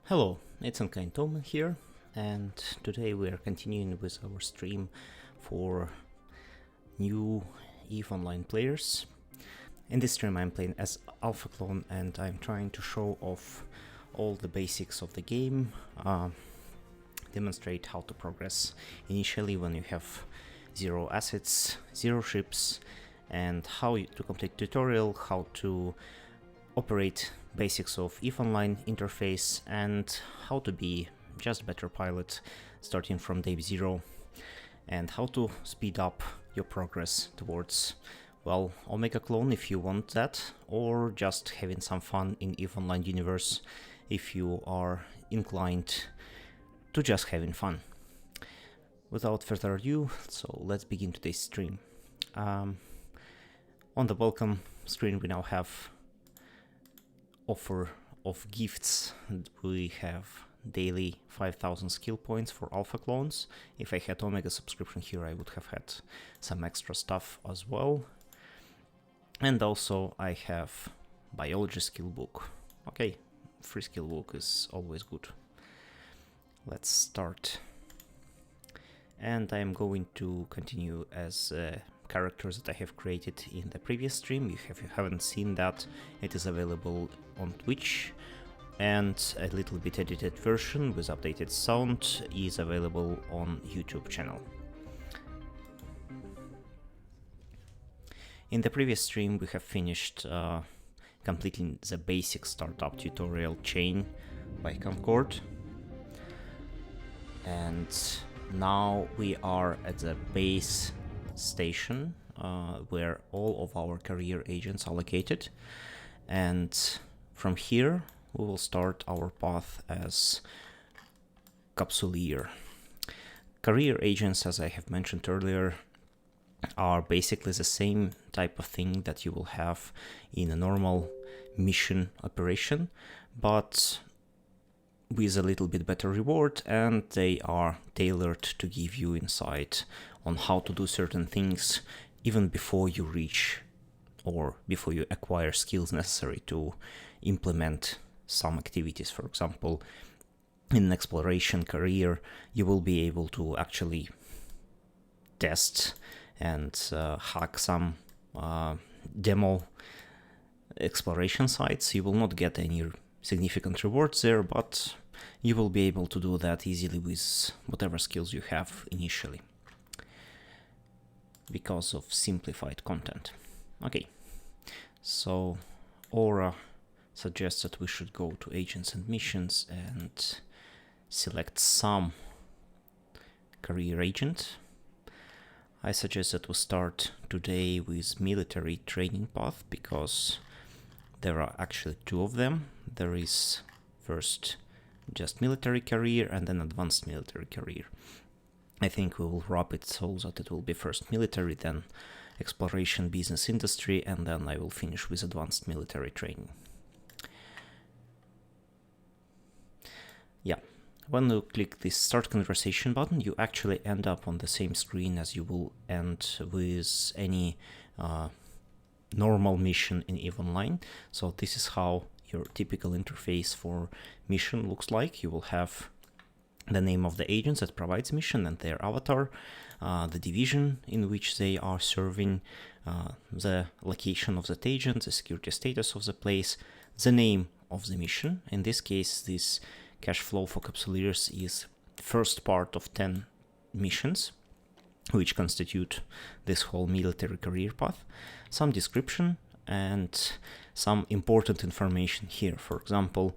Hello, it's Unkind Toman here, and today we are continuing with our stream for new EVE Online players. In this stream I'm playing as Alpha Clone and I'm trying to show off all the basics of the game, demonstrate how to progress initially when you have 0 assets, 0 ships, and how to complete tutorial, how to operate basics of EVE Online interface, and how to be just better pilot starting from day 0, and how to speed up your progress towards, well, Omega Clone if you want that, or just having some fun in EVE Online universe if you are inclined to just having fun. Without further ado, so let's begin today's stream. On the welcome screen we now have offer of gifts. We have daily 5,000 skill points for alpha clones. If I had Omega subscription here I would have had some extra stuff as well. And also I have biology skill book. Okay, free skill book is always good. Let's start. And I am going to continue as characters that I have created in the previous stream. If you haven't seen that, it is available on Twitch, and a little bit edited version with updated sound is available on YouTube channel. In the previous stream we have finished completing the basic startup tutorial chain by Concord, and now we are at the base station where all of our career agents are located, and from here we will start our path as capsuleer. Career agents, as I have mentioned earlier, are basically the same type of thing that you will have in a normal mission operation, but with a little bit better reward, and they are tailored to give you insight on how to do certain things even before you reach or before you acquire skills necessary to implement some activities. For example, in an exploration career you will be able to actually test and hack some demo exploration sites. You will not get any significant rewards there, but you will be able to do that easily with whatever skills you have initially because of simplified content. Okay, so Aura suggests that we should go to agents and missions and select some career agent. I suggest that we start today with military training path because there are actually 2 of them. There is first just military career and then advanced military career. I think we will wrap it so that it will be first military, then exploration, business, industry, and then I will finish with advanced military training. Yeah, when you click this start conversation button, you actually end up on the same screen as you will end with any normal mission in EVE Online. So this is how your typical interface for mission looks like. You will have the name of the agents that provides mission and their avatar, the division in which they are serving, the location of that agent, the security status of the place, the name of the mission. In this case, this cash flow for capsuleers is first part of 10 missions which constitute this whole military career path, some description and some important information here. For example,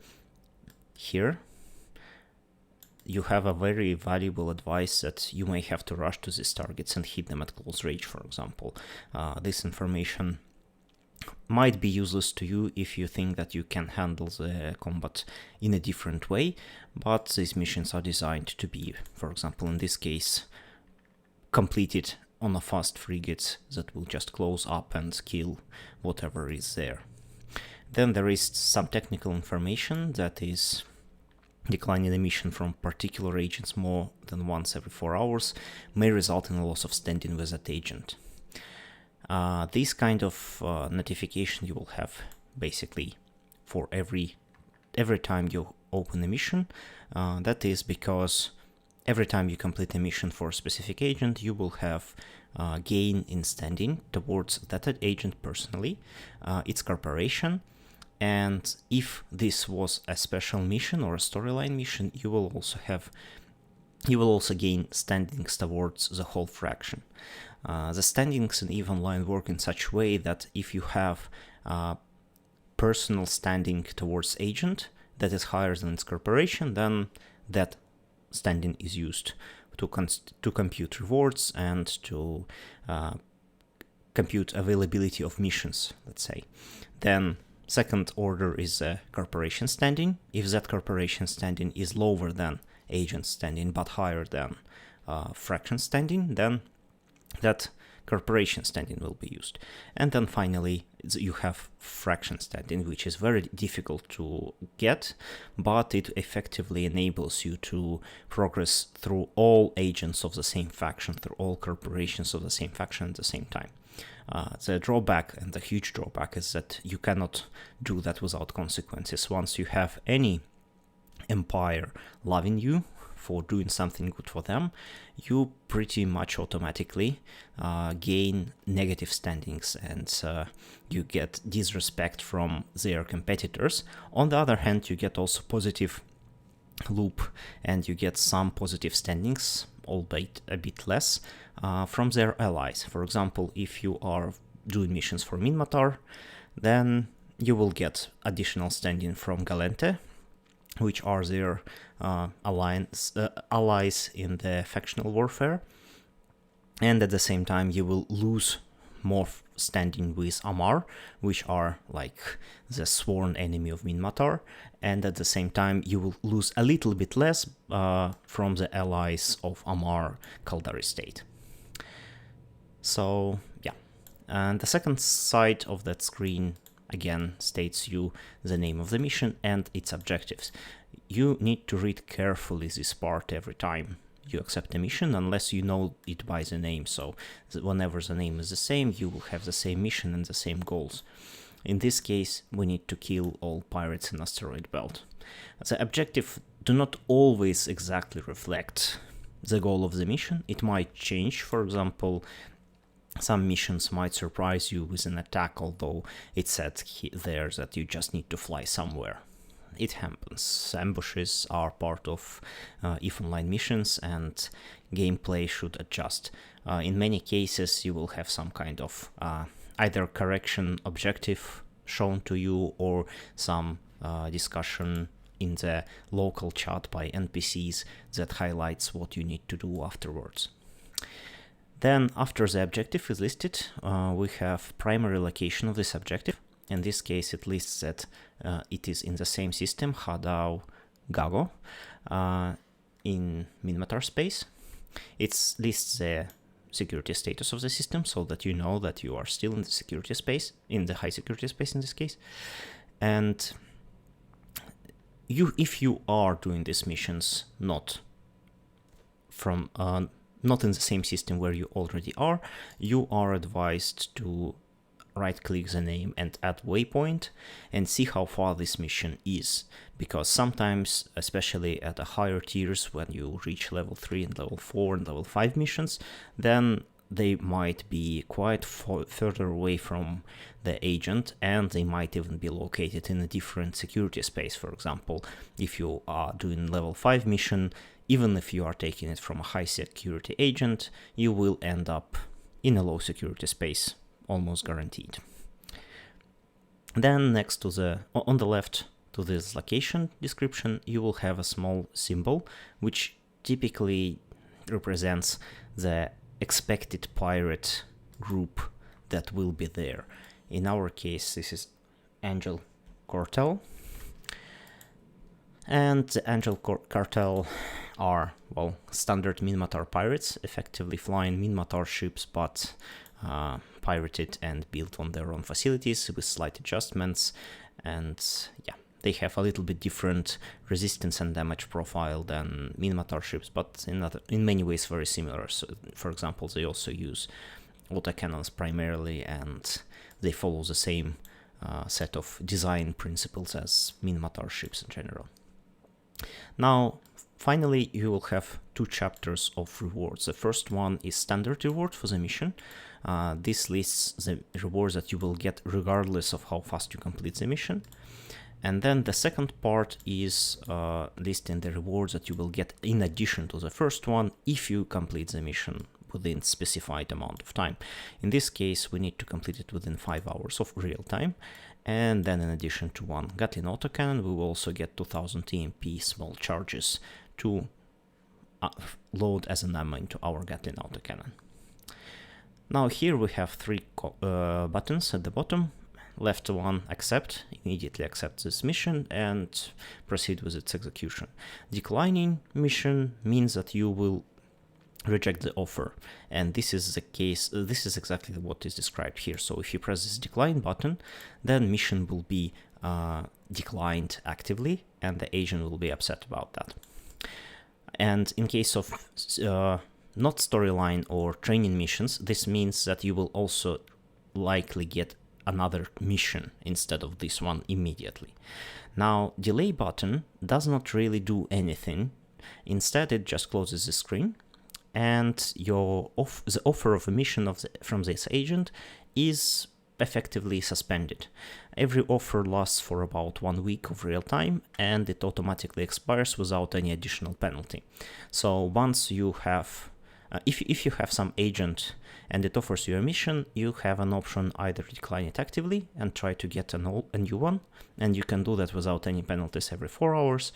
here you have a very valuable advice that you may have to rush to these targets and hit them at close range, for example. This information might be useless to you if you think that you can handle the combat in a different way, but these missions are designed to be, for example, in this case, completed on a fast frigate that will just close up and kill whatever is there. Then there is some technical information that is declining emission from particular agents more than once every 4 hours may result in a loss of standing with that agent. This kind of notification you will have basically for every time you open a mission. That is because every time you complete a mission for a specific agent, you will have gain in standing towards that agent personally, its corporation, and if this was a special mission or a storyline mission, you will also gain standings towards the whole fraction. The standings in EVE Online work in such a way that if you have personal standing towards agent that is higher than its corporation, then that standing is used to compute rewards and to compute availability of missions, let's say. Then second order is a corporation standing. If that corporation standing is lower than agent standing but higher than fraction standing, then that corporation standing will be used. And then finally you have fraction standing, which is very difficult to get, but it effectively enables you to progress through all agents of the same faction, through all corporations of the same faction at the same time. The drawback, and the huge drawback, is that you cannot do that without consequences. Once you have any empire loving you for doing something good for them, you pretty much automatically gain negative standings, and you get disrespect from their competitors. On the other hand, you get also positive loop, and you get some positive standings, albeit a bit less, from their allies. For example, if you are doing missions for Minmatar, then you will get additional standing from Galente, which are their allies in the factional warfare. And at the same time, you will lose more standing with Armour, which are like the sworn enemy of Minmatar. And at the same time, you will lose a little bit less from the allies of Armour, Kaldari State. So yeah, and the second side of that screen again states you the name of the mission and its objectives. You need to read carefully this part every time you accept a mission, unless you know it by the name. So whenever the name is the same, you will have the same mission and the same goals. In this case, we need to kill all pirates in Asteroid Belt. The objective do not always exactly reflect the goal of the mission. It might change. For example, some missions might surprise you with an attack, although it said there that you just need to fly somewhere. It happens. Ambushes are part of EVE Online missions, and gameplay should adjust. In many cases, you will have some kind of either correction objective shown to you, or some discussion in the local chat by NPCs that highlights what you need to do afterwards. Then, after the objective is listed, we have primary location of this objective. In this case, it lists that it is in the same system, Hadao Gago, in Minmatar space. It lists the security status of the system, so that you know that you are still in the security space, in the high security space in this case. And if you are doing these missions not in the same system where you already are, you are advised to right-click the name and add waypoint and see how far this mission is, because sometimes, especially at the higher tiers, when you reach level 3 and level 4 and level 5 missions, then they might be quite further away from the agent, and they might even be located in a different security space. For example, if you are doing level 5 mission, even if you are taking it from a high security agent, you will end up in a low security space, almost guaranteed. Then next to on the left to this location description, you will have a small symbol, which typically represents the expected pirate group that will be there. In our case, this is Angel Cartel. And the Angel Cartel are, well, standard Minmatar pirates, effectively flying Minmatar ships, but pirated and built on their own facilities with slight adjustments. And yeah, they have a little bit different resistance and damage profile than Minmatar ships, but in many ways very similar. So, for example, they also use autocannons primarily, and they follow the same set of design principles as Minmatar ships in general. Now, finally, you will have 2 chapters of rewards. The first one is standard reward for the mission. This lists the rewards that you will get regardless of how fast you complete the mission. And then the second part is listing the rewards that you will get in addition to the first one if you complete the mission within specified amount of time. In this case, we need to complete it within 5 hours of real time. And then in addition to 1 Gatling autocannon, we will also get 2000 EMP small charges to load as an ammo into our Gatling autocannon. Now here we have 3 buttons at the bottom. Left one, accept, immediately accept this mission and proceed with its execution. Declining mission means that you will reject the offer, and this is the case. This is exactly what is described here. So if you press this decline button, then mission will be declined actively and the agent will be upset about that. And in case of not storyline or training missions, this means that you will also likely get another mission instead of this one immediately. Now, delay button does not really do anything. Instead, it just closes the screen, and the offer of a mission from this agent is effectively suspended. Every offer lasts for about 1 week of real time, and it automatically expires without any additional penalty. So once you have, if you have some agent and it offers you a mission, you have an option either decline it actively and try to get a new one, and you can do that without any penalties every 4 hours,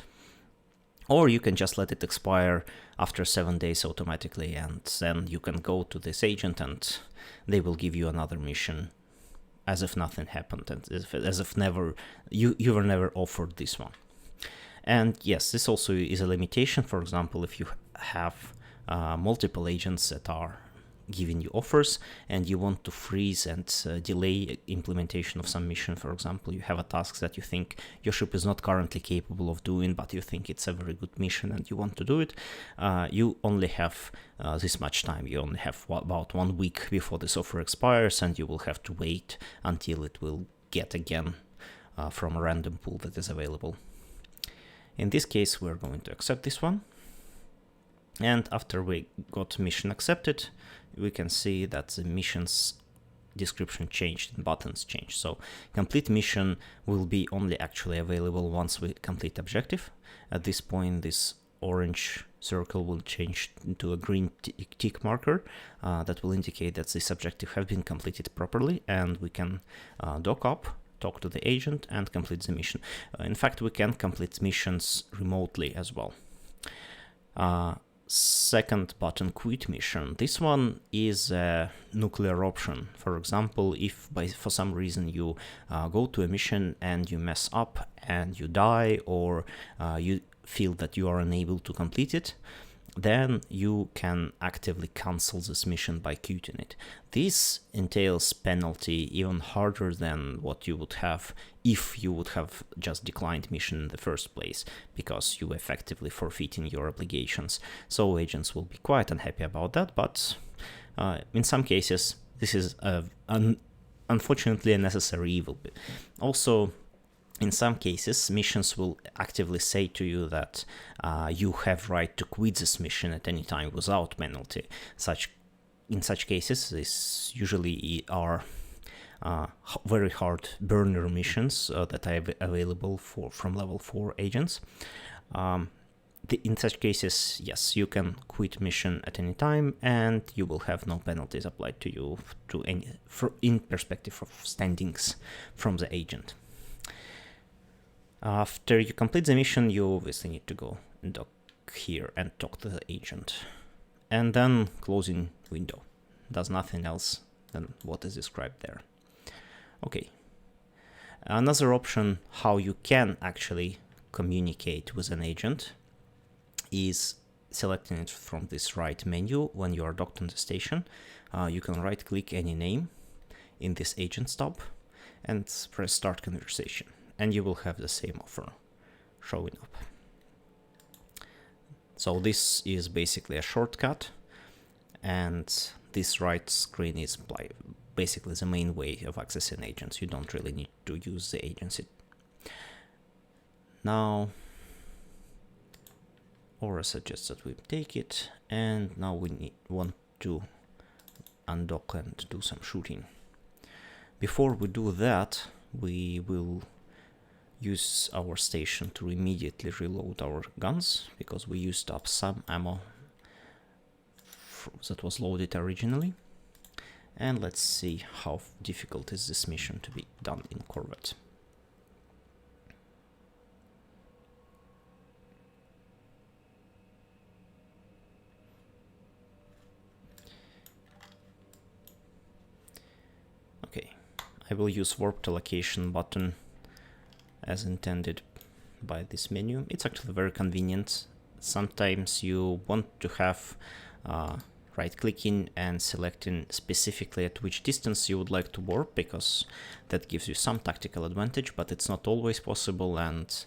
or you can just let it expire after 7 days automatically, and then you can go to this agent and they will give you another mission as if nothing happened, and as if you were never offered this one. And yes, this also is a limitation. For example, if you have multiple agents that are giving you offers and you want to freeze and delay implementation of some mission, for example, you have a task that you think your ship is not currently capable of doing, but you think it's a very good mission and you want to do it, you only have this much time. You only have about 1 week before this offer expires, and you will have to wait until it will get again from a random pool that is available. In this case, we're going to accept this one. And after we got mission accepted, we can see that the mission's description changed and buttons changed. So complete mission will be only actually available once we complete objective. At this point, this orange circle will change into a green tick marker that will indicate that this objective has been completed properly, and we can dock up, talk to the agent, and complete the mission. In fact, we can complete missions remotely as well. Second button, quit mission. This one is a nuclear option. For example, if for some reason you go to a mission and you mess up and you die, or you feel that you are unable to complete it, then you can actively cancel this mission by quitting it. This entails penalty even harder than what you would have if you would have just declined mission in the first place, because you effectively forfeiting your obligations. So agents will be quite unhappy about that, but in some cases this is unfortunately a necessary evil. Also, in some cases, missions will actively say to you that you have right to quit this mission at any time without penalty. In such cases, these usually are very hard burner missions that are available from level 4 agents. In such cases, yes, you can quit mission at any time, and you will have no penalties applied to you in perspective of standings from the agent. After you complete the mission, you obviously need to go and dock here and talk to the agent. And then closing window. Does nothing else than what is described there. Okay. Another option how you can actually communicate with an agent is selecting it from this right menu. When you are docked on the station, you can right click any name in this agent's tab and press start conversation, and you will have the same offer showing up. So this is basically a shortcut, and this right screen is basically the main way of accessing agents. You don't really need to use the agency. Now, Aura suggests that we take it, and now we want to undock and do some shooting. Before we do that, we will use our station to immediately reload our guns, because we used up some ammo that was loaded originally. And let's see how difficult is this mission to be done in Corvette. Okay, I will use warp to location button as intended by this menu. It's actually very convenient. Sometimes you want to have right-clicking and selecting specifically at which distance you would like to warp, because that gives you some tactical advantage, but it's not always possible, and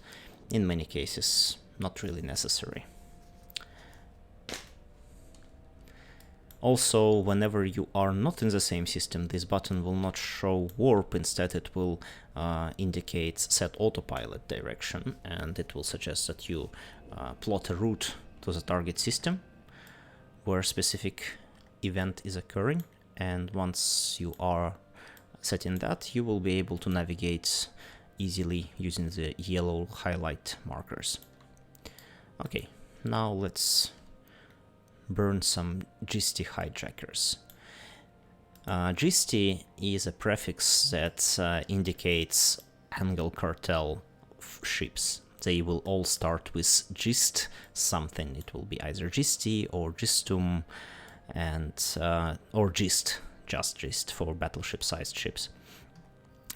in many cases not really necessary. Also, whenever you are not in the same system, this button will not show warp. Instead, it will indicate set autopilot direction, and it will suggest that you plot a route to the target system where a specific event is occurring. And once you are setting that, you will be able to navigate easily using the yellow highlight markers. Okay, now let's burn some GST hijackers. GST is a prefix that indicates Angle Cartel ships. They will all start with GIST something. It will be either GST or GISTUM, and or GIST, just GIST for battleship-sized ships.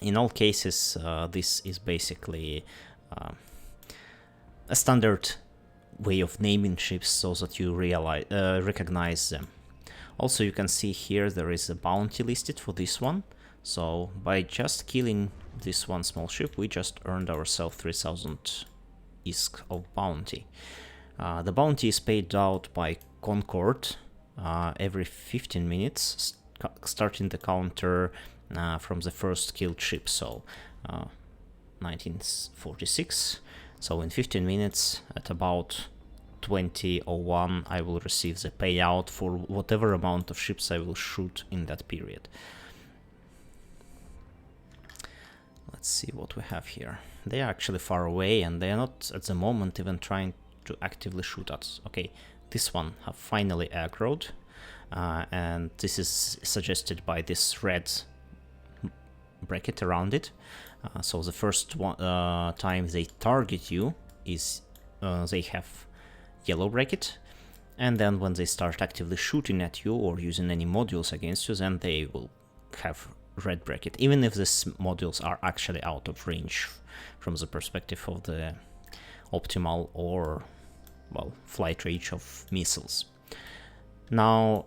In all cases, this is basically a standard way of naming ships so that you recognize them. Also, you can see here there is a bounty listed for this one. So by just killing this one small ship, we just earned ourselves 3000 ISK of bounty. The bounty is paid out by Concord every 15 minutes, starting the counter from the first killed ship, so 1946. So in 15 minutes, at about 20:01, I will receive the payout for whatever amount of ships I will shoot in that period. Let's see what we have here. They are actually far away, and they are not at the moment even trying to actively shoot us. Okay, this one have finally aggroed, and this is suggested by this red bracket around it. So the first time they target you is they have yellow bracket, and then when they start actively shooting at you or using any modules against you, then they will have red bracket, even if these modules are actually out of range from the perspective of the optimal or, well, flight range of missiles. Now,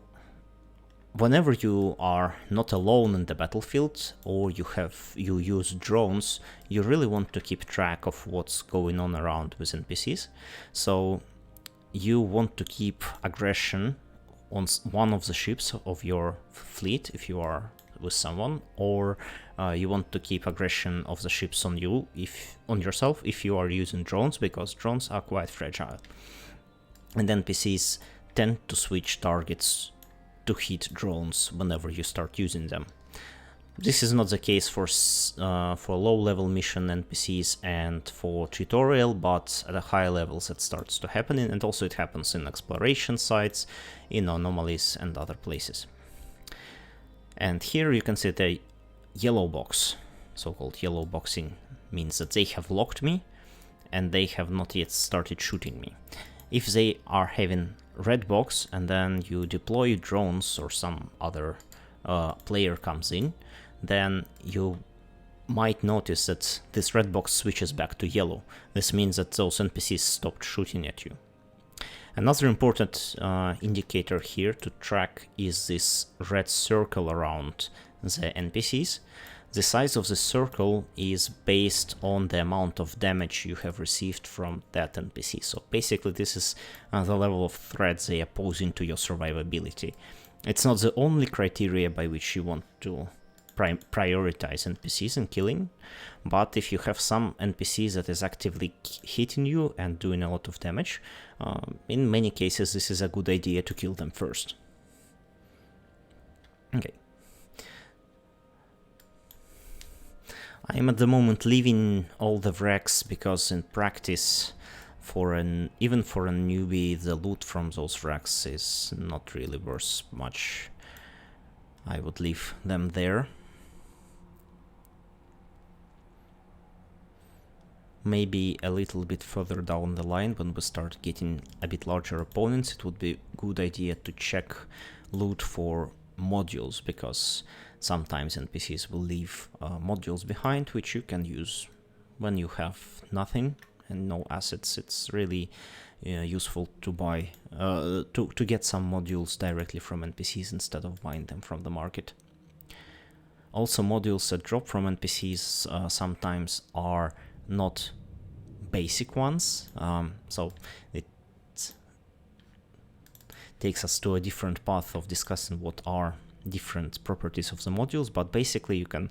whenever you are not alone in the battlefield, or you use drones, you really want to keep track of what's going on around with NPCs. So you want to keep aggression on one of the ships of your fleet if you are with someone, or you want to keep aggression of the ships on yourself if you are using drones, because drones are quite fragile, and NPCs tend to switch targets to hit drones whenever you start using them. This is not the case for low-level mission NPCs and for tutorial, but at the high levels it starts to happen, and also it happens in exploration sites, in anomalies and other places. And here you can see the yellow box, so-called yellow boxing, means that they have locked me and they have not yet started shooting me. If they are having red box and then you deploy drones or some other player comes in, then you might notice that this red box switches back to yellow. This means that those NPCs stopped shooting at you. Another important indicator here to track is this red circle around the NPCs. The size of the circle is based on the amount of damage you have received from that NPC. So basically this is the level of threat they are posing to your survivability. It's not the only criteria by which you want to prioritize NPCs and killing, but if you have some NPCs that is actively hitting you and doing a lot of damage, in many cases this is a good idea to kill them first. Okay. I am at the moment leaving all the wrecks because in practice, even for a newbie, the loot from those wrecks is not really worth much. I would leave them there. Maybe a little bit further down the line, when we start getting a bit larger opponents, it would be a good idea to check loot for modules, because sometimes NPCs will leave modules behind, which you can use when you have nothing and no assets. It's really useful to buy, to get some modules directly from NPCs instead of buying them from the market. Also, modules that drop from NPCs sometimes are not basic ones, so it takes us to a different path of discussing what are different properties of the modules, but basically you can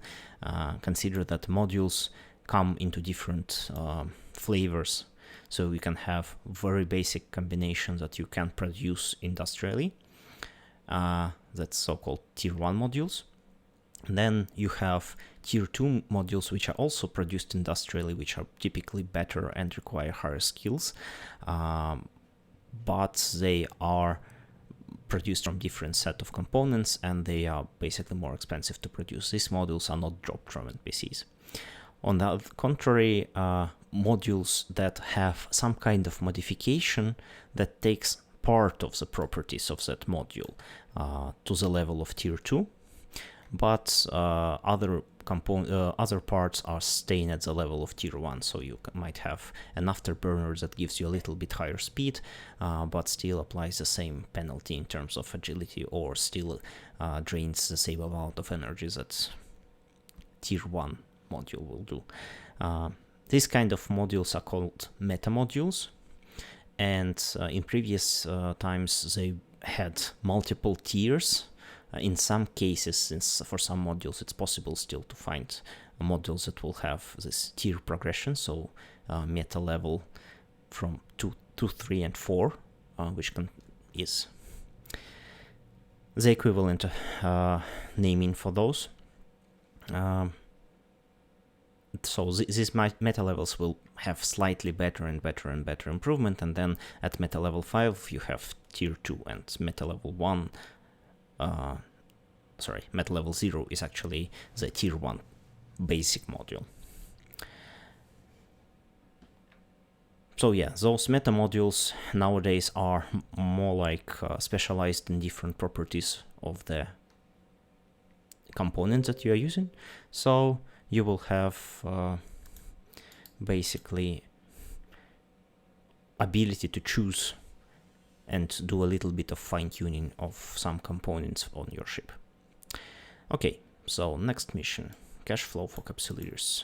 consider that modules come into different flavors, so we can have very basic combinations that you can produce industrially, that's so-called tier 1 modules. Then you have tier 2 modules, which are also produced industrially, which are typically better and require higher skills, but they are produced from different set of components and they are basically more expensive to produce. These modules are not dropped from NPCs. On the contrary, modules that have some kind of modification that takes part of the properties of that module to the level of tier 2, but other parts are staying at the level of tier 1, so you might have an Afterburner that gives you a little bit higher speed, but still applies the same penalty in terms of agility, or still drains the same amount of energy that tier 1 module will do. These kind of modules are called meta modules, and in previous times they had multiple tiers. In some cases, since for some modules it's possible still to find modules that will have this tier progression, so meta level from 2, 3, and 4, which is the equivalent naming for those. So these meta levels will have slightly better and better and better improvement, and then at meta level 5 you have tier 2, and meta level 1 meta level 0 is actually the tier 1 basic module. So yeah, those meta modules nowadays are more like specialized in different properties of the components that you are using. So you will have basically ability to choose and do a little bit of fine-tuning of some components on your ship. Okay, so next mission, cash flow for capsuleers.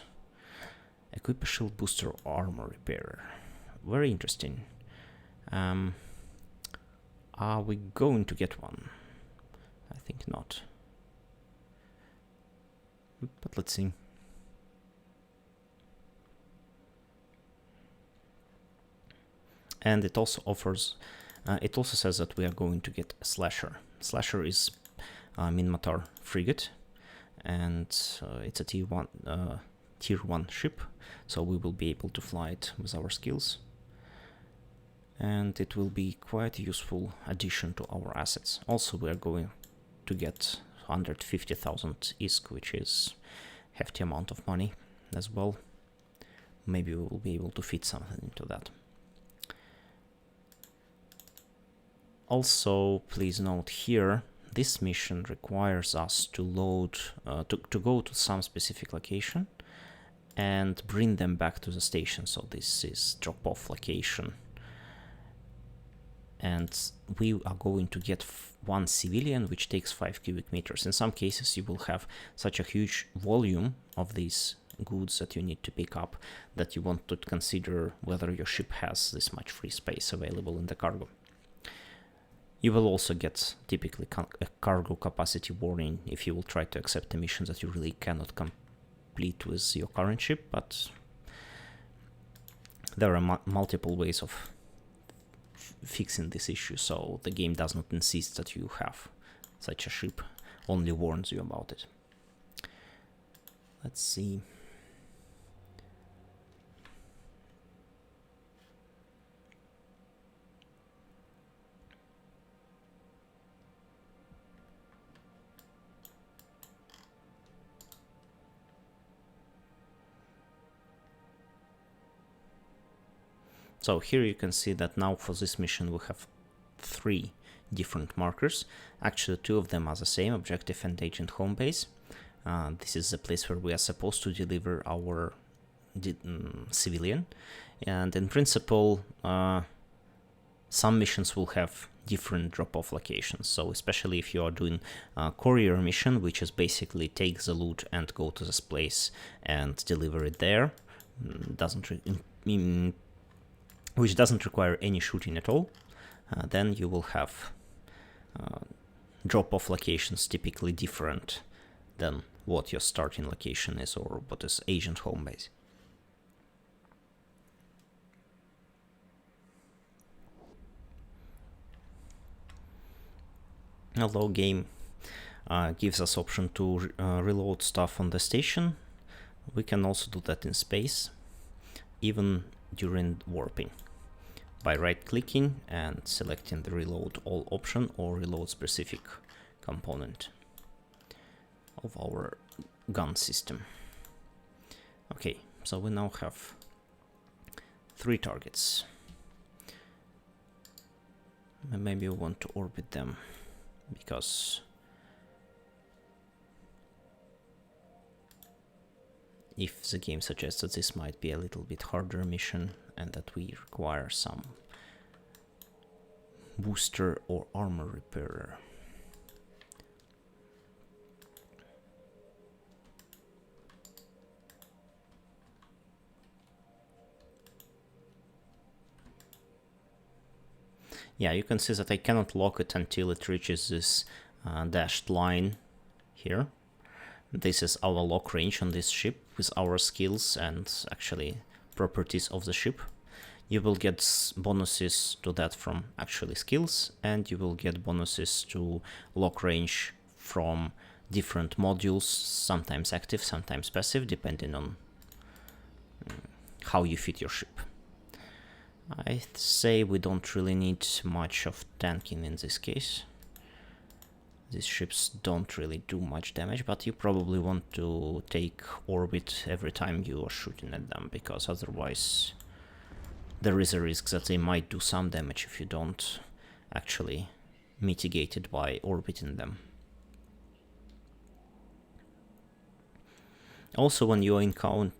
Equip a shield booster armor repairer. Very interesting. Are we going to get one? I think not. But let's see. And it also offers, it also says that we are going to get a slasher. Slasher is Minmatar frigate, and it's a tier 1 ship, so we will be able to fly it with our skills, and it will be quite a useful addition to our assets. Also, we are going to get 150,000 ISK, which is a hefty amount of money as well. Maybe we will be able to fit something into that. Also, please note here, this mission requires us to load, to go to some specific location and bring them back to the station. So this is drop-off location. And we are going to get one civilian, which takes 5 cubic meters. In some cases, you will have such a huge volume of these goods that you need to pick up that you want to consider whether your ship has this much free space available in the cargo. You will also get typically a cargo capacity warning if you will try to accept a mission that you really cannot complete with your current ship, but there are multiple ways of fixing this issue, so the game does not insist that you have such a ship, only warns you about it. Let's see. So here you can see that now for this mission we have 3 different markers. Actually 2 of them are the same, objective and agent home base. This is the place where we are supposed to deliver our civilian, and in principle some missions will have different drop-off locations. So especially if you are doing a courier mission, which is basically take the loot and go to this place and deliver it there, which doesn't require any shooting at all, then you will have drop-off locations typically different than what your starting location is or what is agent home base. Although game gives us option to reload stuff on the station, we can also do that in space, even during warping, by right-clicking and selecting the reload all option or reload specific component of our gun system. Okay, so we now have 3 targets. Maybe we want to orbit them, because if the game suggests that this might be a little bit harder mission and that we require some booster or armor repairer. Yeah, you can see that I cannot lock it until it reaches this dashed line here. This is our lock range on this ship with our skills and actually properties of the ship. You will get bonuses to that from actually skills, and you will get bonuses to lock range from different modules, sometimes active, sometimes passive, depending on how you fit your ship. I'd say we don't really need much of tanking in this case. These ships don't really do much damage, but you probably want to take orbit every time you are shooting at them, because otherwise there is a risk that they might do some damage if you don't actually mitigate it by orbiting them. Also, when you encounter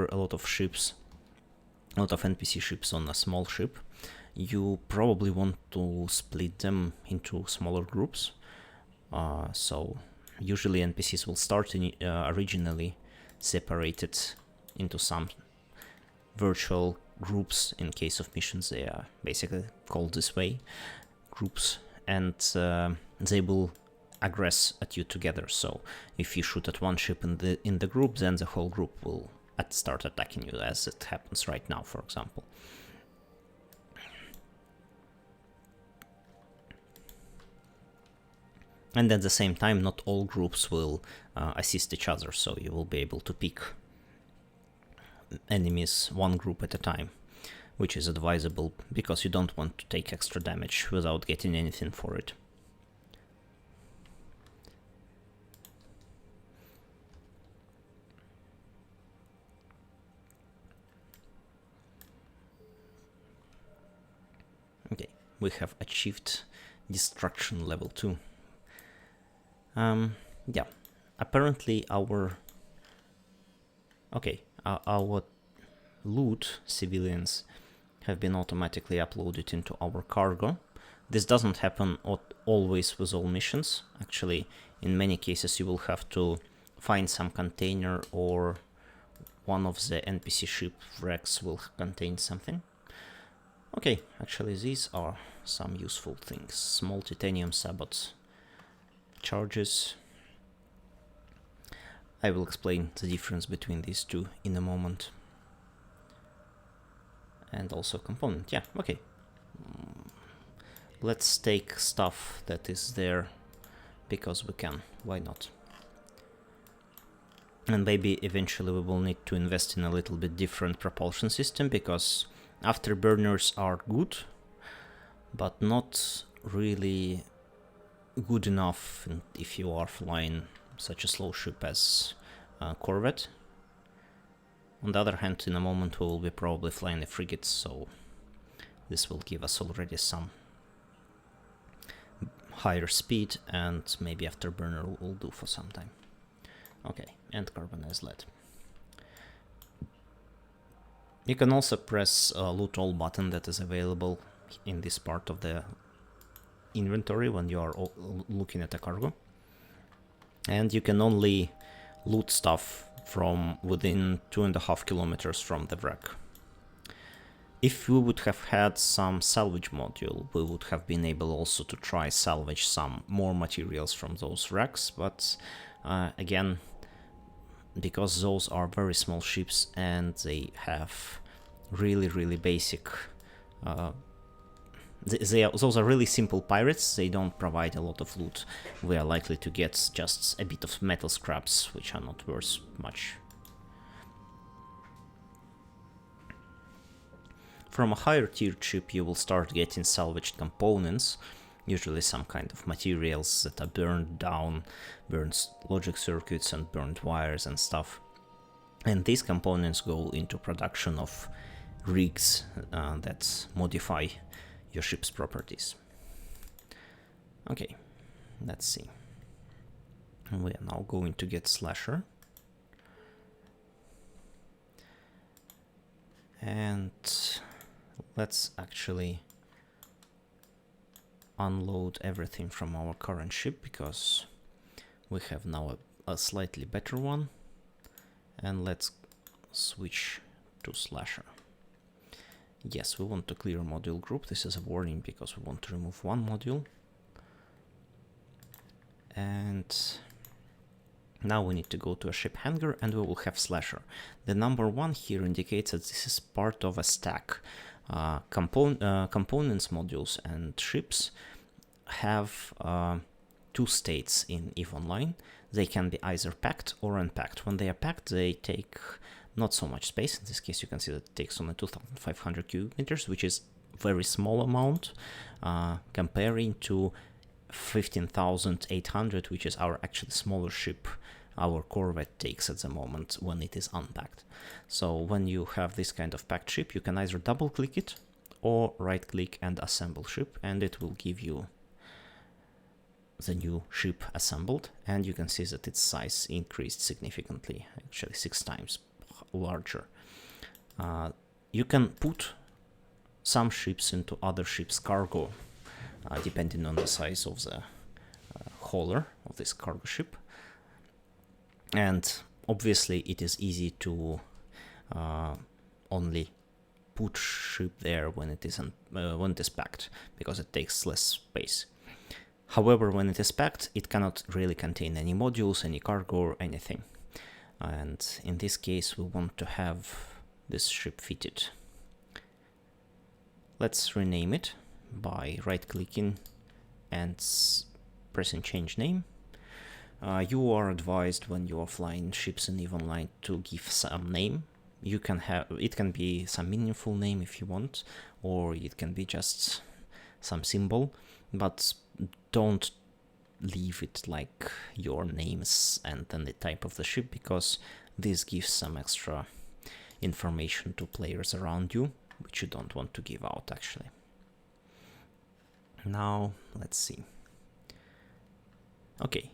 a lot of ships, a lot of NPC ships on a small ship, you probably want to split them into smaller groups. So usually NPCs will start originally separated into some virtual groups. In case of missions, they are basically called this way, groups, and they will aggress at you together. So if you shoot at one ship in the group, then the whole group will start attacking you, as it happens right now, for example. And at the same time, not all groups will assist each other, so you will be able to pick enemies one group at a time, which is advisable because you don't want to take extra damage without getting anything for it. Okay, we have achieved destruction level 2. Yeah, apparently our loot civilians have been automatically uploaded into our cargo. This doesn't happen always with all missions. Actually, in many cases you will have to find some container, or one of the NPC ship wrecks will contain something. Okay, actually these are some useful things. Small titanium sabot charges. I will explain the difference between these two in a moment. And also component, yeah, okay. Let's take stuff that is there because we can, why not? And maybe eventually we will need to invest in a little bit different propulsion system, because afterburners are good, but not really good enough if you are flying such a slow ship as Corvette. On the other hand, in a moment we will be probably flying a frigate, so this will give us already some higher speed, and maybe Afterburner will do for some time. Okay, and carbonized lead. You can also press loot all button that is available in this part of the inventory when you are looking at a cargo. And you can only loot stuff from within 2.5 kilometers from the wreck. If we would have had some salvage module, we would have been able also to try salvage some more materials from those wrecks, but again, because those are very small ships and they have really basic those are really simple pirates, they don't provide a lot of loot. We are likely to get just a bit of metal scraps, which are not worth much. From a higher tier ship you will start getting salvaged components, usually some kind of materials that are burned down, burned logic circuits and burned wires and stuff. And these components go into production of rigs that modify your ship's properties. Okay, let's see. We are now going to get Slasher. And let's actually unload everything from our current ship, because we have now a slightly better one. And let's switch to Slasher. Yes, we want to clear module group. This is a warning because we want to remove one module. And now we need to go to a ship hangar and we will have Slasher. The number 1 here indicates that this is part of a stack. Components, modules and ships have 2 states in EVE Online. They can be either packed or unpacked. When they are packed, they take not so much space. In this case, you can see that it takes only 2,500 cubic meters, which is a very small amount comparing to 15,800, which is our actually smaller ship our Corvette takes at the moment when it is unpacked. So when you have this kind of packed ship, you can either double click it or right click and assemble ship, and it will give you the new ship assembled. And you can see that its size increased significantly, actually 6 times larger. You can put some ships into other ships' cargo, depending on the size of the hauler of this cargo ship. And obviously it is easy to only put ship there when it is packed, because it takes less space. However, when it is packed, it cannot really contain any modules, any cargo or anything. And in this case we want to have this ship fitted. Let's rename it by right clicking and pressing change name. You are advised when you are flying ships in EVE Online to give some name. You can have, it can be some meaningful name if you want, or it can be just some symbol, but don't leave it like your names and then the type of the ship, because this gives some extra information to players around you, which you don't want to give out actually. Now let's see. Okay,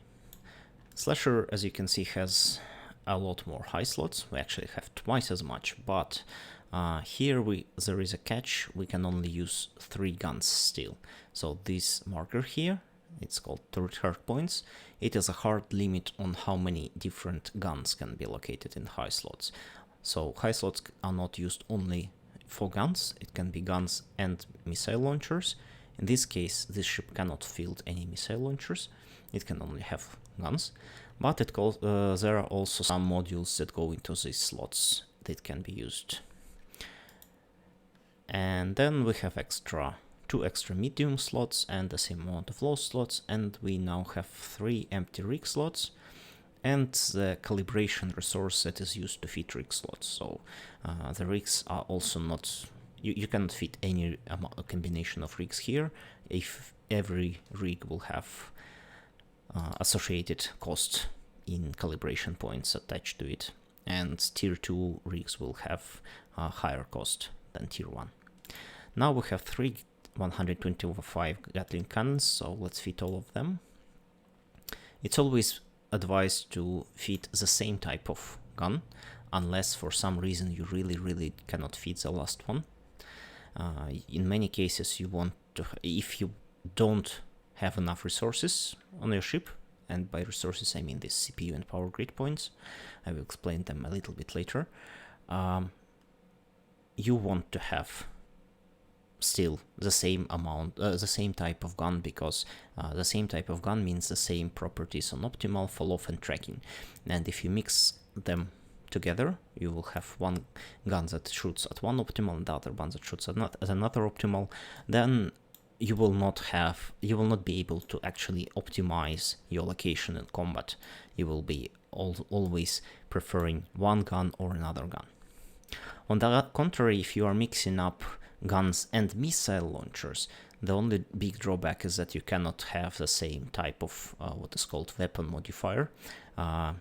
Slasher, as you can see, has a lot more high slots. We actually have twice as much, but here there is a catch. We can only use 3 guns still. So this marker here, it's called hard points. It is a hard limit on how many different guns can be located in high slots. So high slots are not used only for guns. It can be guns and missile launchers. In this case, this ship cannot field any missile launchers. It can only have guns. But there are also some modules that go into these slots that can be used. And then we have two extra medium slots and the same amount of low slots, and we now have 3 empty rig slots and the calibration resource that is used to fit rig slots. So the rigs are also not, you cannot fit any combination of rigs here, if every rig will have associated cost in calibration points attached to it, and tier 2 rigs will have a higher cost than tier 1. Now we have 3 120/5 Gatling cannons, so let's fit all of them. It's always advised to fit the same type of gun, unless for some reason you really cannot fit the last one. In many cases you want to, if you don't have enough resources on your ship, and by resources I mean this CPU and power grid points, I will explain them a little bit later, you want to have still the same amount, the same type of gun, because the same type of gun means the same properties on optimal, fall off and tracking. And if you mix them together, you will have one gun that shoots at one optimal and the other one that shoots at another optimal. Then you will not be able to actually optimize your location in combat. You will be always preferring one gun or another gun. On the contrary, if you are mixing up guns and missile launchers, the only big drawback is that you cannot have the same type of what is called weapon modifier, a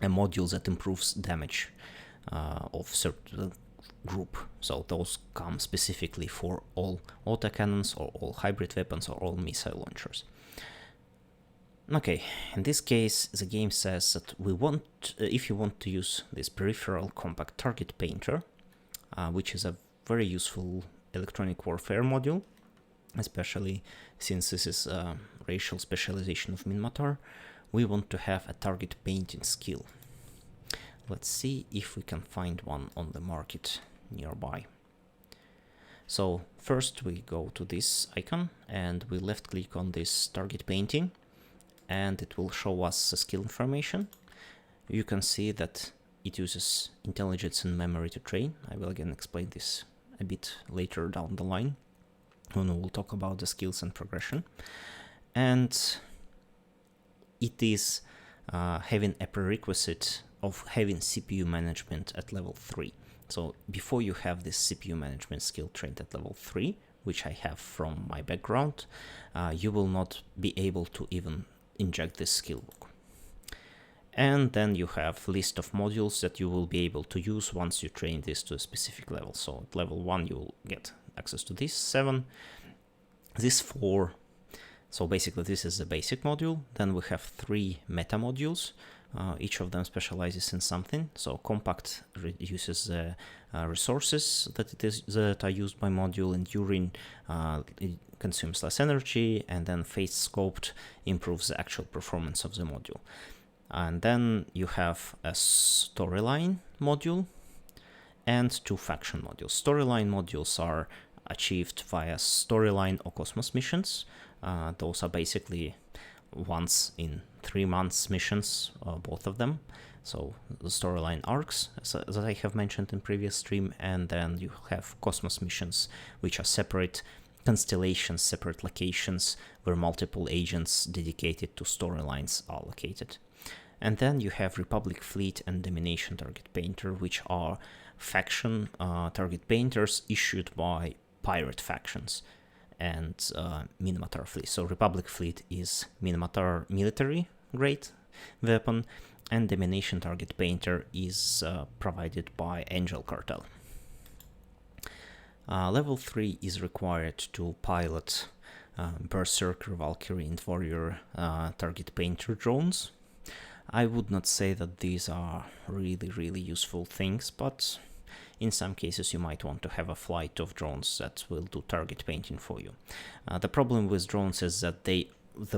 module that improves damage of certain group. So those come specifically for all autocannons or all hybrid weapons or all missile launchers. Okay, in this case the game says that if you want to use this peripheral compact target painter, which is a very useful electronic warfare module, especially since this is a racial specialization of Minmatar, we want to have a target painting skill. Let's see if we can find one on the market nearby. So first we go to this icon and we left click on this target painting, and it will show us the skill information. You can see that it uses intelligence and memory to train. I will again explain this a bit later down the line when we will talk about the skills and progression. And it is having a prerequisite of having CPU management at level 3. So before you have this CPU management skill trained at level 3, which I have from my background, you will not be able to even inject this skill book. And then you have list of modules that you will be able to use once you train this to a specific level. So at level 1 you will get access to this 7, this 4. So basically this is the basic module. Then we have 3 meta modules. Each of them specializes in something. So compact reduces the resources that are used by module. Enduring it consumes less energy, and then phase scoped improves the actual performance of the module. And then you have a storyline module and 2 faction modules. Storyline modules are achieved via storyline or cosmos missions. Those are basically once in 3 months missions, both of them. So the storyline arcs, as I have mentioned in previous stream, and then you have cosmos missions, which are separate constellations, separate locations where multiple agents dedicated to storylines are located. And then you have Republic Fleet and Domination Target Painter, which are faction target painters issued by pirate factions and Minmatar Fleet. So Republic Fleet is Minmatar military grade weapon, and Domination Target Painter is provided by Angel Cartel. Level 3 is required to pilot Berserker, Valkyrie and Warrior Target Painter drones. I would not say that these are really useful things, but in some cases you might want to have a flight of drones that will do target painting for you. The problem with drones is that the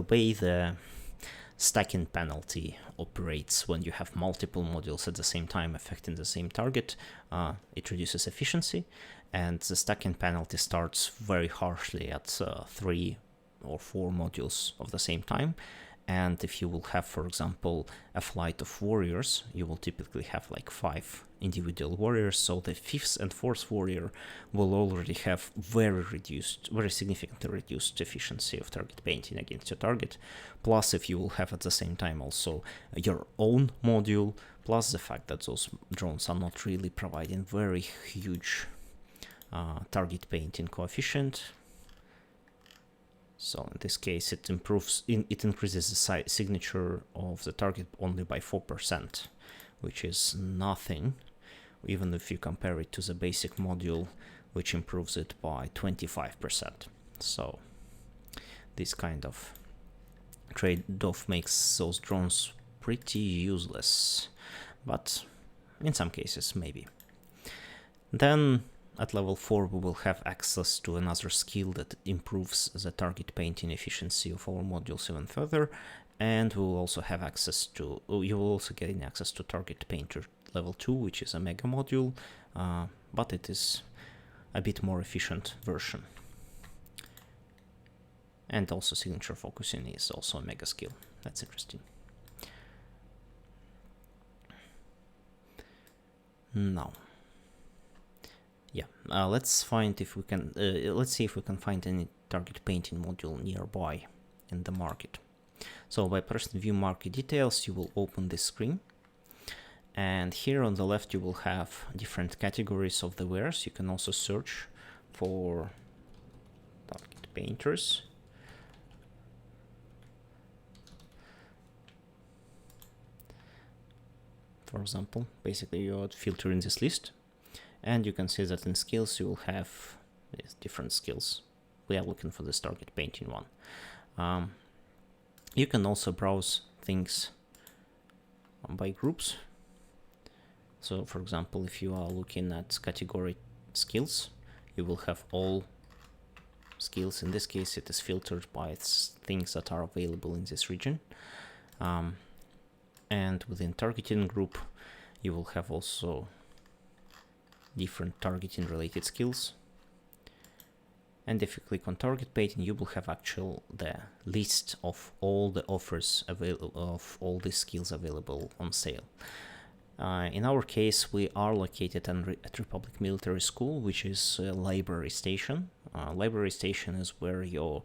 way the stacking penalty operates when you have multiple modules at the same time affecting the same target. It reduces efficiency, and the stacking penalty starts very harshly at 3 or 4 modules of the same time. And if you will have, for example, a flight of warriors, you will typically have like 5 individual warriors, so the 5th and 4th warrior will already have very significantly reduced efficiency of target painting against your target. Plus, if you will have at the same time also your own module, plus the fact that those drones are not really providing very huge target painting coefficient. So in this case, it increases the signature of the target only by 4%, which is nothing, even if you compare it to the basic module, which improves it by 25%. So this kind of trade-off makes those drones pretty useless, but in some cases maybe. Then at level 4 we will have access to another skill that improves the target painting efficiency of our modules even further, and we will also have access to, you will also gain access to target painter level 2, which is a mega module, but it is a bit more efficient version. And also signature focusing is also a mega skill. That's interesting. Now, yeah, let's find if we can, let's see if we can find any target painting module nearby in the market. So by pressing view market details, you will open this screen. And here on the left, you will have different categories of the wares. You can also search for target painters. For example, basically you would filter in this list. And you can see that in skills you will have these different skills. We are looking for this target painting one. You can also browse things by groups. So for example, if you are looking at category skills, you will have all skills. In this case, it is filtered by things that are available in this region. And within targeting group, you will have also different targeting related skills. And if you click on target painting, you will have the list of all the offers available, of all the skills available on sale. In our case, we are located at Republic Military School, which is a library station. Library station is where your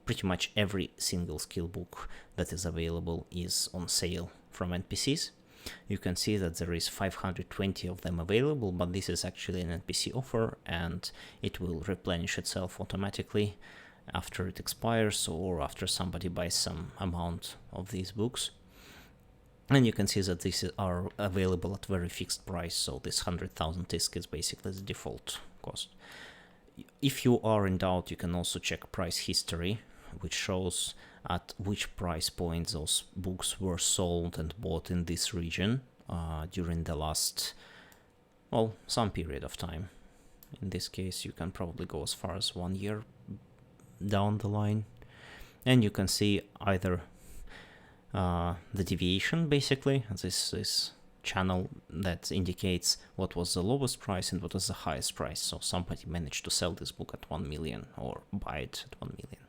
pretty much every single skill book that is available is on sale from NPCs. You can see that there is 520 of them available, but this is actually an NPC offer, and it will replenish itself automatically after it expires or after somebody buys some amount of these books. And you can see that these are available at very fixed price, so this 100,000 ISK is basically the default cost. If you are in doubt, you can also check price history, which shows at which price point those books were sold and bought in this region during the last, well, some period of time. In this case, you can probably go as far as 1 year down the line. And you can see either the deviation, basically, this channel that indicates what was the lowest price and what was the highest price. So somebody managed to sell this book at 1 million or buy it at 1 million,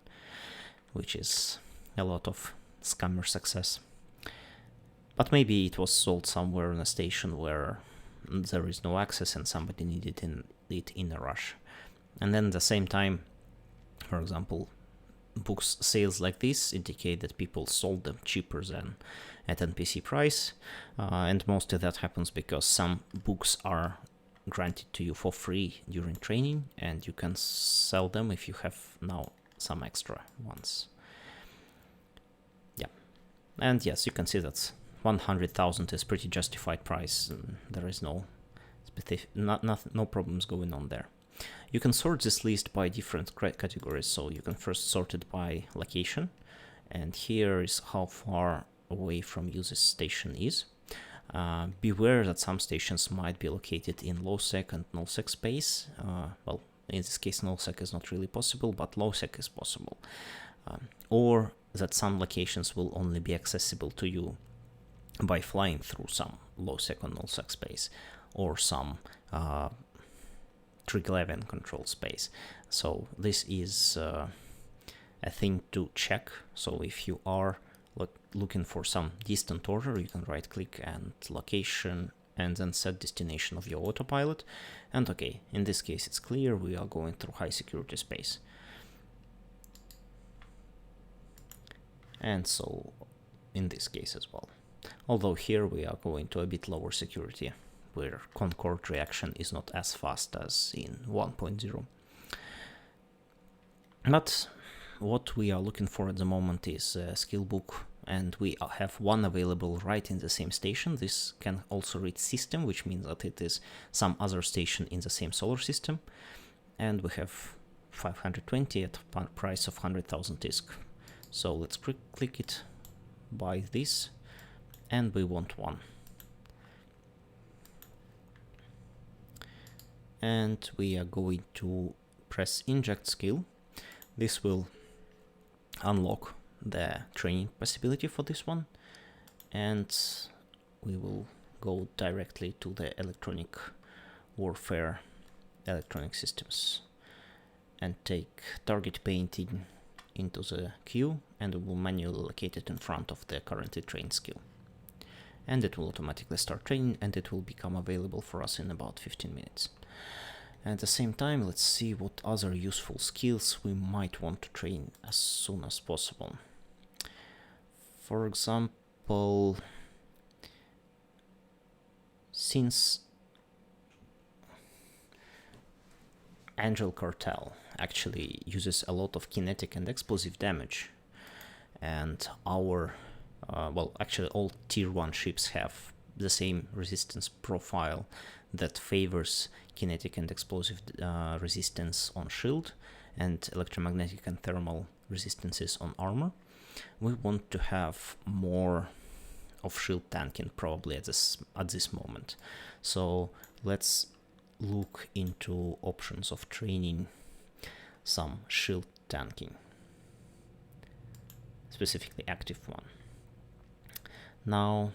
which is a lot of scammer success. But maybe it was sold somewhere in a station where there is no access and somebody needed it in a rush. And then at the same time, for example, books sales like this indicate that people sold them cheaper than at NPC price, and mostly that happens because some books are granted to you for free during training, and you can sell them if you have now some extra ones. Yeah, and yes, you can see that 100,000 is pretty justified price. There is no problems going on there. You can sort this list by different categories. So you can first sort it by location, and here is how far away from you this station is. Beware that some stations might be located in low sec and null sec space. In this case, null sec is not really possible, but low sec is possible. Or that some locations will only be accessible to you by flying through some low-sec or null-sec space, or some trig 11 control space. So this is a thing to check. So if you are looking for some distant order, you can right click and location and then set destination of your autopilot. And okay, in this case it's clear we are going through high security space. And so in this case as well. Although here we are going to a bit lower security, where Concord reaction is not as fast as in 1.0. But what we are looking for at the moment is a skill book, and we have one available right in the same station. This can also read system, which means that it is some other station in the same solar system. And we have 520 at a price of 100,000 ISK. So let's click it, buy this, and we want one. And we are going to press inject skill. This will unlock the training possibility for this one, and we will go directly to the electronic warfare electronic systems and take target painting into the queue, and we will manually locate it in front of the currently trained skill, and it will automatically start training, and it will become available for us in about 15 minutes. At the same time, let's see what other useful skills we might want to train as soon as possible. For example, since Angel Cartel actually uses a lot of kinetic and explosive damage, and our, well, actually all tier 1 ships have the same resistance profile that favors kinetic and explosive resistance on shield and electromagnetic and thermal resistances on armor. We want to have more of shield tanking probably at this moment. So let's look into options of training some shield tanking, specifically active one. Now,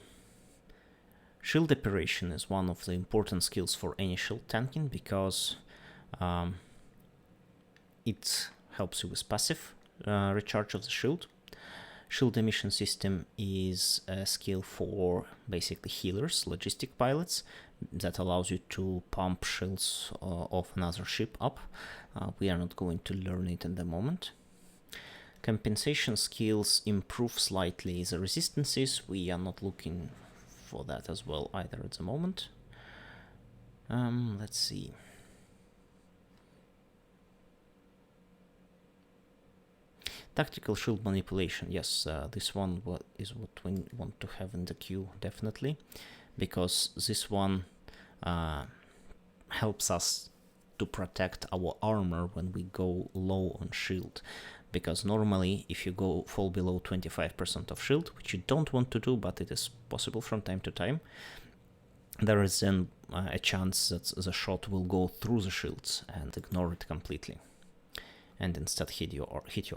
shield operation is one of the important skills for any shield tanking, because it helps you with passive recharge of the shield. Shield emission system is a skill for basically healers, logistic pilots, that allows you to pump shields of another ship up. We are not going to learn it at the moment. Compensation skills improve slightly the resistances. We are not looking for that as well either at the moment. Let's see. Tactical shield manipulation, yes, this one is what we want to have in the queue, definitely, because this one helps us to protect our armor when we go low on shield. Because normally, if you fall below 25% of shield, which you don't want to do, but it is possible from time to time, there is then a chance that the shot will go through the shields and ignore it completely, and instead hit your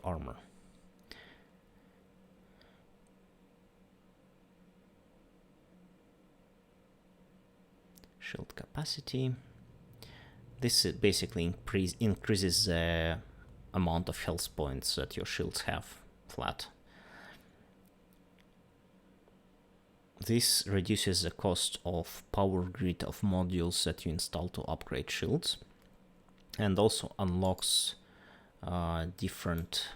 armor. Shield capacity. This basically increases the amount of health points that your shields have flat. This reduces the cost of power grid of modules that you install to upgrade shields, and also unlocks different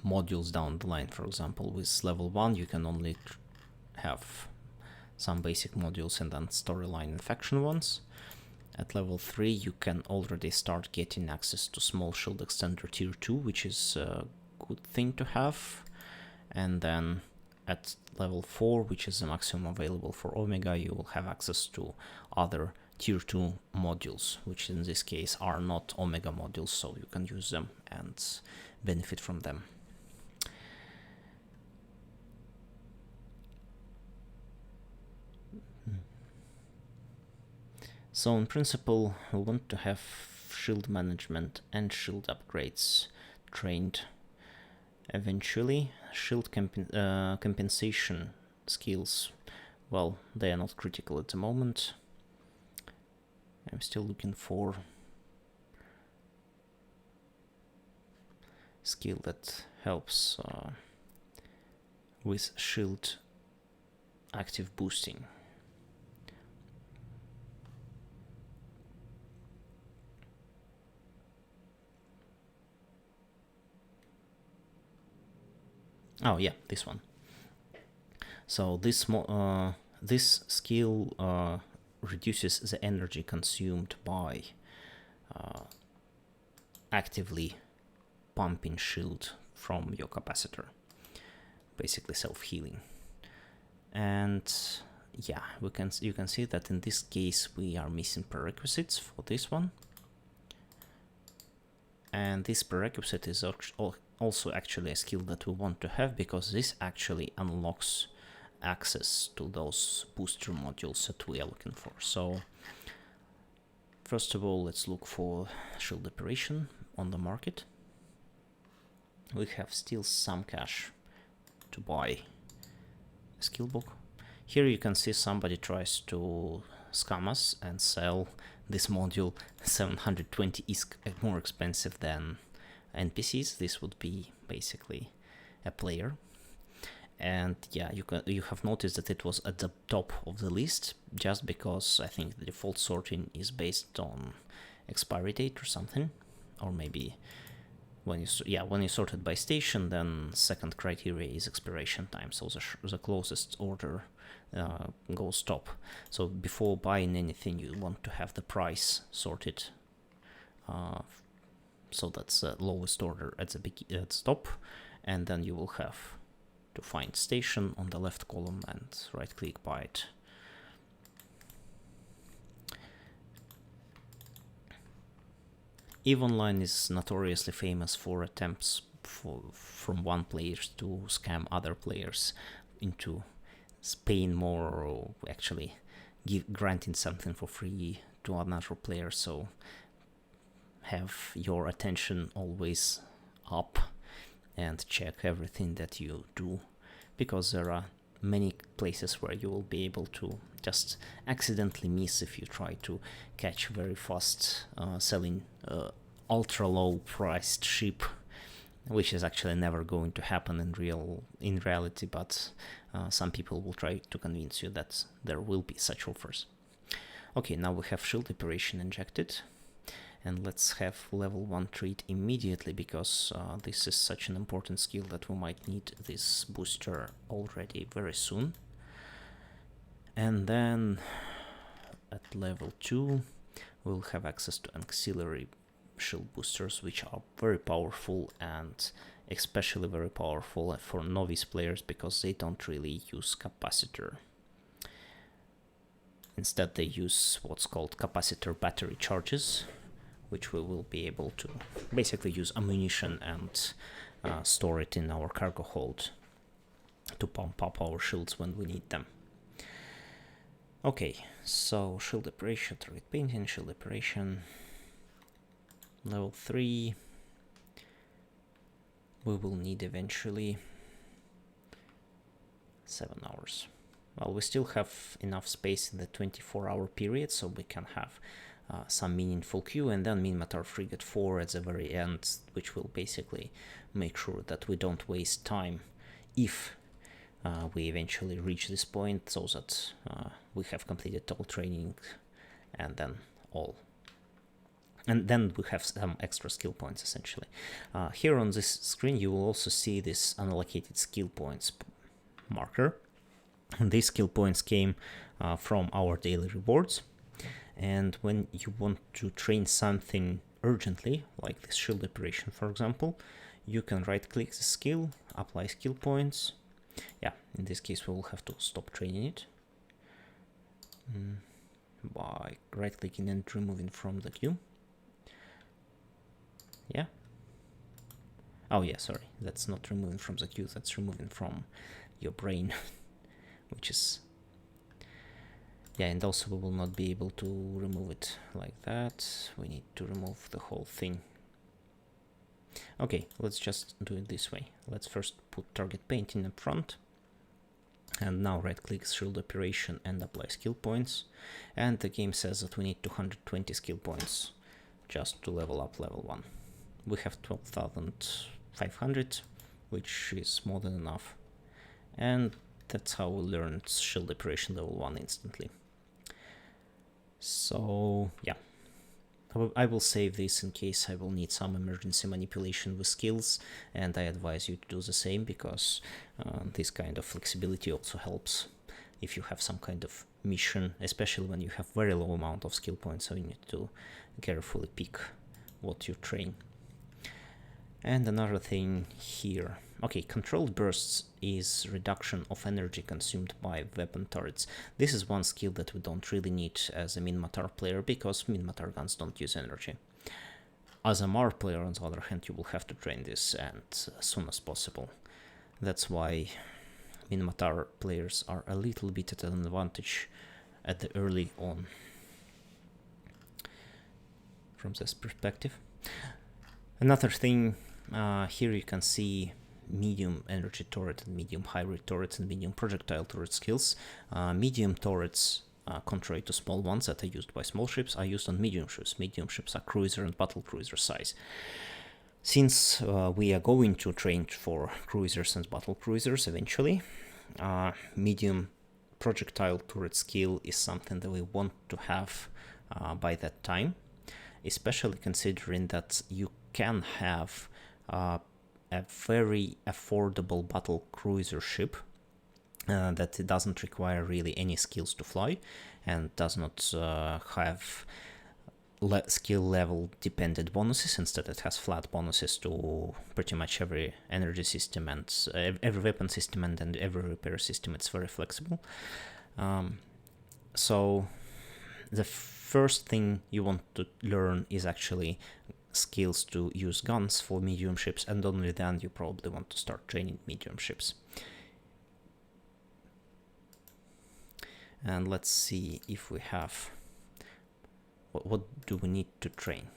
modules down the line. For example, with level 1 you can only have some basic modules and then storyline and faction ones. At level 3 you can already start getting access to small shield extender tier 2, which is a good thing to have. And then at level 4, which is the maximum available for Omega, you will have access to other tier 2 modules, which in this case are not Omega modules, so you can use them and benefit from them. So in principle, we want to have shield management and shield upgrades trained eventually. Shield compensation skills, well, they are not critical at the moment. I'm still looking for skill that helps with shield active boosting. Oh yeah, this one. So this skill reduces the energy consumed by actively pumping shield from your capacitor, basically self-healing. And yeah, you can see that in this case we are missing prerequisites for this one, and this prerequisite is also actually a skill that we want to have, because this actually unlocks access to those booster modules that we are looking for. So first of all, let's look for shield operation on the market. We have still some cash to buy a skill book. Here you can see somebody tries to scam us and sell this module 720 is more expensive than NPCs. This would be basically a player. And yeah, you have noticed that it was at the top of the list just because I think the default sorting is based on expiry date or something, or maybe when you sort it by station, then second criteria is expiration time, so the closest order goes top. So before buying anything, you want to have the price sorted, so that's the lowest order at the top, and then you will have to find station on the left column and right click buy it. EVE Online is notoriously famous for attempts from one player to scam other players into paying more, or actually granting something for free to another player. So have your attention always up and check everything that you do, because there are many places where you will be able to just accidentally miss if you try to catch very fast selling ultra low priced ship, which is actually never going to happen in reality, but some people will try to convince you that there will be such offers. Okay, now we have shield operation injected, and let's have level 1 treat immediately, because this is such an important skill that we might need this booster already very soon. And then at level 2 we'll have access to auxiliary shield boosters, which are very powerful, and especially very powerful for novice players because they don't really use capacitor. Instead they use what's called capacitor battery charges, which we will be able to basically use ammunition and store it in our cargo hold to pump up our shields when we need them. Okay, so shield operation, target painting, shield operation, level 3. We will need eventually 7 hours. Well, we still have enough space in the 24-hour period, so we can have some meaningful queue, and then Minmatar Frigate 4 at the very end, which will basically make sure that we don't waste time if we eventually reach this point, so that we have completed all training and then we have some extra skill points essentially. Here on this screen you will also see this unallocated skill points marker, and these skill points came from our daily rewards. And when you want to train something urgently, like this shield operation for example, you can right click the skill, apply skill points. Yeah, in this case we will have to stop training it by right clicking and removing from the queue. Yeah. Oh yeah, sorry, that's not removing from the queue, that's removing from your brain, which is... Yeah, and also we will not be able to remove it like that. We need to remove the whole thing. Okay, let's just do it this way. Let's first put target painting up front. And now right-click shield operation and apply skill points. And the game says that we need 220 skill points just to level up level 1. We have 12,500, which is more than enough. And that's how we learned shield operation level 1 instantly. So yeah, I will save this in case I will need some emergency manipulation with skills, and I advise you to do the same, because this kind of flexibility also helps if you have some kind of mission, especially when you have very low amount of skill points, so you need to carefully pick what you train. And another thing here, okay, controlled bursts is reduction of energy consumed by weapon turrets. This is one skill that we don't really need as a min-matar player, because min-matar guns don't use energy. As a Mar player, on the other hand, you will have to train this, and as soon as possible. That's why min-matar players are a little bit at an advantage at the early on from this perspective. Another thing, here you can see medium energy turret and medium hybrid turrets and medium projectile turret skills. Medium turrets, contrary to small ones that are used by small ships, are used on medium ships. Medium ships are cruiser and battle cruiser size. Since we are going to train for cruisers and battle cruisers eventually, medium projectile turret skill is something that we want to have by that time, especially considering that you can have a very affordable battle cruiser ship that doesn't require really any skills to fly and does not have skill level dependent bonuses. Instead, it has flat bonuses to pretty much every energy system and every weapon system and every repair system. It's very flexible. So the first thing you want to learn is actually skills to use guns for medium ships, and only then you probably want to start training medium ships. And let's see if we have what do we need to train.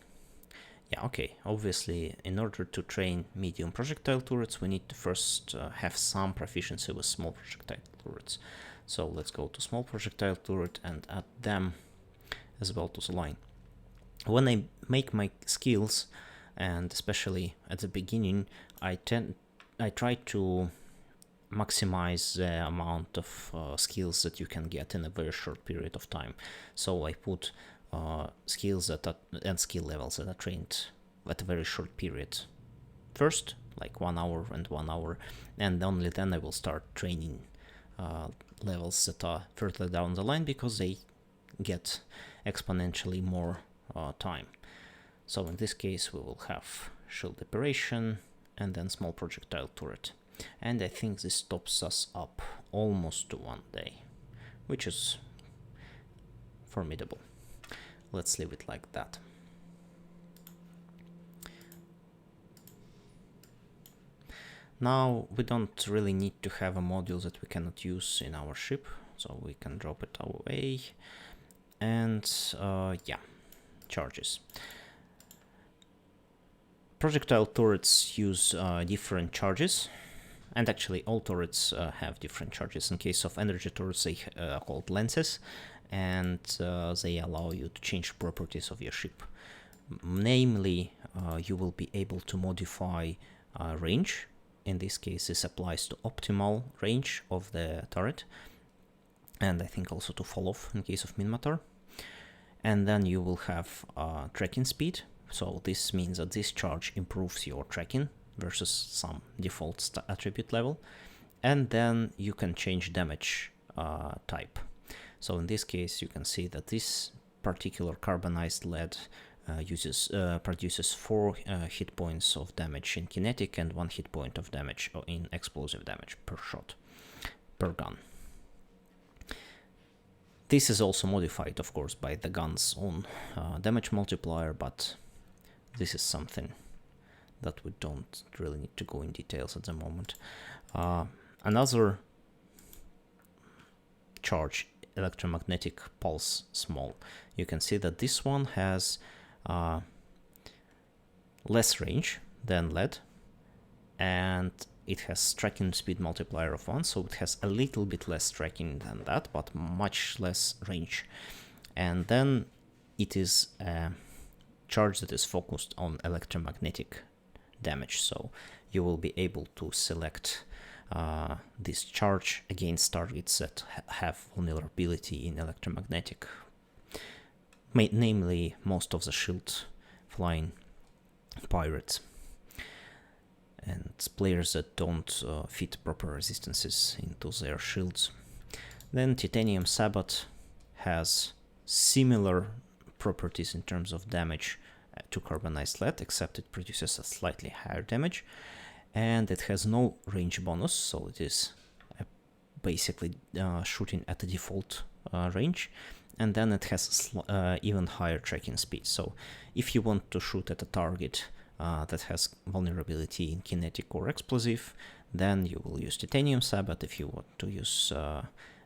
Yeah, okay, obviously in order to train medium projectile turrets we need to first have some proficiency with small projectile turrets. So let's go to small projectile turret and add them as well to the line. When I make my skills, and especially at the beginning, I try to maximize the amount of skills that you can get in a very short period of time. So I put skills that are, and skill levels that are trained at a very short period. First, like 1 hour and 1 hour, and only then I will start training levels that are further down the line, because they get exponentially more time. So in this case we will have shield operation and then small projectile turret, and I think this stops us up almost to 1 day, which is formidable. Let's leave it like that. Now we don't really need to have a module that we cannot use in our ship, so we can drop it away. And yeah, charges. Projectile turrets use different charges, and actually all turrets have different charges. In case of energy turrets, they are called lenses, and they allow you to change properties of your ship. Namely, you will be able to modify range. In this case, this applies to optimal range of the turret, and I think also to fall off in case of min-matar. And then you will have tracking speed. So this means that this charge improves your tracking versus some default attribute level. And then you can change damage type. So in this case, you can see that this particular carbonized lead produces 4 hit points of damage in kinetic and 1 hit point of damage in explosive damage per shot, per gun. This is also modified, of course, by the gun's own damage multiplier, but this is something that we don't really need to go in details at the moment. Another charge, electromagnetic pulse small. You can see that this one has less range, than lead, and it has striking speed multiplier of 1, so it has a little bit less striking than that, but much less range. And then it is a charge that is focused on electromagnetic damage, so you will be able to select this charge against targets that have vulnerability in electromagnetic, namely most of the shield flying pirates and players that don't fit proper resistances into their shields. Then Titanium Sabbath has similar properties in terms of damage to carbonized lead, except it produces a slightly higher damage, and it has no range bonus, so it is basically shooting at the default range, and then it has even higher tracking speed. So if you want to shoot at a target that has vulnerability in kinetic or explosive, then you will use Titanium Sabbath. If you want to use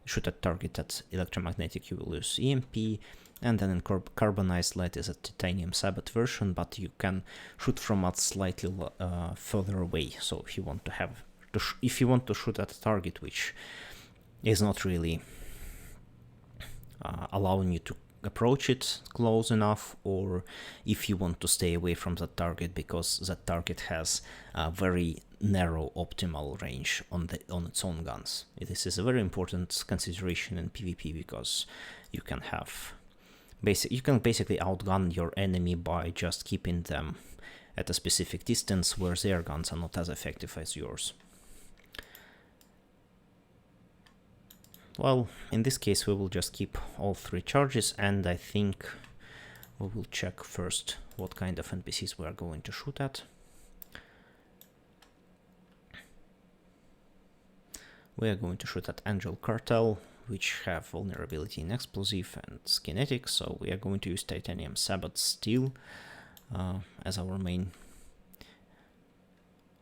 shoot at target at electromagnetic, you will use EMP, and then in carbonized lead is a Titanium Sabbath version, but you can shoot from it slightly further away. So if you want to have if you want to shoot at a target which is not really allowing you to approach it close enough, or if you want to stay away from that target because that target has a very narrow optimal range on its own guns. This is a very important consideration in PvP, because you can have you can basically outgun your enemy by just keeping them at a specific distance where their guns are not as effective as yours. Well, in this case we will just keep all 3 charges, and I think we will check first what kind of NPCs we are going to shoot at. We are going to shoot at Angel Cartel, which have vulnerability in explosive and kinetic, so we are going to use Titanium Sabbath Steel as our main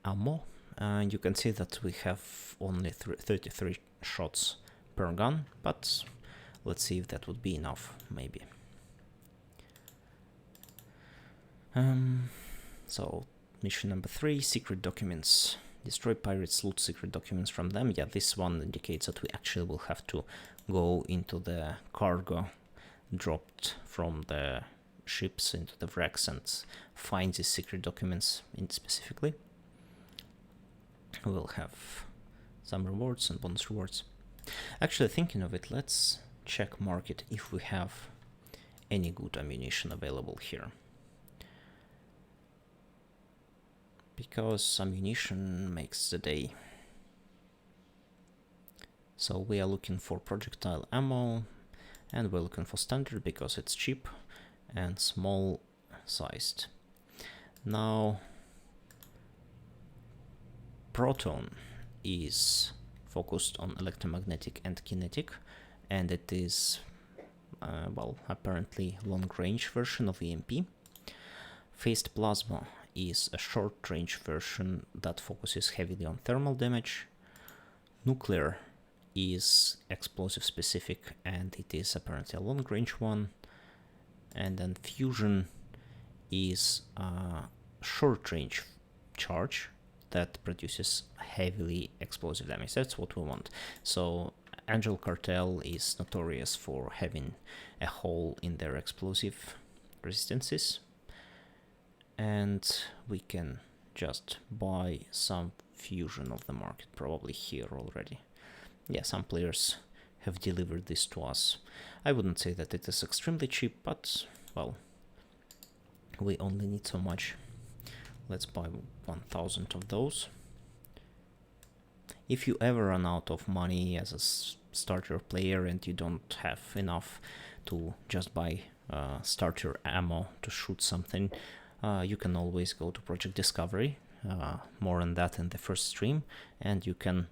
ammo. And you can see that we have only 33 shots per gun, but let's see if that would be enough, maybe. So mission number 3, secret documents. Destroy pirates, loot secret documents from them. Yeah, this one indicates that we actually will have to go into the cargo dropped from the ships into the wrecks and find these secret documents specifically. We'll have some rewards and bonus rewards. Actually, thinking of it, let's check market if we have any good ammunition available here, because ammunition makes the day. So we are looking for projectile ammo, and we're looking for standard because it's cheap and small sized. Now Proton is focused on electromagnetic and kinetic, and it is well, apparently long range version of EMP. Phased Plasma is a short range version that focuses heavily on thermal damage. Nuclear is explosive specific, and it is apparently a long range one. And then Fusion is a short range charge that produces heavily explosive damage. That's what we want. So Angel Cartel is notorious for having a hole in their explosive resistances, and we can just buy some Fusion of the market, probably here already. Yeah, some players have delivered this to us. I wouldn't say that it is extremely cheap, but well, we only need so much. Let's buy 1000 of those. If you ever run out of money as a starter player and you don't have enough to just buy starter ammo to shoot something, you can always go to Project Discovery. More on that in the first stream, and you can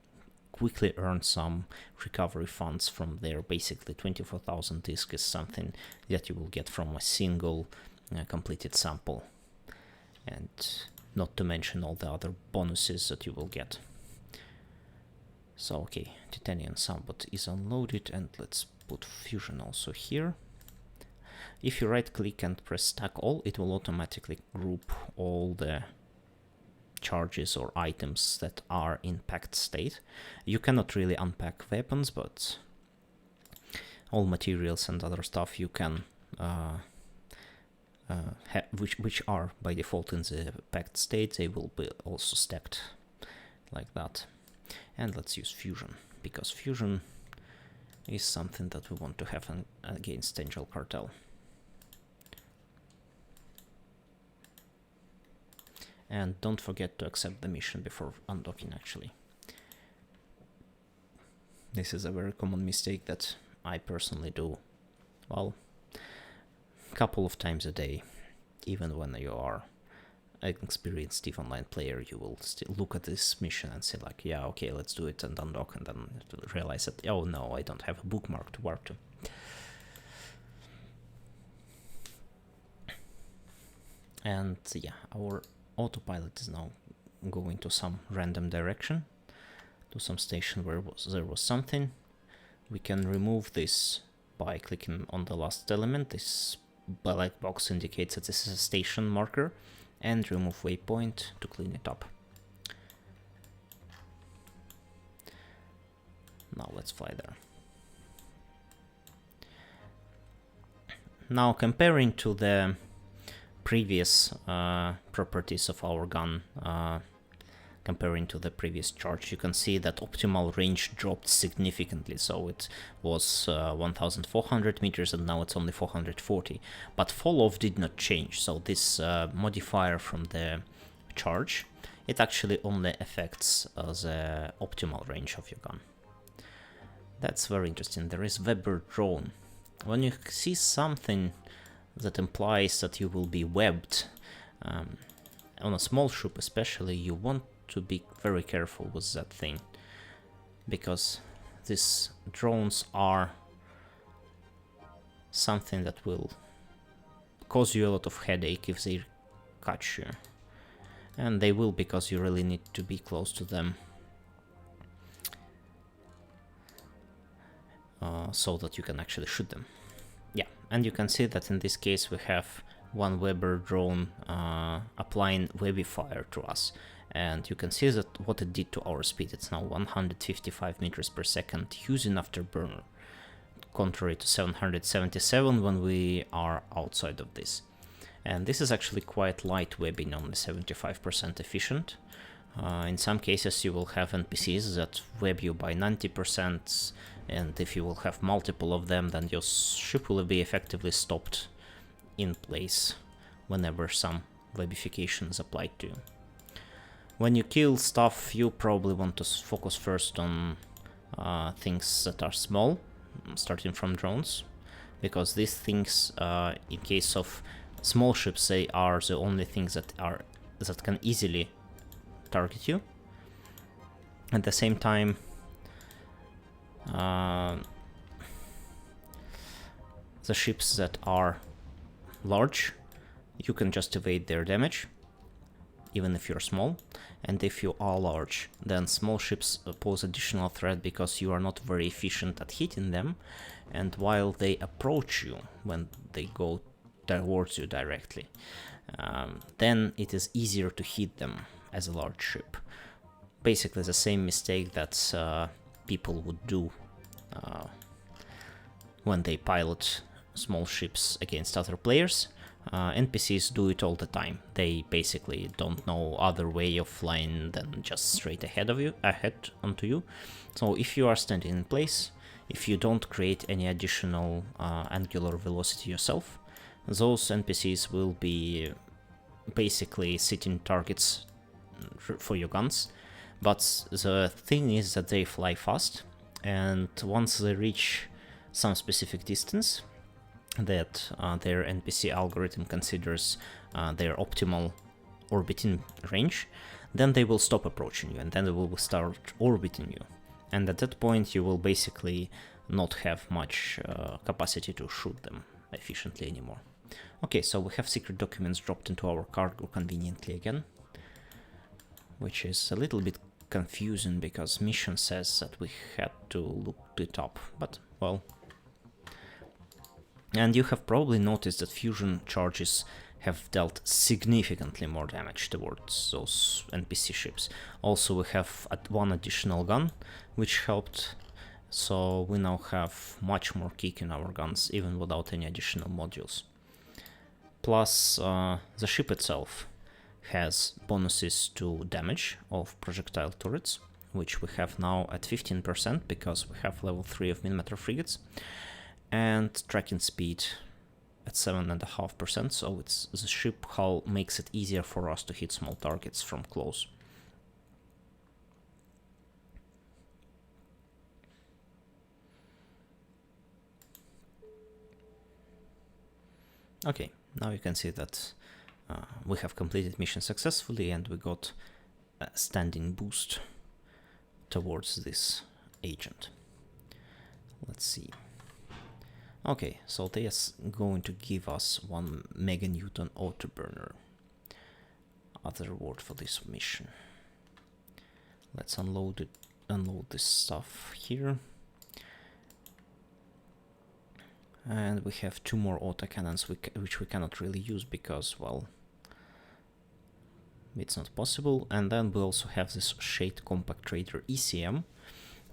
quickly earn some recovery funds from there. Basically 24,000 disc is something that you will get from a single completed sample, and not to mention all the other bonuses that you will get. So okay, Titanium Sabbath is unloaded, and let's put Fusion also here. If you right click and press stack all, it will automatically group all the charges or items that are in packed state. You cannot really unpack weapons, but all materials and other stuff you can which are by default in the packed state, they will be also stacked like that. And let's use fusion, because fusion is something that we want to have against Angel Cartel. And don't forget to accept the mission before undocking, actually. This is a very common mistake that I personally do, well, a couple of times a day. Even when you are an experienced EVE Online player, you will still look at this mission and say like, yeah, okay, let's do it, and undock, and then realize that, oh no, I don't have a bookmark to warp to. And yeah, our autopilot is now going to some random direction, to some station where there was something. We can remove this by clicking on the last element. This black box indicates that this is a station marker, and remove waypoint to clean it up. Now let's fly there. Now, comparing to the previous properties of our gun, comparing to the previous charge, you can see that optimal range dropped significantly. So it was 1400 meters and now it's only 440, but fall off did not change. So this modifier from the charge, it actually only affects the optimal range of your gun. That's very interesting. There is Weber drone. When you see something that implies that you will be webbed, on a small ship especially, you want to be very careful with that thing, because these drones are something that will cause you a lot of headache if they catch you, and they will, because you really need to be close to them so that you can actually shoot them. Yeah, and you can see that in this case we have one Weber drone applying webifier to us, and you can see that what it did to our speed. It's now 155 meters per second using Afterburner, contrary to 777 when we are outside of this. And this is actually quite light webbing, only 75% efficient. In some cases you will have NPCs that web you by 90%, and if you will have multiple of them, then your ship will be effectively stopped in place whenever some webification is applied to you. When you kill stuff, you probably want to focus first on things that are small, starting from drones, because these things, in case of small ships, they are the only things that can easily target you. At the same time, the ships that are large, you can just evade their damage, even if you're small. And if you are large, then small ships pose additional threat because you are not very efficient at hitting them, and while they approach you, when they go towards you directly, then it is easier to hit them as a large ship. Basically the same mistake that people would do when they pilot small ships against other players. NPCs do it all the time. They basically don't know other way of flying than just straight ahead onto you. So if you are standing in place, if you don't create any additional angular velocity yourself, those NPCs will be basically sitting targets for your guns. But the thing is that they fly fast, and once they reach some specific distance that their NPC algorithm considers their optimal orbiting range, then they will stop approaching you, and then they will start orbiting you. And at that point you will basically not have much capacity to shoot them efficiently anymore. Okay, so we have secret documents dropped into our cargo conveniently again, which is a little bit confusing because mission says that we had to look it up, but well. And you have probably noticed that fusion charges have dealt significantly more damage towards those NPC ships. Also, we have one additional gun, which helped, so we now have much more kick in our guns, even without any additional modules. Plus, the ship itself has bonuses to damage of projectile turrets, which we have now at 15% because we have level 3 of millimeter frigates, and tracking speed at 7.5%, so it's the ship hull makes it easier for us to hit small targets from close. Okay, now you can see that we have completed mission successfully and we got a standing boost towards this agent. Let's see. Okay, so they are going to give us 1 meganewton autoburner. Other word for this mission. Let's unload this stuff here. And we have 2 more autocannons which we cannot really use because, well, it's not possible. And then we also have this Shade Compact Trader ECM,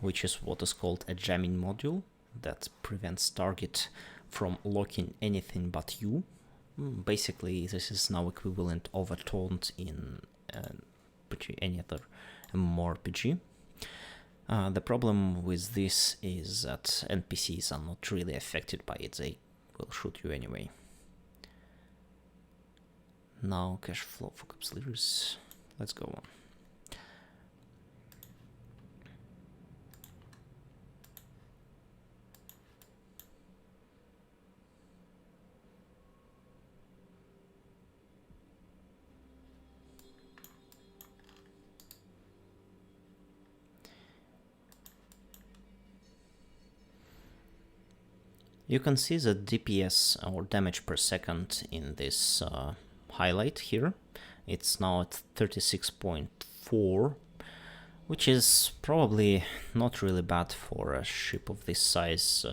which is what is called a jamming module that prevents target from locking anything but you. Basically, this is now equivalent of a taunt in any other MMORPG. The problem with this is that NPCs are not really affected by it, they will shoot you anyway. Now cash flow for capsulators, let's go on. You can see the DPS or damage per second in this highlight here. It's now at 36.4, which is probably not really bad for a ship of this size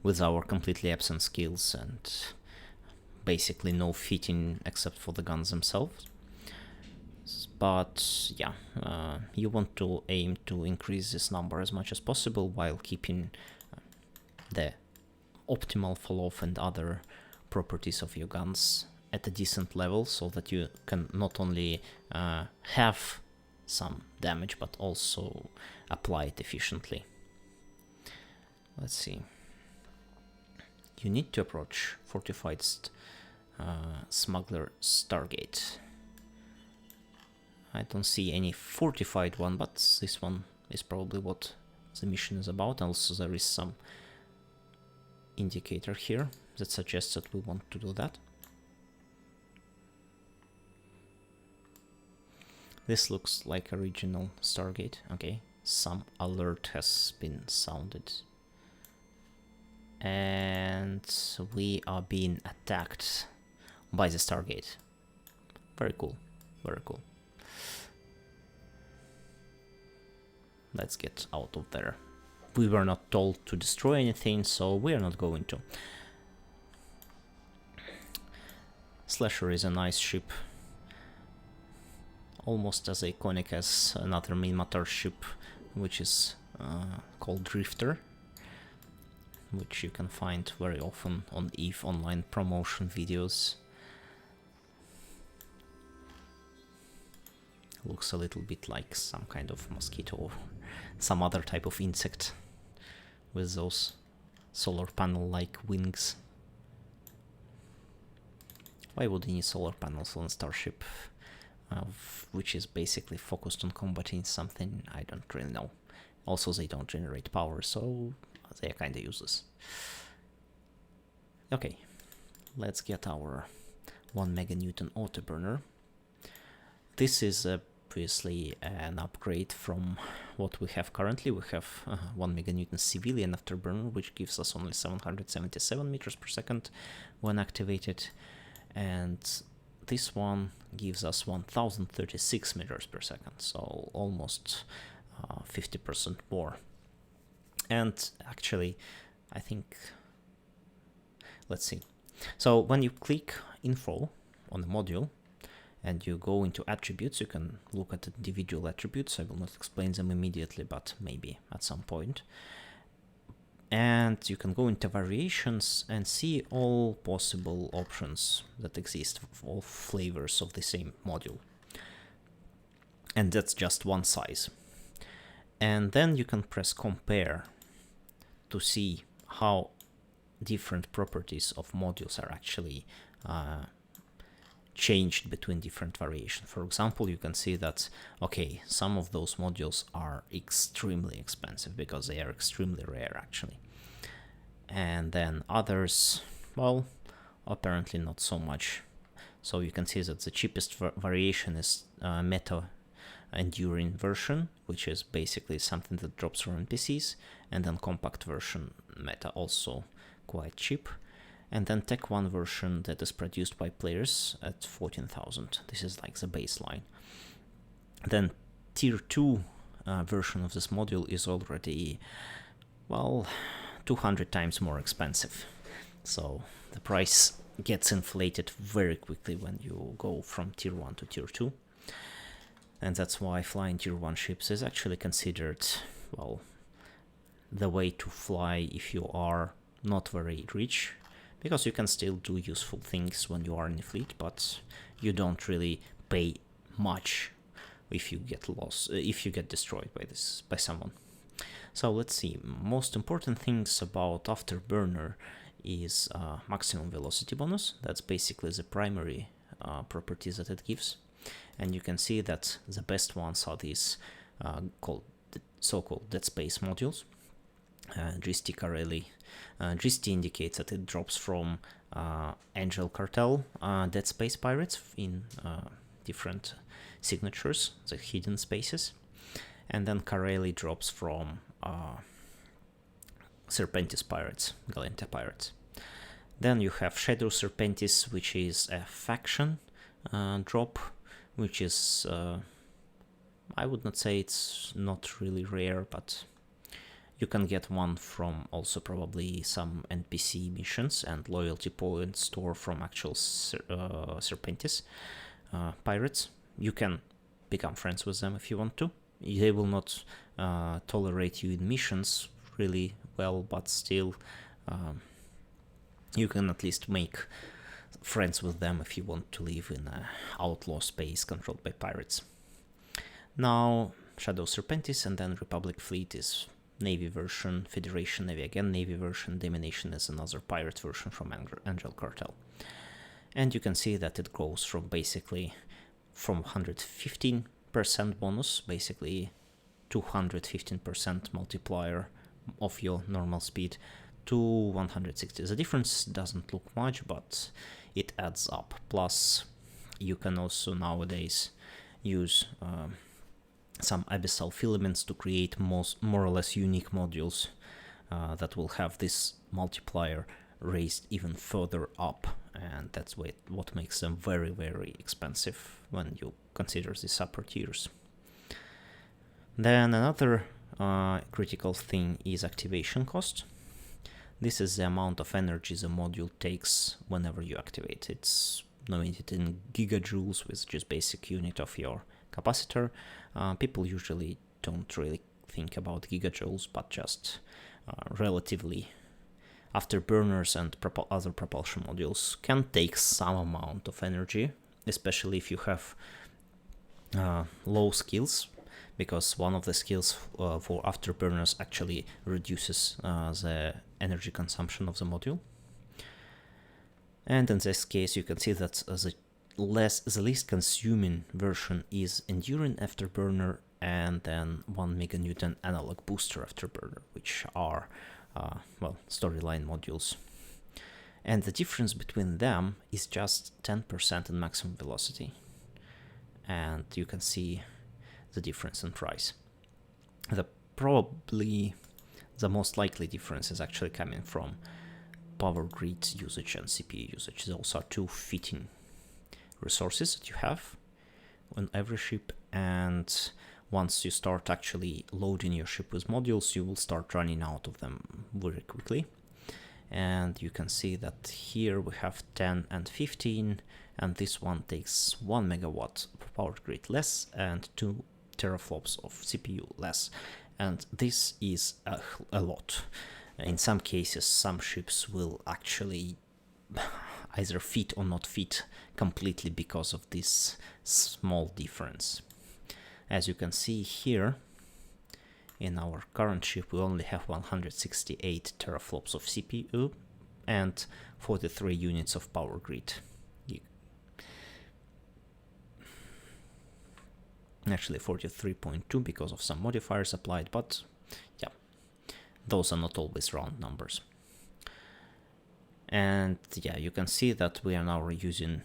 with our completely absent skills and basically no fitting except for the guns themselves. But yeah, you want to aim to increase this number as much as possible while keeping the optimal fall-off and other properties of your guns at a decent level so that you can not only have some damage but also apply it efficiently. Let's see. You need to approach fortified smuggler Stargate. I don't see any fortified one, but this one is probably what the mission is about. Also, there is some indicator here that suggests that we want to do that. This looks like a regional Stargate. Okay, some alert has been sounded. And we are being attacked by the Stargate. Very cool, very cool. Let's get out of there. We were not told to destroy anything, so we are not going to. Slasher is a nice ship. Almost as iconic as another Minmatar ship, which is called Drifter, which you can find very often on EVE online promotion videos. Looks a little bit like some kind of mosquito or some other type of insect with those solar panel-like wings. Why would you need solar panels on a starship which is basically focused on combating something? I don't really know. Also, they don't generate power, so they are kind of useless. Okay, let's get our 1 meganewton autoburner. This is obviously an upgrade from what we have currently. We have 1 meganewton civilian afterburner, which gives us only 777 meters per second when activated, and this one gives us 1036 meters per second, so almost 50% more. And actually, I think, let's see, So when you click info on the module and you go into attributes, you can look at individual attributes. I will not explain them immediately, but maybe at some point. And you can go into variations and see all possible options that exist, all flavors of the same module. And that's just one size. And then you can press compare to see how different properties of modules are actually changed between different variations. For example, you can see that, okay, some of those modules are extremely expensive because they are extremely rare actually. And then others, well, apparently not so much. So you can see that the cheapest variation is meta enduring version, which is basically something that drops from NPCs, and then compact version meta, also quite cheap. And then Tech 1 version that is produced by players at 14,000. This is like the baseline. Then Tier 2 version of this module is already, well, 200 times more expensive. So the price gets inflated very quickly when you go from Tier 1 to Tier 2. And that's why flying Tier 1 ships is actually considered, well, the way to fly if you are not very rich, because you can still do useful things when you are in the fleet, but you don't really pay much if you get lost, if you get destroyed by someone. So let's see. Most important things about Afterburner is maximum velocity bonus. That's basically the primary property that it gives. And you can see that the best ones are these called so-called dead space modules. GST Carelli. GST indicates that it drops from Angel Cartel Dead Space Pirates in different signatures, the hidden spaces. And then Carelli drops from Serpentis Pirates, Galentia Pirates. Then you have Shadow Serpentis, which is a faction drop, which is, I would not say it's not really rare, but you can get one from also probably some NPC missions and loyalty points stored from actual Serpentis pirates. You can become friends with them if you want to. They will not tolerate you in missions really well, but still you can at least make friends with them if you want to live in an outlaw space controlled by pirates. Now, Shadow Serpentis and then Republic Fleet is Navy version, Federation Navy again Navy version, Domination is another pirate version from Angel Cartel. And you can see that it goes from basically from 115% bonus, basically 215% multiplier of your normal speed, to 160. The difference doesn't look much, but it adds up. Plus, you can also nowadays use some abyssal filaments to create more or less unique modules that will have this multiplier raised even further up, and that's what makes them very, very expensive when you consider these upper tiers. Then another critical thing is activation cost. This is the amount of energy the module takes whenever you activate. It's noted in gigajoules, which is basic unit of your capacitor. People usually don't really think about gigajoules, but just relatively Afterburners and other propulsion modules can take some amount of energy, especially if you have low skills, because one of the skills for Afterburners actually reduces the energy consumption of the module. And in this case, you can see that the least consuming version is Enduring Afterburner and then 1 meganewton analog booster Afterburner, which are storyline modules. And the difference between them is just 10% in maximum velocity. And you can see the difference in price. Probably the most likely difference is actually coming from power grid usage and CPU usage. Those are two fitting resources that you have on every ship, and once you start actually loading your ship with modules, you will start running out of them very quickly. and you can see that here we have 10 and 15, and this one takes 1 megawatt of power grid less and 2 teraflops of CPU less, and this is a lot. In some cases, some ships will actually either fit or not fit completely because of this small difference. As you can see here, in our current ship, we only have 168 teraflops of CPU and 43 units of power grid. Actually 43.2 because of some modifiers applied, but yeah, those are not always round numbers. And yeah, you can see that we are now using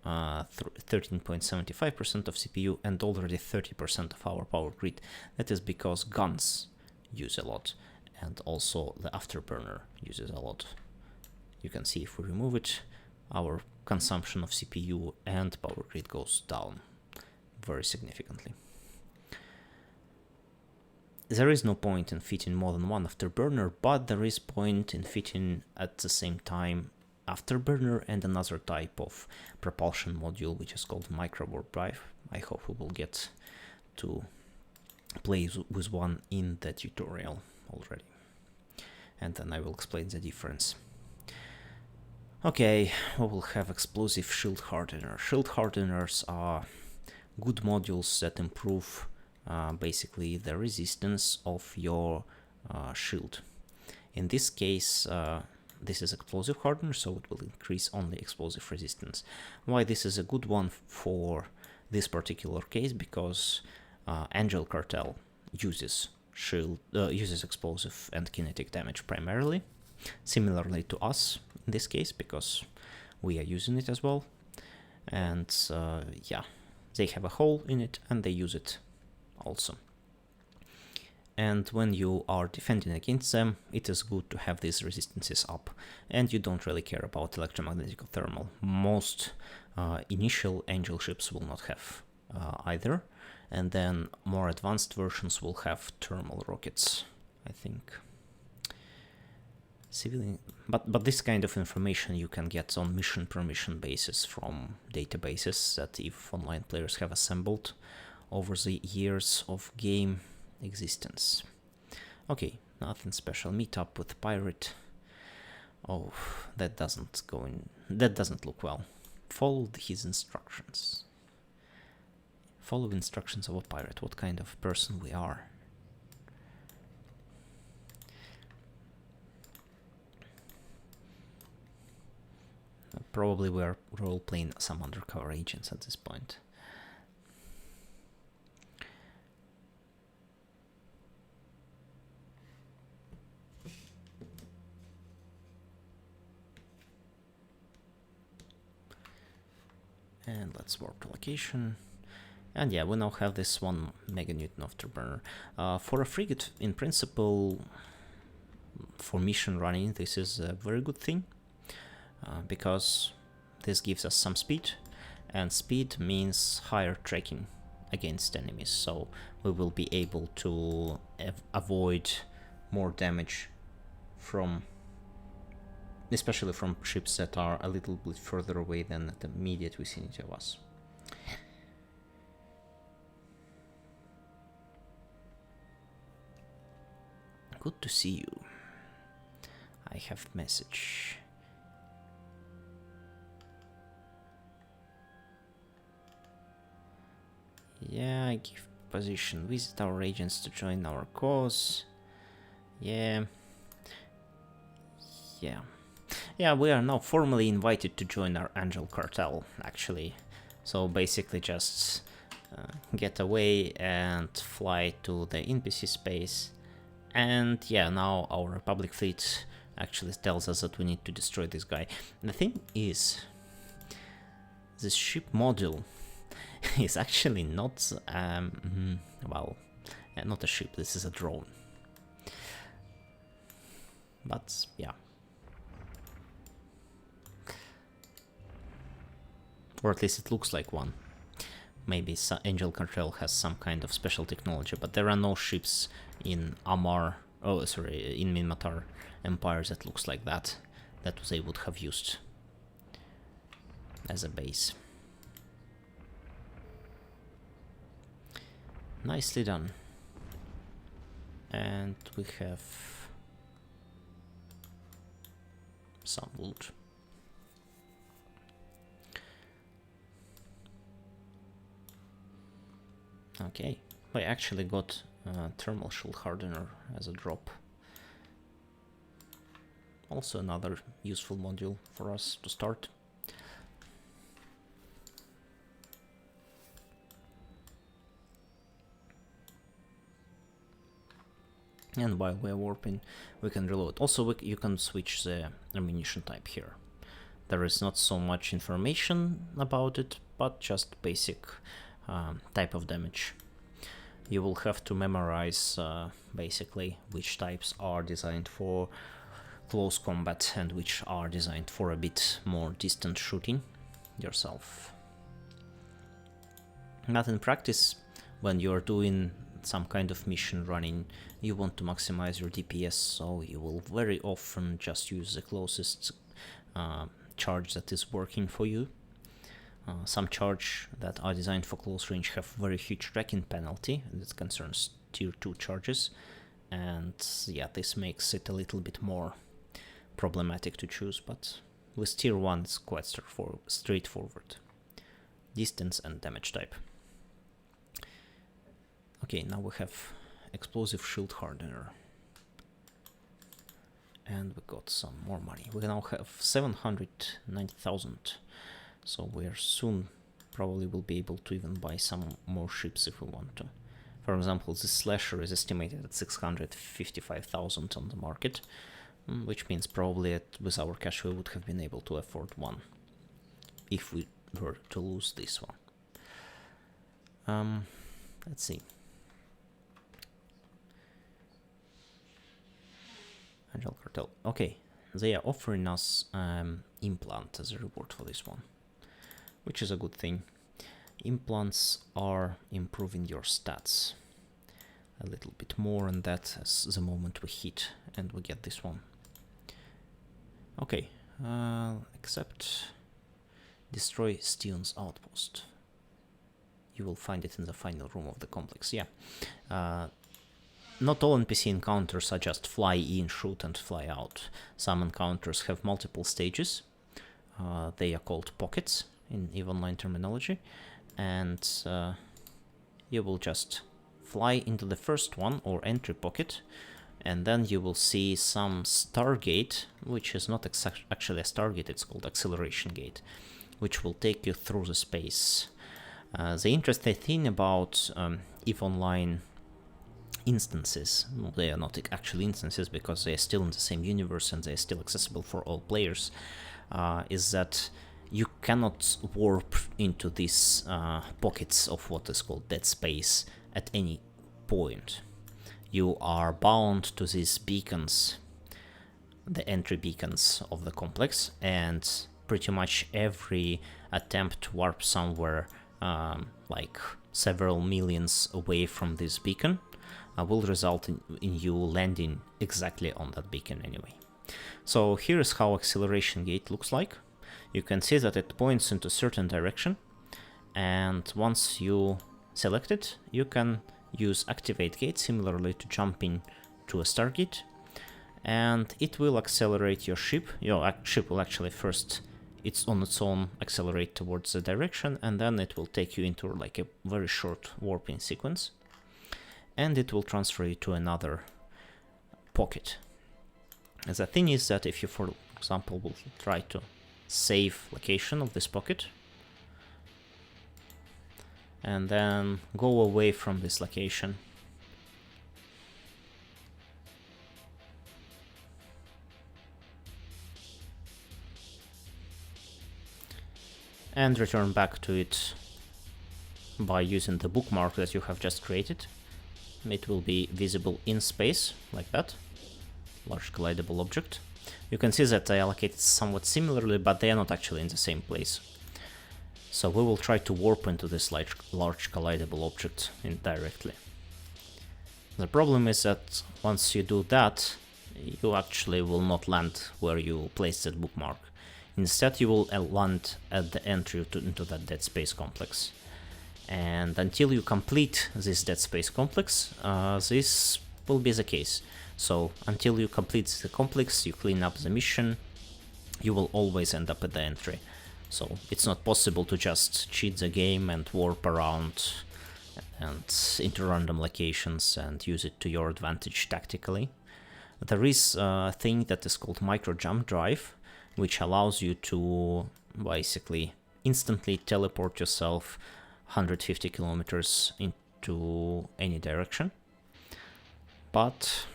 13.75% of CPU and already 30% of our power grid. That is because guns use a lot, and also the Afterburner uses a lot. You can see if we remove it, our consumption of CPU and power grid goes down very significantly. There is no point in fitting more than one Afterburner, but there is point in fitting at the same time Afterburner and another type of propulsion module, which is called micro warp drive. I hope we will get to play with one in the tutorial already, and then I will explain the difference. Okay, we will have explosive shield hardener. Shield hardeners are good modules that improve basically the resistance of your shield. In this case, this is explosive hardener, so it will increase only explosive resistance. Why this is a good one for this particular case? Because Angel Cartel uses uses explosive and kinetic damage primarily, similarly to us in this case, because we are using it as well. And yeah, they have a hole in it and they use it also. And when you are defending against them, it is good to have these resistances up, and you don't really care about electromagnetic or thermal. Most initial Angel ships will not have either, and then more advanced versions will have thermal rockets, I think. Civilian, but this kind of information you can get on mission per mission basis from databases that EVE Online players have assembled over the years of game existence. Okay, nothing special. Meet up with pirate. Oh, that doesn't look well. Follow his instructions. Follow instructions of a pirate. What kind of person we are? Probably we're role-playing some undercover agents at this point. And let's warp to location. And yeah, we now have this 1 meganewton afterburner. For a frigate, in principle, for mission running, this is a very good thing. Because this gives us some speed, and speed means higher tracking against enemies, so we will be able to avoid more damage from, especially from ships that are a little bit further away than the immediate vicinity of us. Good to see you. I have message. Yeah, give position. Visit our agents to join our cause. Yeah. Yeah, we are now formally invited to join our Angel Cartel, actually. So basically just get away and fly to the NPC space. And yeah, now our Republic fleet actually tells us that we need to destroy this guy. The thing is, this ship module is actually not, well, not a ship, this is a drone. But, yeah. Or at least it looks like one. Maybe Angel Cartel has some kind of special technology, but there are no ships in in Minmatar Empire that looks like that. that they would have used as a base. Nicely done. And we have some loot. Okay, I actually got thermal shield hardener as a drop. Also another useful module for us to start. And while we're warping, we can reload. Also, you can switch the ammunition type here. There is not so much information about it, but just basic type of damage. You will have to memorize basically which types are designed for close combat and which are designed for a bit more distant shooting yourself. But in practice, when you're doing some kind of mission running, you want to maximize your DPS, so you will very often just use the closest charge that is working for you. Some charge that are designed for close range have very huge tracking penalty, and it concerns tier 2 charges, and yeah, this makes it a little bit more problematic to choose, but with tier 1 it's quite straightforward. Distance and damage type. Okay, now we have explosive shield hardener. And we got some more money. We now have 790,000. So we're soon probably will be able to even buy some more ships if we want to. For example, this slasher is estimated at 655,000 on the market, which means probably with our cash we would have been able to afford one if we were to lose this one. Let's see. Angel Cartel. Okay, they are offering us implant as a reward for this one, which is a good thing. Implants are improving your stats a little bit more, and that as the moment we hit and we get this one. Okay, except destroy Steon's outpost. You will find it in the final room of the complex. Yeah. Not all NPC encounters are just fly in, shoot and fly out. Some encounters have multiple stages. They are called pockets in EVE Online terminology. And you will just fly into the first one or entry pocket. And then you will see some Stargate, which is not actually a Stargate, it's called acceleration gate, which will take you through the space. The interesting thing about EVE Online instances, they are not actually instances because they are still in the same universe and they are still accessible for all players, is that you cannot warp into these pockets of what is called dead space at any point. You are bound to these beacons, the entry beacons of the complex, and pretty much every attempt to warp somewhere like several millions away from this beacon will result in you landing exactly on that beacon anyway. So here is how acceleration gate looks like. You can see that it points into a certain direction, and once you select it, you can use activate gate similarly to jumping to a Stargate, and it will accelerate your ship. Your ship will actually first, it's on its own, accelerate towards the direction, and then it will take you into like a very short warping sequence, and it will transfer you to another pocket. And the thing is that if you, for example, will try to save location of this pocket and then go away from this location, and return back to it by using the bookmark that you have just created, it will be visible in space like that, large collidable object. You can see that they allocated somewhat similarly, but they are not actually in the same place. So we will try to warp into this large collidable object indirectly. The problem is that once you do that, you actually will not land where you placed that bookmark. Instead, you will land at the entry into that dead space complex. And until you complete this dead space complex, this will be the case. So until you complete the complex, you clean up the mission, you will always end up at the entry. So it's not possible to just cheat the game and warp around and into random locations and use it to your advantage tactically. There is a thing that is called micro jump drive, which allows you to basically instantly teleport yourself 150 kilometers into any direction. But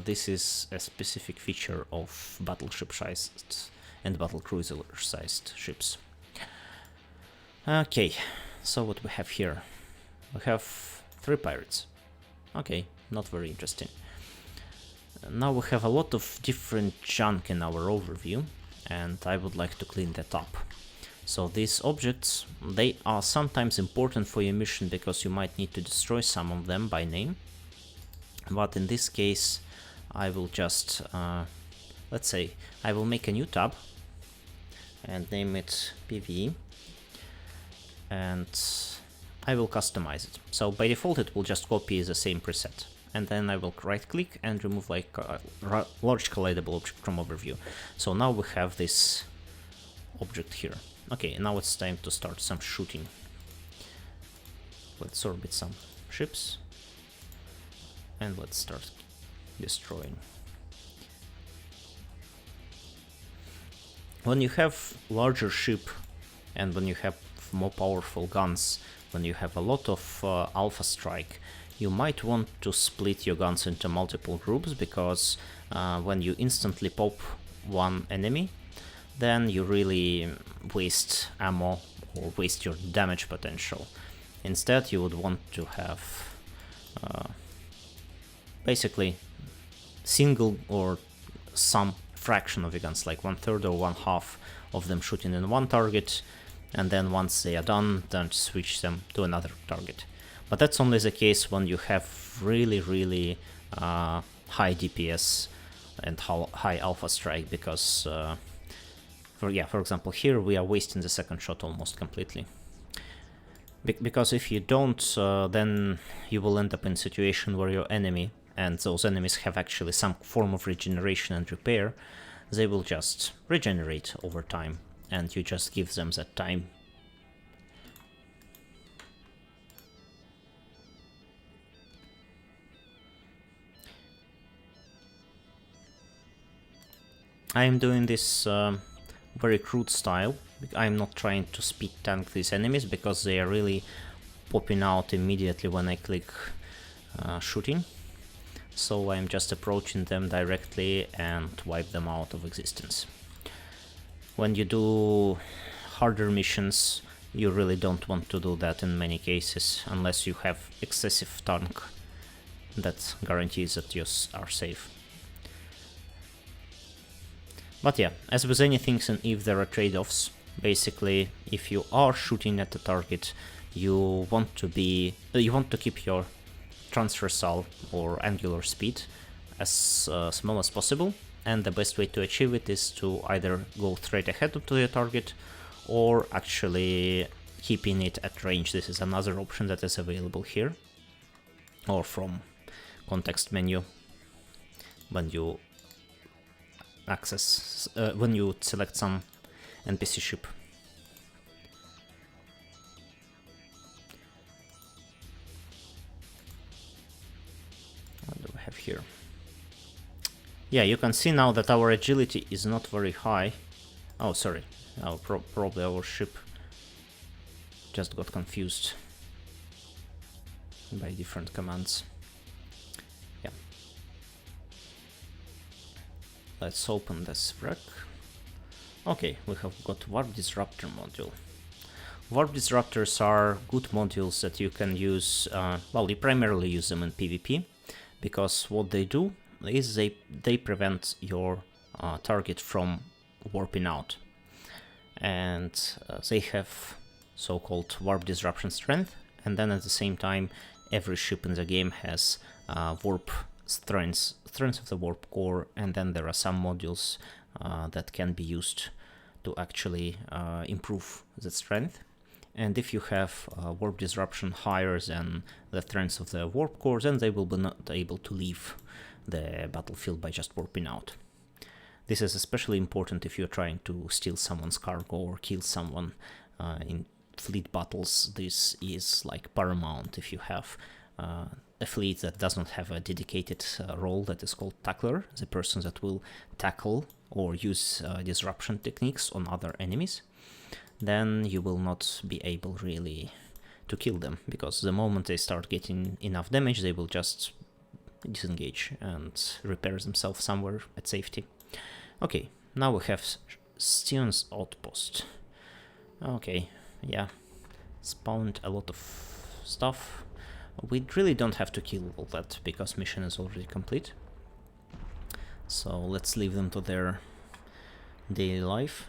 this is a specific feature of battleship-sized and battlecruiser-sized ships. Okay, so what we have here? We have 3 pirates. Okay, not very interesting. Now we have a lot of different junk in our overview, and I would like to clean that up. So these objects, they are sometimes important for your mission because you might need to destroy some of them by name. But in this case, I will just, let's say, I will make a new tab and name it PV, and I will customize it. So by default, it will just copy the same preset. And then I will right click and remove like a large collidable object from overview. So now we have this object here. Okay, now it's time to start some shooting. Let's orbit some ships and let's start destroying. When you have larger ship and when you have more powerful guns, when you have a lot of alpha strike, you might want to split your guns into multiple groups, because when you instantly pop one enemy, then you really waste ammo or waste your damage potential. Instead, you would want to have basically single or some fraction of your guns, like 1/3 or 1/2 of them shooting in one target, and then once they are done, then switch them to another target. But that's only the case when you have really high DPS and high alpha strike, because for example here we are wasting the second shot almost completely. Because if you don't, then you will end up in a situation where your enemy, and those enemies have actually some form of regeneration and repair, they will just regenerate over time, and you just give them that time. I am doing this very crude style. I'm not trying to speed tank these enemies because they are really popping out immediately when I click shooting. So I'm just approaching them directly and wipe them out of existence. When you do harder missions, you really don't want to do that in many cases, unless you have excessive tank that guarantees that you are safe. But yeah, as with anything, and if there are trade-offs, basically, if you are shooting at the target, you want to keep your transversal or angular speed as small as possible, and the best way to achieve it is to either go straight ahead to your target or actually keeping it at range. This is another option that is available here, or from context menu when you access when you select some NPC ship. What do we have here? Yeah, you can see now that our agility is not very high. Oh, sorry. Probably our ship just got confused by different commands. Yeah. Let's open this wreck. Okay, we have got Warp Disruptor module. Warp Disruptors are good modules that you can use, well, you primarily use them in PvP, because what they do is they prevent your target from warping out. And they have so-called warp disruption strength, and then at the same time every ship in the game has warp strengths of the warp core, and then there are some modules that can be used to actually improve the strength. And if you have warp disruption higher than the strengths of the warp core, then they will be not able to leave the battlefield by just warping out. This is especially important if you're trying to steal someone's cargo or kill someone in fleet battles. This is like paramount if you have a fleet that does not have a dedicated role that is called tackler, the person that will tackle or use disruption techniques on other enemies. Then you will not be able really to kill them, because the moment they start getting enough damage, they will just disengage and repair themselves somewhere at safety. Okay, now we have Steven's outpost. Okay, yeah, spawned a lot of stuff. We really don't have to kill all that because mission is already complete. So let's leave them to their daily life.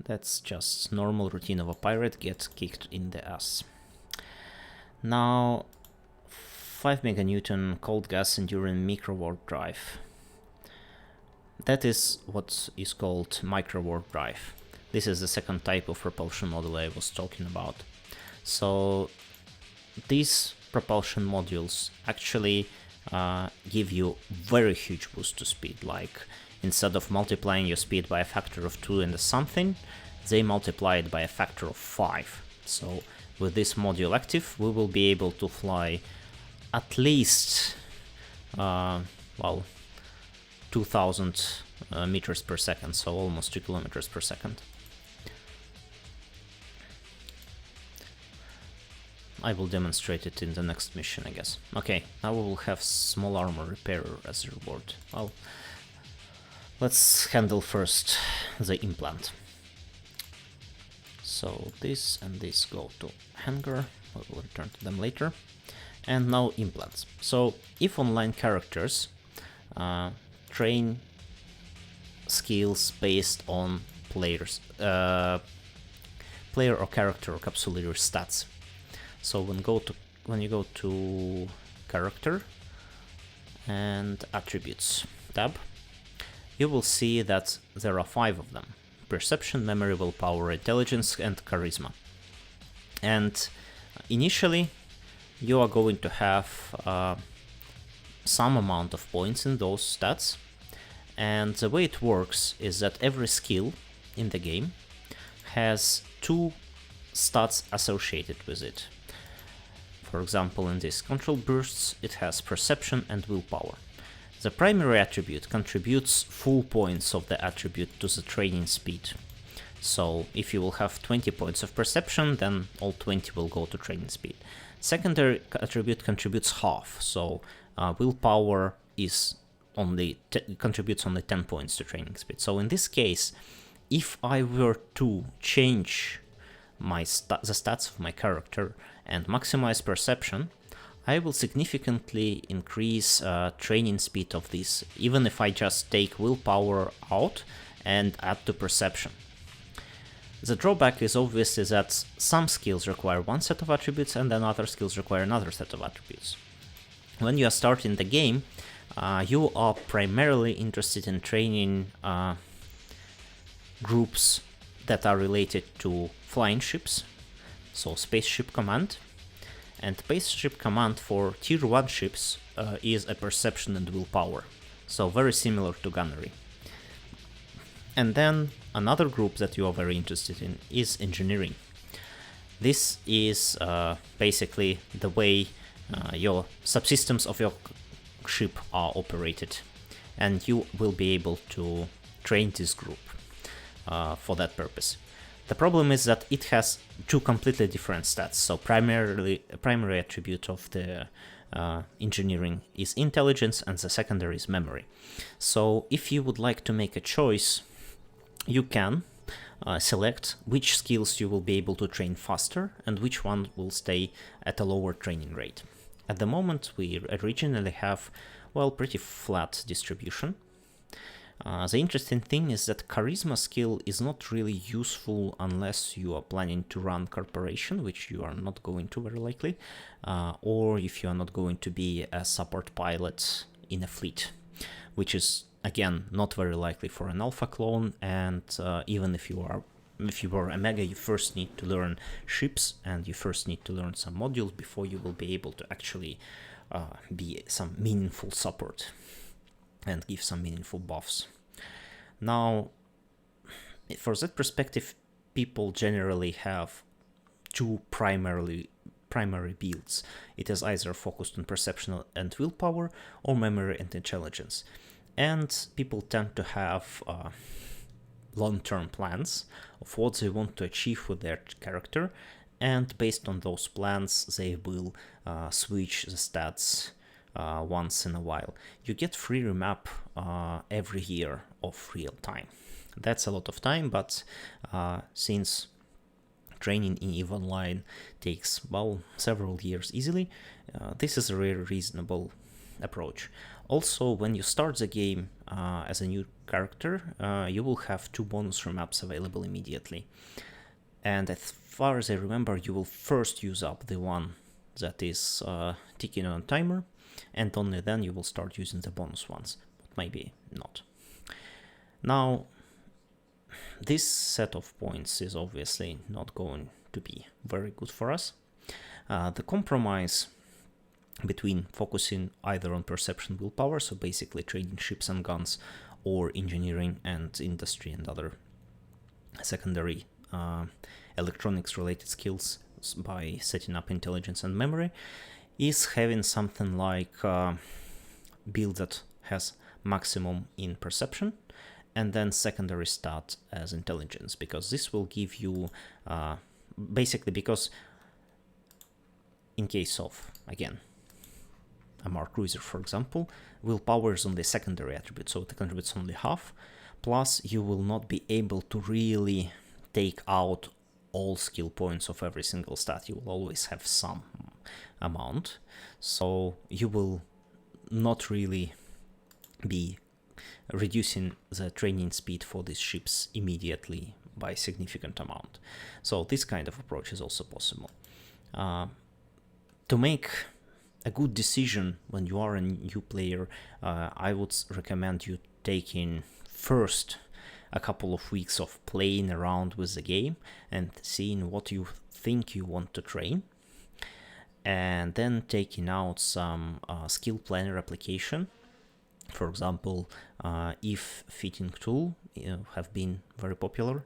That's just normal routine of a pirate, get kicked in the ass. Now, 5 meganewton cold gas enduring micro warp drive. That is what is called micro warp drive. This is the second type of propulsion module I was talking about. So these propulsion modules actually give you very huge boost to speed. Like, instead of multiplying your speed by a factor of 2 and something, they multiply it by a factor of 5. So with this module active, we will be able to fly at least, well, 2000 meters per second, so almost 2 kilometers per second. I will demonstrate it in the next mission, I guess. Okay, now we will have small armor repairer as a reward. Well, let's handle first the implant. So this and this go to hangar, we will return to them later. And now implants. So if online characters train skills based on players, player or character or capsuleer stats. So when you go to character and attributes tab, you will see that there are 5 of them: perception, memory, willpower, intelligence, and charisma. And initially you are going to have some amount of points in those stats, and the way it works is that every skill in the game has 2 stats associated with it. For example, in this control bursts, it has perception and willpower. The primary attribute contributes full points of the attribute to the training speed. So if you will have 20 points of perception, then all 20 will go to training speed. Secondary attribute contributes half, so willpower is contributes only 10 points to training speed. So in this case, if I were to change the stats of my character and maximize perception, I will significantly increase training speed of this, even if I just take willpower out and add to perception. The drawback is obviously that some skills require one set of attributes and then other skills require another set of attributes. When you are starting the game, you are primarily interested in training groups that are related to flying ships, so spaceship command. And spaceship command for tier 1 ships is a perception and willpower, so very similar to gunnery. And then another group that you are very interested in is engineering. This is basically the way your subsystems of your ship are operated, and you will be able to train this group for that purpose. The problem is that it has 2 completely different stats. So primary attribute of the engineering is intelligence, and the secondary is memory. So if you would like to make a choice, you can select which skills you will be able to train faster and which one will stay at a lower training rate. At the moment, we originally have, well, pretty flat distribution. The interesting thing is that charisma skill is not really useful unless you are planning to run corporation, which you are not going to very likely, or if you are not going to be a support pilot in a fleet, which is again not very likely for an alpha clone. And even if you are a mega, you first need to learn ships and you first need to learn some modules before you will be able to actually be some meaningful support and give some meaningful buffs. Now, for that perspective, people generally have two primary builds. It is either focused on perception and willpower or memory and intelligence. And people tend to have long-term plans of what they want to achieve with their character, and based on those plans they will switch the stats once in a while. You get free remap every year of real time. That's a lot of time, but since training in EVE Online takes, well, several years easily, this is a very reasonable approach. Also, when you start the game as a new character, you will have 2 bonus remaps available immediately. And as far as I remember, you will first use up the one that is ticking on a timer, and only then you will start using the bonus ones, but maybe not. Now, this set of points is obviously not going to be very good for us. The compromise between focusing either on perception willpower, so basically trading ships and guns, or engineering and industry and other secondary electronics related skills by setting up intelligence and memory, is having something like build that has maximum in perception and then secondary stat as intelligence, because this will give you basically, because in case of, again, a Mark Cruiser, for example, willpower is only a secondary attribute, so it contributes only half, plus you will not be able to really take out all skill points of every single stat. You will always have some amount, so you will not really be reducing the training speed for these ships immediately by a significant amount. So this kind of approach is also possible. To make a good decision when you are a new player, I would recommend you taking first a couple of weeks of playing around with the game and seeing what you think you want to train, and then taking out some skill planner application. For example, if fitting tool have been very popular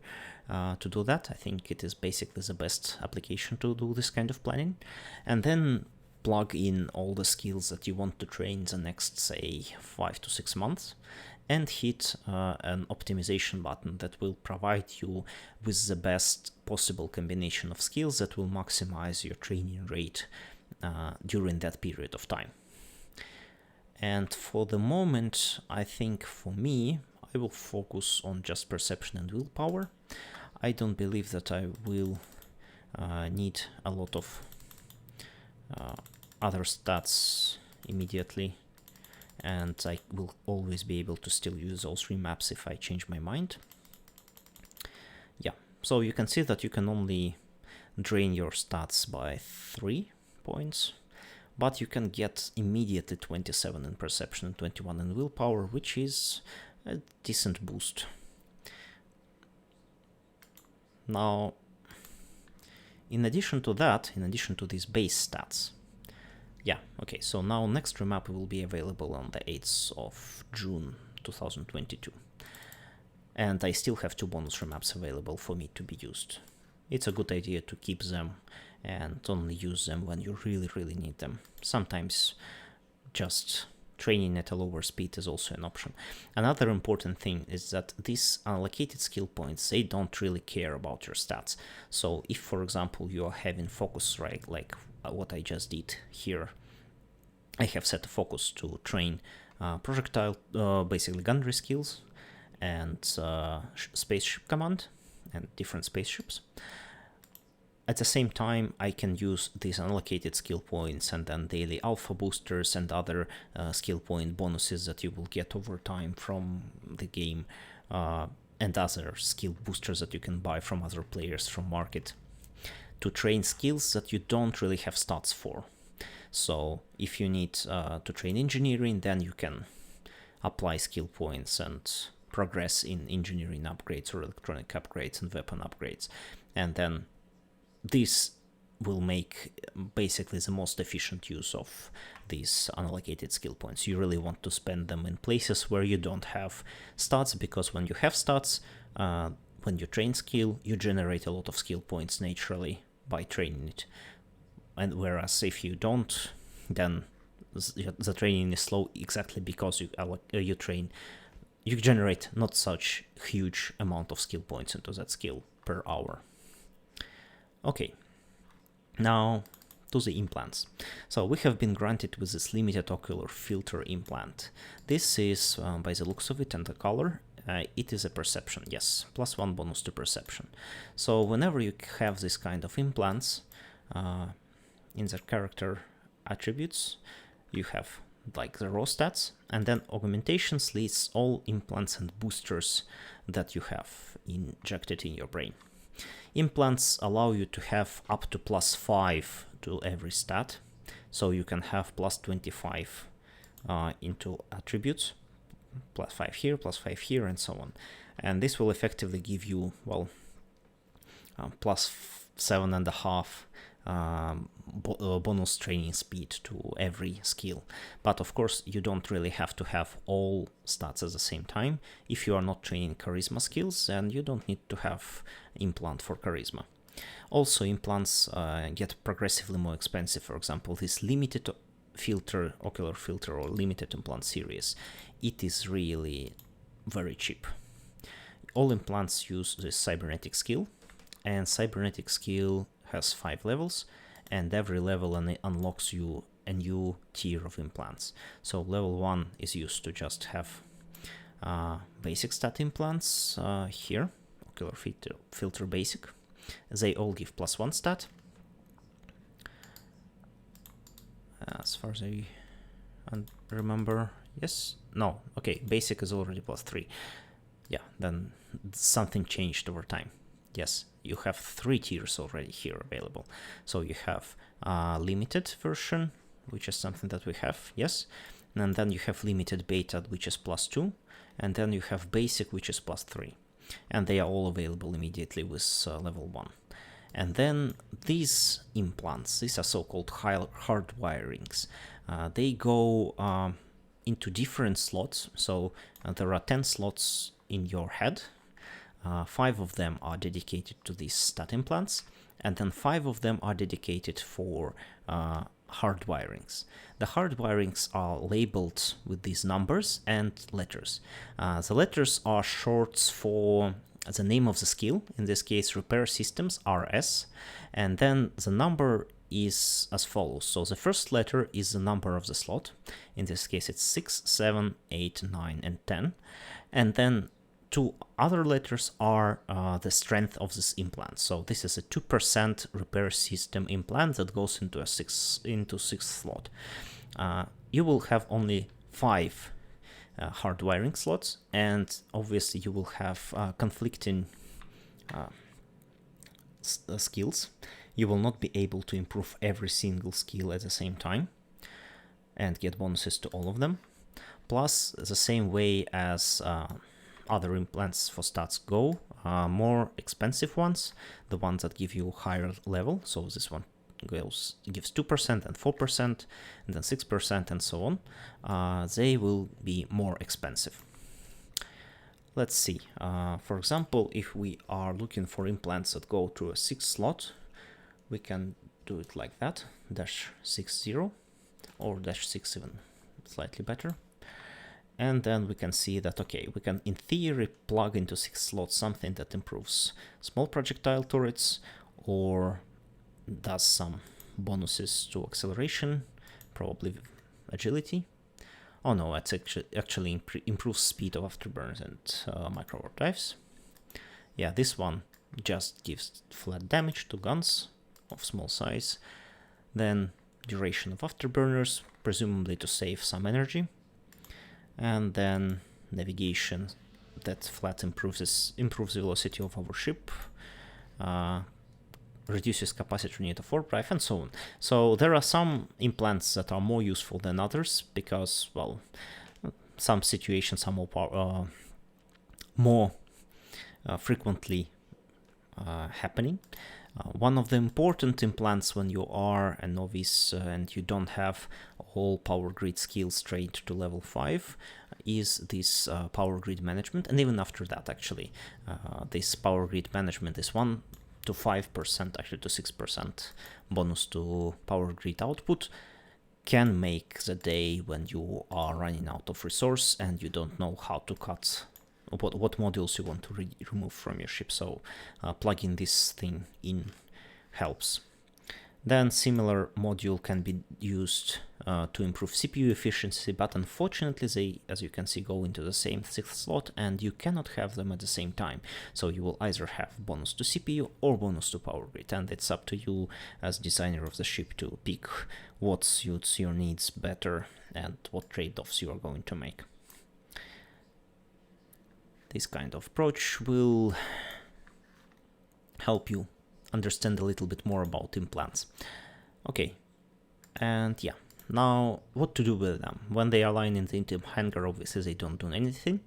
to do that. I think it is basically the best application to do this kind of planning, and then plug in all the skills that you want to train the next, say, 5 to 6 months, and hit an optimization button that will provide you with the best possible combination of skills that will maximize your training rate during that period of time. And for the moment, I think for me, I will focus on just perception and willpower. I don't believe that I will need a lot of other stats immediately, and I will always be able to still use those remaps if I change my mind. Yeah, so you can see that you can only drain your stats by 3 points, but you can get immediately 27 in perception and 21 in willpower, which is a decent boost. Now, in addition to that, in addition to these base stats, yeah, okay, so now next remap will be available on the 8th of June 2022. And I still have 2 bonus remaps available for me to be used. It's a good idea to keep them and only use them when you really, really need them. Sometimes just training at a lower speed is also an option. Another important thing is that these allocated skill points, they don't really care about your stats. So if, for example, you are having focus, right, like what I just did here, I have set a focus to train projectile, basically gunnery skills, and spaceship command and different spaceships. At the same time, I can use these unallocated skill points and then daily alpha boosters and other skill point bonuses that you will get over time from the game, and other skill boosters that you can buy from other players from market, to train skills that you don't really have stats for. So if you need to train engineering, then you can apply skill points and progress in engineering upgrades or electronic upgrades and weapon upgrades. And then this will make basically the most efficient use of these unallocated skill points. You really want to spend them in places where you don't have stats, because when you have stats, when you train skill, you generate a lot of skill points naturally by training it. And whereas if you don't, then the training is slow exactly because you train, you generate not such huge amount of skill points into that skill per hour. Okay, now to the implants. So we have been granted with this limited ocular filter implant. This is, by the looks of it and the color, it is a perception, yes, +1 bonus to perception. So whenever you have this kind of implants, in the character attributes, you have like the raw stats, and then augmentations lists all implants and boosters that you have injected in your brain. Implants allow you to have up to +5 to every stat, so you can have +25 into attributes, +5 here, +5 here, and so on. And this will effectively give you, well, +7.5 bonus training speed to every skill. But of course, you don't really have to have all stats at the same time. If you are not training charisma skills, then you don't need to have implant for charisma. Also, implants get progressively more expensive. For example, this limited filter, ocular filter, or limited implant series, it is really very cheap. All implants use this cybernetic skill, and cybernetic skill has 5 levels, and every level unlocks you a new tier of implants. So level 1 is used to just have basic stat implants here, ocular filter basic. They all give +1 stat. As far as I remember, yes, no, okay, basic is already +3. Yeah, then something changed over time. Yes, you have 3 tiers already here available. So you have limited version, which is something that we have, yes. And then you have limited beta, which is +2. And then you have basic, which is +3. And they are all available immediately with level 1. And then these implants, these are so-called hardwirings. They go into different slots. So there are 10 slots in your head. 5 of them are dedicated to these stat implants, and then 5 of them are dedicated for hardwirings. The hardwirings are labeled with these numbers and letters. The letters are shorts for the name of the skill, in this case repair systems, RS, and then the number is as follows. So the first letter is the number of the slot, in this case it's 6, 7, 8, 9, and 10, and then 2 other letters are the strength of this implant. So this is a 2% repair system implant that goes into a 6th slot. You will have only 5 hardwiring slots, and obviously you will have conflicting skills. You will not be able to improve every single skill at the same time and get bonuses to all of them. Plus, the same way as other implants for stats go, more expensive ones, the ones that give you higher level, so this one gives 2% and 4% and then 6% and so on, they will be more expensive. Let's see, for example, if we are looking for implants that go to a 6th slot, we can do it like that, -60 or -6 even slightly better. And then we can see that, okay, we can in theory plug into 6 slots something that improves small projectile turrets or does some bonuses to acceleration, probably agility. Oh no, it's actually improves speed of afterburners and micro overdrives. Yeah, this one just gives flat damage to guns, of small size. Then duration of afterburners, presumably to save some energy. And then navigation, that flat improves velocity of our ship, reduces capacitor need of overdrive, and so on. So there are some implants that are more useful than others because, well, some situations are more frequently happening. One of the important implants when you are a novice and you don't have all power grid skills trained to level 5 is this power grid management. And even after that, actually, this power grid management is 1 to 5%, actually to 6% bonus to power grid output, can make the day when you are running out of resource and you don't know how to cut what modules you want to remove from your ship. So plugging this thing in helps. Then similar module can be used to improve CPU efficiency, but unfortunately they, as you can see, go into the same 6th slot and you cannot have them at the same time. So you will either have bonus to CPU or bonus to power grid, and it's up to you as designer of the ship to pick what suits your needs better and what trade-offs you are going to make. This kind of approach will help you understand a little bit more about implants. Okay, and yeah, now what to do with them? When they are lying in the interim hangar, obviously they don't do anything.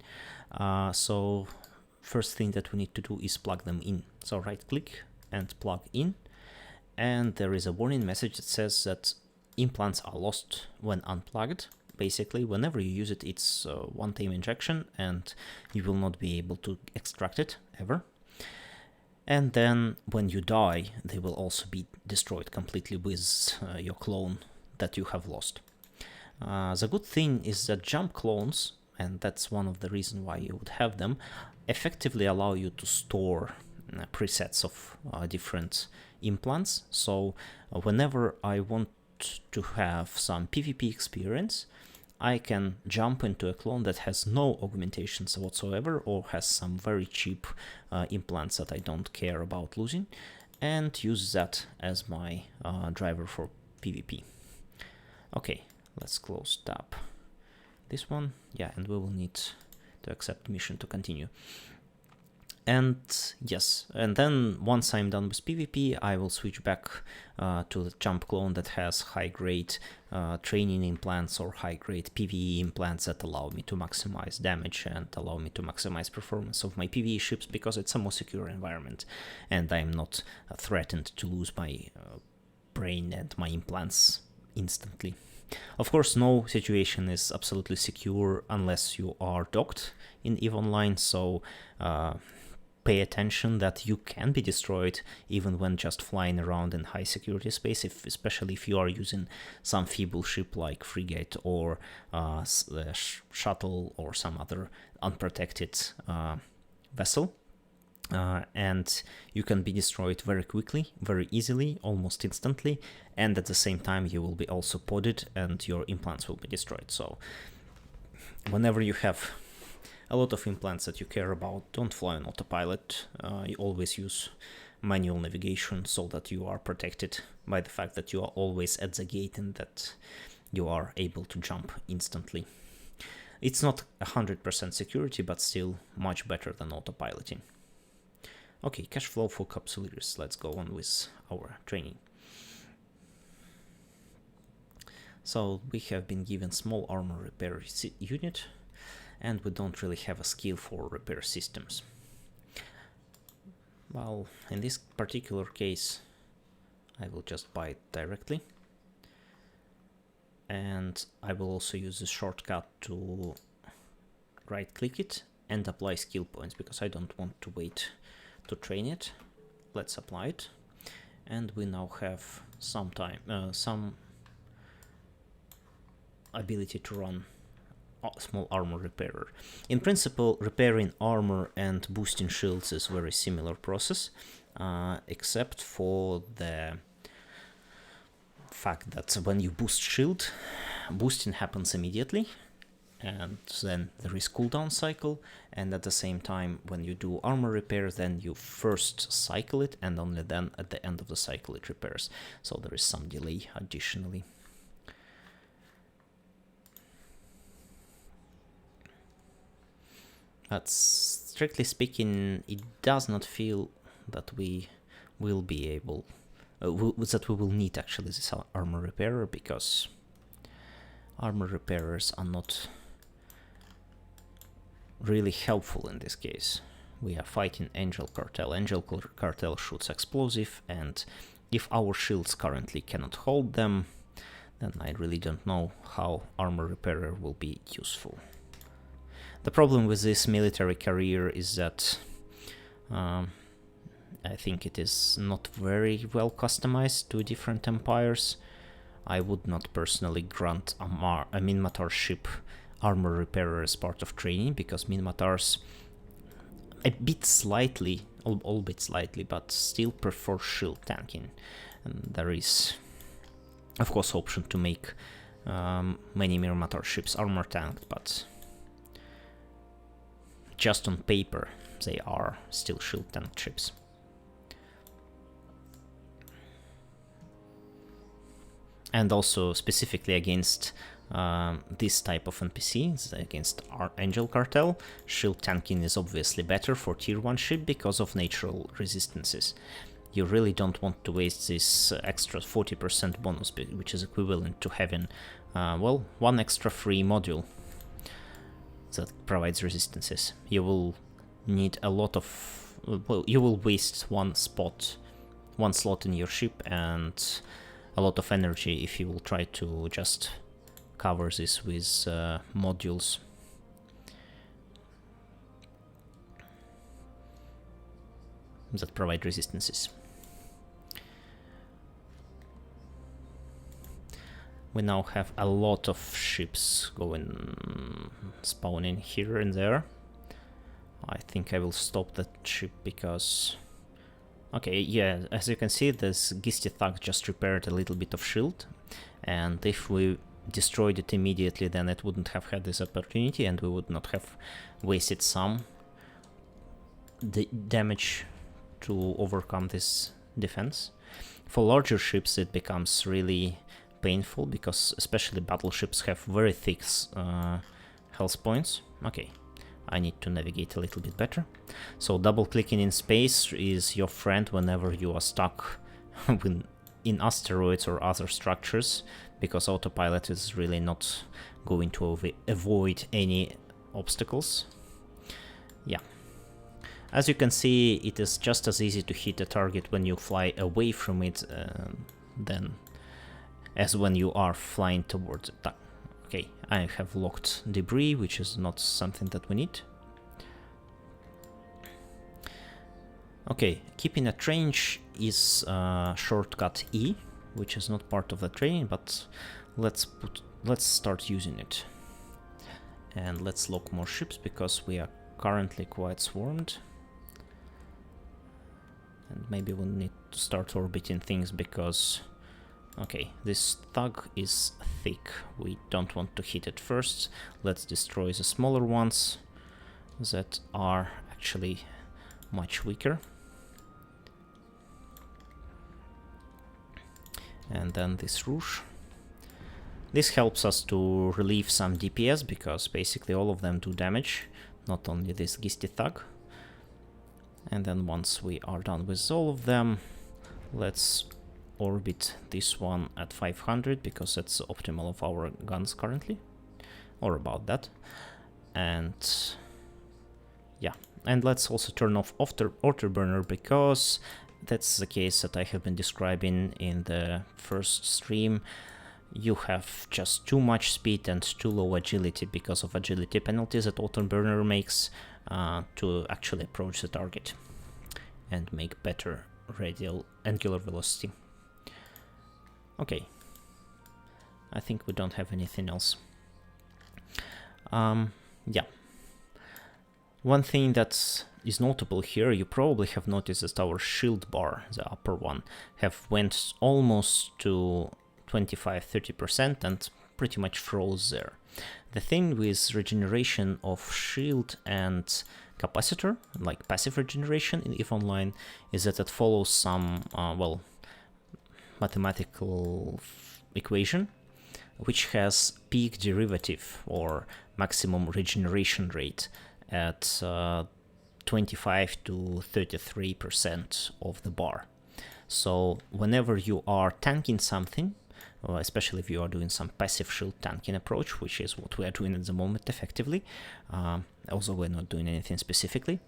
So first thing that we need to do is plug them in. So right click and plug in, and there is a warning message that says that implants are lost when unplugged. Basically, whenever you use it, it's a one-time injection and you will not be able to extract it ever. And then when you die, they will also be destroyed completely with your clone that you have lost. The good thing is that jump clones, and that's one of the reasons why you would have them, effectively allow you to store presets of different implants. So whenever I want to have some PvP experience, I can jump into a clone that has no augmentations whatsoever or has some very cheap implants that I don't care about losing, and use that as my driver for PvP. Okay, let's close tab. This one, yeah, and we will need to accept mission to continue. And yes, and then once I'm done with PvP, I will switch back to the jump clone that has high-grade training implants or high-grade PvE implants that allow me to maximize damage and allow me to maximize performance of my PvE ships, because it's a more secure environment and I'm not threatened to lose my brain and my implants instantly. Of course, no situation is absolutely secure unless you are docked in EVE Online, so pay attention that you can be destroyed even when just flying around in high security space, especially if you are using some feeble ship like frigate or shuttle or some other unprotected vessel. And you can be destroyed very quickly, very easily, almost instantly, and at the same time you will be also podded and your implants will be destroyed. So whenever you have a lot of implants that you care about, don't fly on autopilot. You always use manual navigation so that you are protected by the fact that you are always at the gate and that you are able to jump instantly. It's not 100% security, but still much better than autopiloting. Okay, cash flow for capsuleers. Let's go on with our training. So we have been given small armor repair unit, and we don't really have a skill for repair systems. Well, in this particular case, I will just buy it directly. And I will also use the shortcut to right-click it and apply skill points, because I don't want to wait to train it. Let's apply it. And we now have some ability to run small armor repairer. In principle, repairing armor and boosting shields is a very similar process, except for the fact that when you boost shield, boosting happens immediately, and then there is cooldown cycle, and at the same time when you do armor repair, then you first cycle it and only then at the end of the cycle it repairs. So there is some delay additionally. But strictly speaking, it does not feel that we will be able, that we will need actually this armor repairer, because armor repairers are not really helpful in this case. We are fighting Angel Cartel. Angel Cartel shoots explosive, and if our shields currently cannot hold them, then I really don't know how armor repairer will be useful. The problem with this military carrier is that I think it is not very well customized to different empires. I would not personally grant a Minmatar ship armor repairer as part of training, because Minmatars a bit slightly, all bit slightly, but still prefer shield tanking. And there is, of course, option to make many Minmatar ships armor tanked, but just on paper they are still shield tanked ships. And also specifically against this type of NPCs, against our Angel Cartel, shield tanking is obviously better for tier 1 ship because of natural resistances. You really don't want to waste this extra 40% bonus, which is equivalent to having, well, one extra free module that provides resistances. You will need a lot of, well, you will waste one slot in your ship and a lot of energy if you will try to just cover this with modules. That provide resistances. We now have a lot of ships spawning here and there. I think I will stop that ship because... Okay, yeah, as you can see, this Gisty Thug just repaired a little bit of shield, and if we destroyed it immediately, then it wouldn't have had this opportunity and we would not have wasted some damage to overcome this defense. For larger ships it becomes really painful, because especially battleships have very thick health points. Okay, I need to navigate a little bit better. So double clicking in space is your friend whenever you are stuck in asteroids or other structures, because autopilot is really not going to avoid any obstacles. Yeah. As you can see, it is just as easy to hit a target when you fly away from it than as when you are flying towards it. Okay, I have locked debris, which is not something that we need. Okay, keeping at range is shortcut E, which is not part of the training, but let's start using it. And let's lock more ships, because we are currently quite swarmed. And maybe we'll need to start orbiting things, because... Okay, this thug is thick. We don't want to hit it first. Let's destroy the smaller ones that are actually much weaker. And then this Rouge. This helps us to relieve some DPS, because basically all of them do damage, not only this Gisty Thug. And then once we are done with all of them, let's orbit this one at 500, because that's the optimal of our guns currently, or about that. And yeah, and let's also turn off Afterburner, because that's the case that I have been describing in the first stream. You have just too much speed and too low agility because of agility penalties that Afterburner makes to actually approach the target and make better radial angular velocity. Okay, I think we don't have anything else. Yeah. One thing that is notable here, you probably have noticed that our shield bar, the upper one, have went almost to 25-30% and pretty much froze there. The thing with regeneration of shield and capacitor, like passive regeneration in EVE Online, is that it follows some, well, mathematical equation, which has peak derivative or maximum regeneration rate at 25 to 33% of the bar. So whenever you are tanking something, especially if you are doing some passive shield tanking approach, which is what we are doing at the moment effectively, also we're not doing anything specifically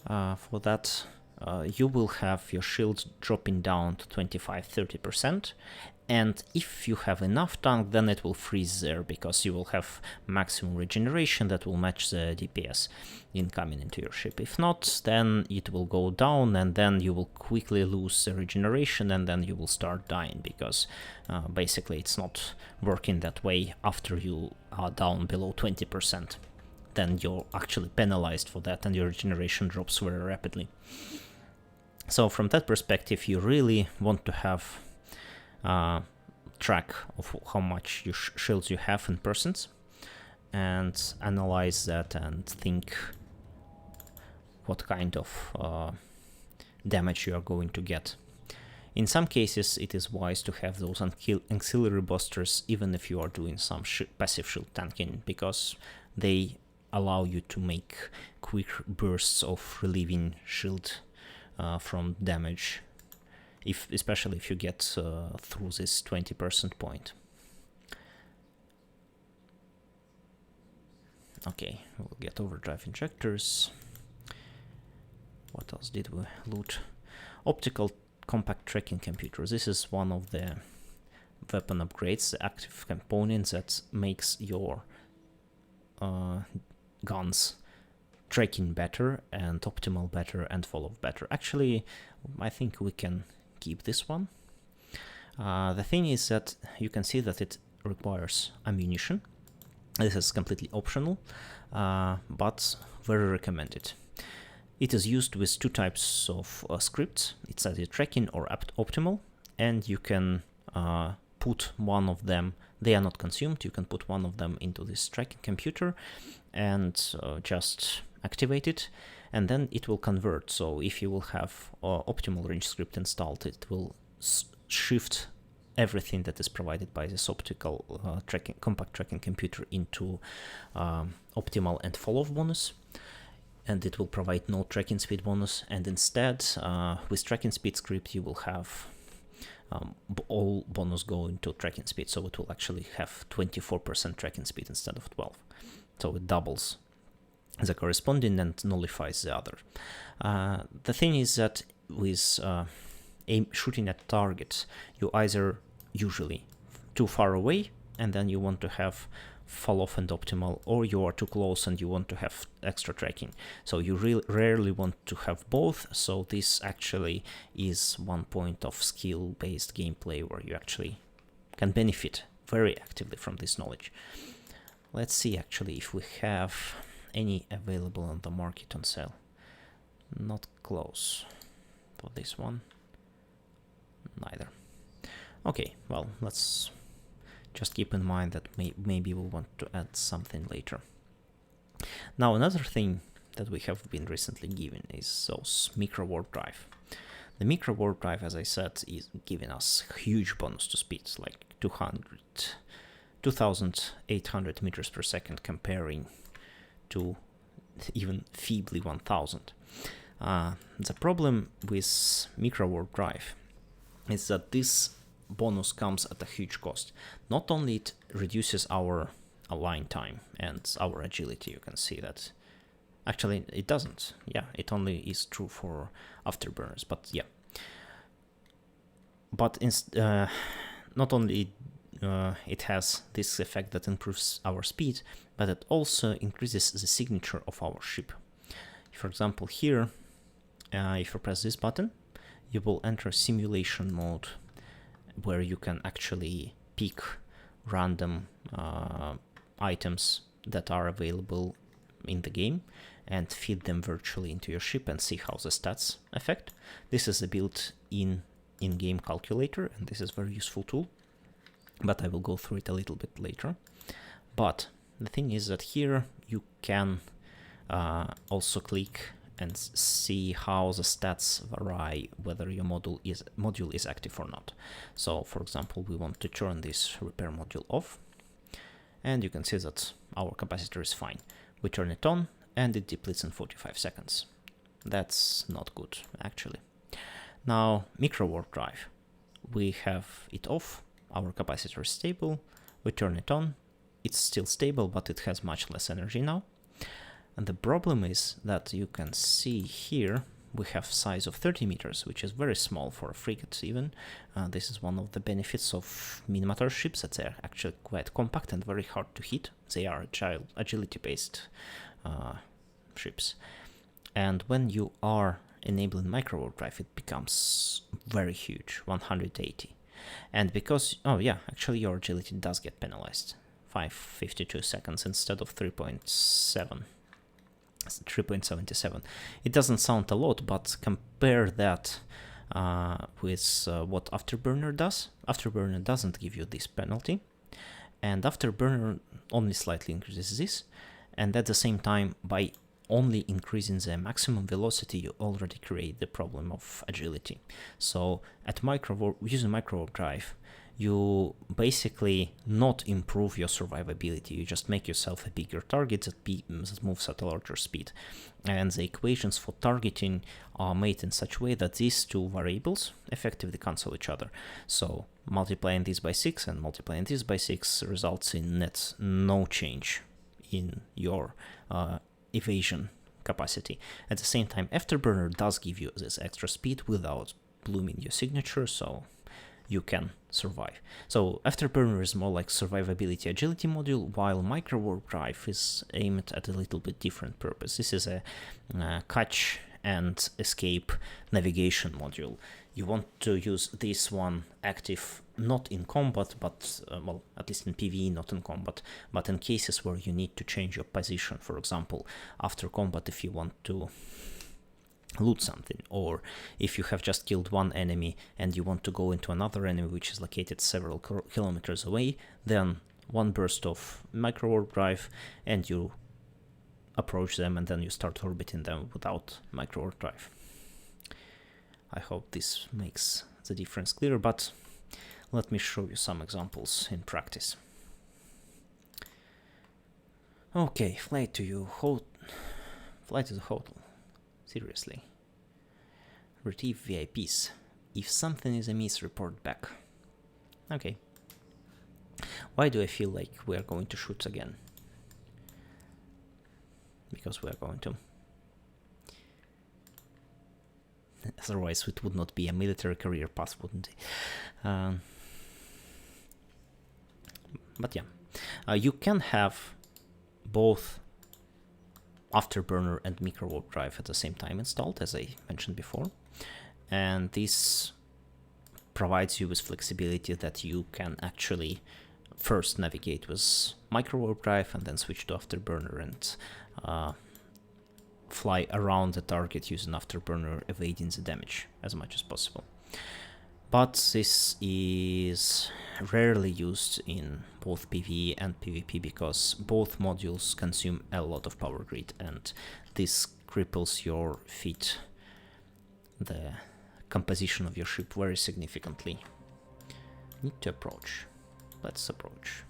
for that, you will have your shield dropping down to 25-30%, and if you have enough tank, then it will freeze there because you will have maximum regeneration that will match the DPS incoming into your ship. If not, then it will go down, and then you will quickly lose the regeneration, and then you will start dying because basically it's not working that way after you are down below 20%. Then you're actually penalized for that, and your regeneration drops very rapidly. So from that perspective, you really want to have track of how much shields you have in percents, and analyze that and think what kind of damage you are going to get. In some cases, it is wise to have those auxiliary boosters, even if you are doing some passive shield tanking, because they allow you to make quick bursts of relieving shield from damage, especially if you get through this 20% point. Okay, we'll get overdrive injectors. What else did we loot? Optical compact tracking computer. This is one of the weapon upgrades, the active components that makes your guns tracking better and optimal better and follow better. Actually, I think we can keep this one. The thing is that you can see that it requires ammunition. This is completely optional, but very recommended. It is used with two types of scripts. It's either tracking or optimal, and you can put one of them, they are not consumed, you can put one of them into this tracking computer and just activate it, and then it will convert. So if you will have optimal range script installed, it will shift everything that is provided by this optical compact tracking computer into optimal and follow bonus, and it will provide no tracking speed bonus. And instead, with tracking speed script, you will have all bonus go into tracking speed, so it will actually have 24% tracking speed instead of 12. So it doubles the corresponding and nullifies the other. The thing is that with shooting at targets, you either usually too far away and then you want to have fall off and optimal, or you are too close and you want to have extra tracking. So you rarely want to have both, so this actually is one point of skill-based gameplay where you actually can benefit very actively from this knowledge. Let's see actually if we have any available on the market on sale. Not close for this one. Neither. Okay, well, let's just keep in mind that maybe we want to add something later. Now, another thing that we have been recently given is those micro warp drive. The micro warp drive, as I said, is giving us huge bonus to speed, like 2,800 meters per second, comparing to even feebly 1,000. The problem with micro warp drive is that this bonus comes at a huge cost. Not only it reduces our align time and our agility, you can see that. Actually, it doesn't. Yeah, it only is true for afterburners, but yeah. But not only it has this effect that improves our speed, but it also increases the signature of our ship. For example, here, if you press this button, you will enter simulation mode, where you can actually pick random items that are available in the game and feed them virtually into your ship and see how the stats affect. This is a built-in in-game calculator, and this is a very useful tool, but I will go through it a little bit later. But the thing is that here you can also click and see how the stats vary, whether your module is active or not. So for example, we want to turn this repair module off, and you can see that our capacitor is fine. We turn it on and it depletes in 45 seconds. That's not good, actually. Now, micro warp drive. We have it off, our capacitor is stable, we turn it on, it's still stable, but it has much less energy now. And the problem is that you can see here we have size of 30 meters, which is very small for a frigate even. This is one of the benefits of minimature ships, that they're actually quite compact and very hard to hit. They are agility-based ships. And when you are enabling micro warp drive, it becomes very huge, 180. And because, oh yeah, actually your agility does get penalized. 552 seconds instead of 3.77. It doesn't sound a lot, but compare that with what Afterburner does. Afterburner doesn't give you this penalty, and Afterburner only slightly increases this, and at the same time, by only increasing the maximum velocity, you already create the problem of agility. So at using micro warp drive, you basically not improve your survivability, you just make yourself a bigger target that moves at a larger speed. And the equations for targeting are made in such a way that these two variables effectively cancel each other. So multiplying this by 6 and multiplying this by 6 results in net no change in your evasion capacity. At the same time, Afterburner does give you this extra speed without blooming your signature, so you can survive. So Afterburner is more like survivability agility module, while micro warp drive is aimed at a little bit different purpose. This is a catch and escape navigation module. You want to use this one active not in combat, but well, at least in PvE, not in combat, but in cases where you need to change your position. For example, after combat, if you want to loot something, or if you have just killed one enemy and you want to go into another enemy which is located several kilometers away, then one burst of micro warp drive and you approach them, and then you start orbiting them without micro warp drive. I hope this makes the difference clear, but let me show you some examples in practice. Okay, flight to the hotel. Seriously. Retrieve VIPs. If something is amiss, report back. Okay. Why do I feel like we are going to shoot again? Because we are going to. Otherwise it would not be a military career path, wouldn't it? But yeah, you can have both Afterburner and micro warp drive at the same time installed, as I mentioned before, and this provides you with flexibility that you can actually first navigate with micro warp drive and then switch to Afterburner and fly around the target using Afterburner, evading the damage as much as possible. But this is rarely used in both PvE and PvP because both modules consume a lot of power grid, and this cripples your feet, the composition of your ship, very significantly. Need to approach. Let's approach.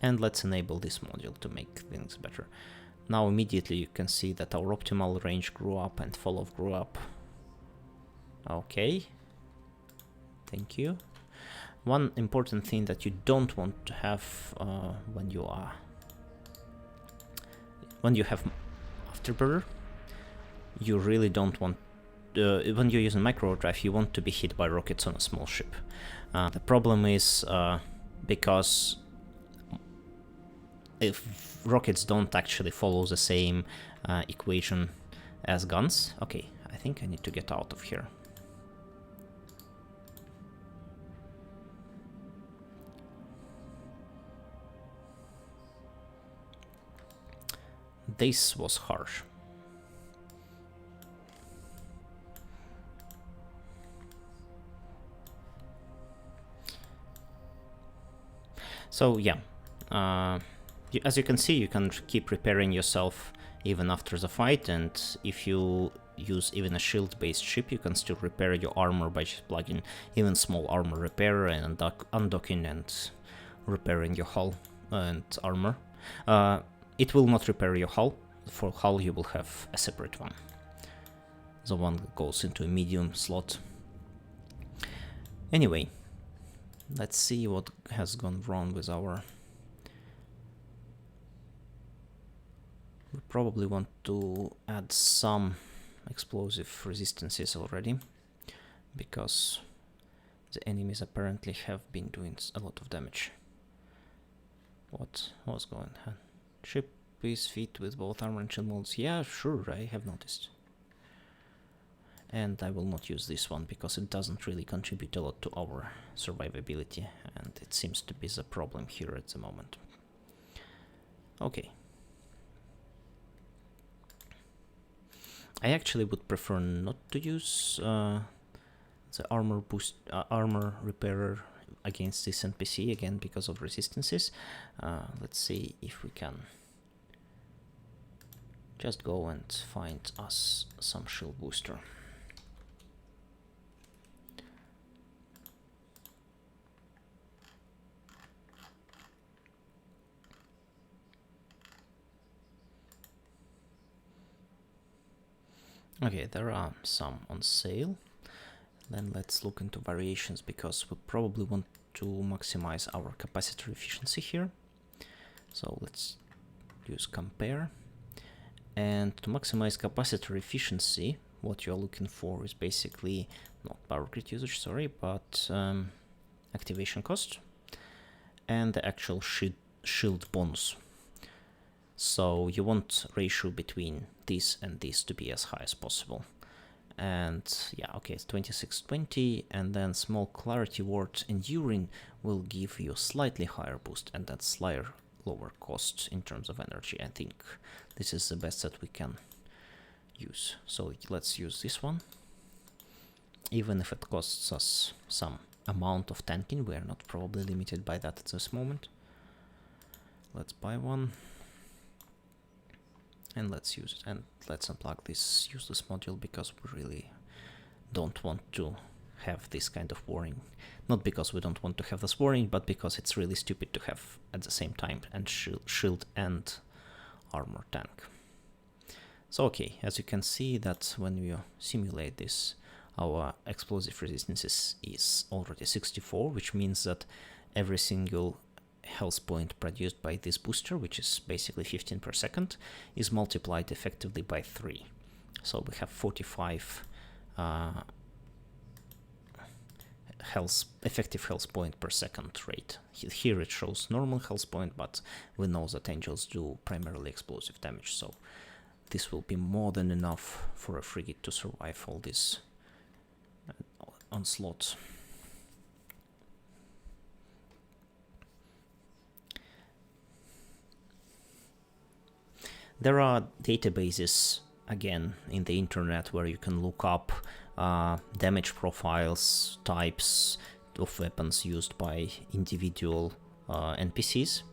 And let's enable this module to make things better. Now immediately you can see that our optimal range grew up and follow grew up. Okay. Thank you. One important thing that you don't want to have when you have Afterburner, you really don't want when you're using micro warp drive, you want to be hit by rockets on a small ship. The problem is because if rockets don't actually follow the same equation as guns. Okay, I think I need to get out of here. This was harsh. So yeah, as you can see, you can keep repairing yourself even after the fight, and if you use even a shield-based ship, you can still repair your armor by just plugging even small armor repair and undocking and repairing your hull and armor. It will not repair your hull. For hull you will have a separate one. The one that goes into a medium slot. Anyway, let's see what has gone wrong with our... We probably want to add some explosive resistances already, because the enemies apparently have been doing a lot of damage. What was going on? Ship is fit with both armor and shield modes. Yeah, sure, I have noticed. And I will not use this one because it doesn't really contribute a lot to our survivability, and it seems to be the problem here at the moment. Okay. I actually would prefer not to use the armor repairer against this NPC, again because of resistances. Let's see if we can just go and find us some shield booster. Okay, there are some on sale. Then let's look into variations, because we probably want to maximize our capacitor efficiency here. So let's use compare. And to maximize capacitor efficiency, what you're looking for is basically not power grid usage, sorry, but activation cost and the actual shield bonus. So you want ratio between this and this to be as high as possible. And yeah, okay, it's 2620, and then small clarity ward enduring will give you a slightly higher boost, and that's slightly lower cost in terms of energy. I think this is the best that we can use. So let's use this one. Even if it costs us some amount of tanking, we are not probably limited by that at this moment. Let's buy one. And let's use it, and let's unplug this useless module, because we really don't want to have this kind of warning. Not because we don't want to have this warning, but because it's really stupid to have at the same time and shield and armor tank. So okay, as you can see that when we simulate this, our explosive resistance is already 64, which means that every single health point produced by this booster, which is basically 15 per second, is multiplied effectively by 3. So we have 45 effective health point per second rate. Here it shows normal health point, but we know that angels do primarily explosive damage, so this will be more than enough for a frigate to survive all this onslaught. There are databases, again, in the internet where you can look up damage profiles, types of weapons used by individual NPCs.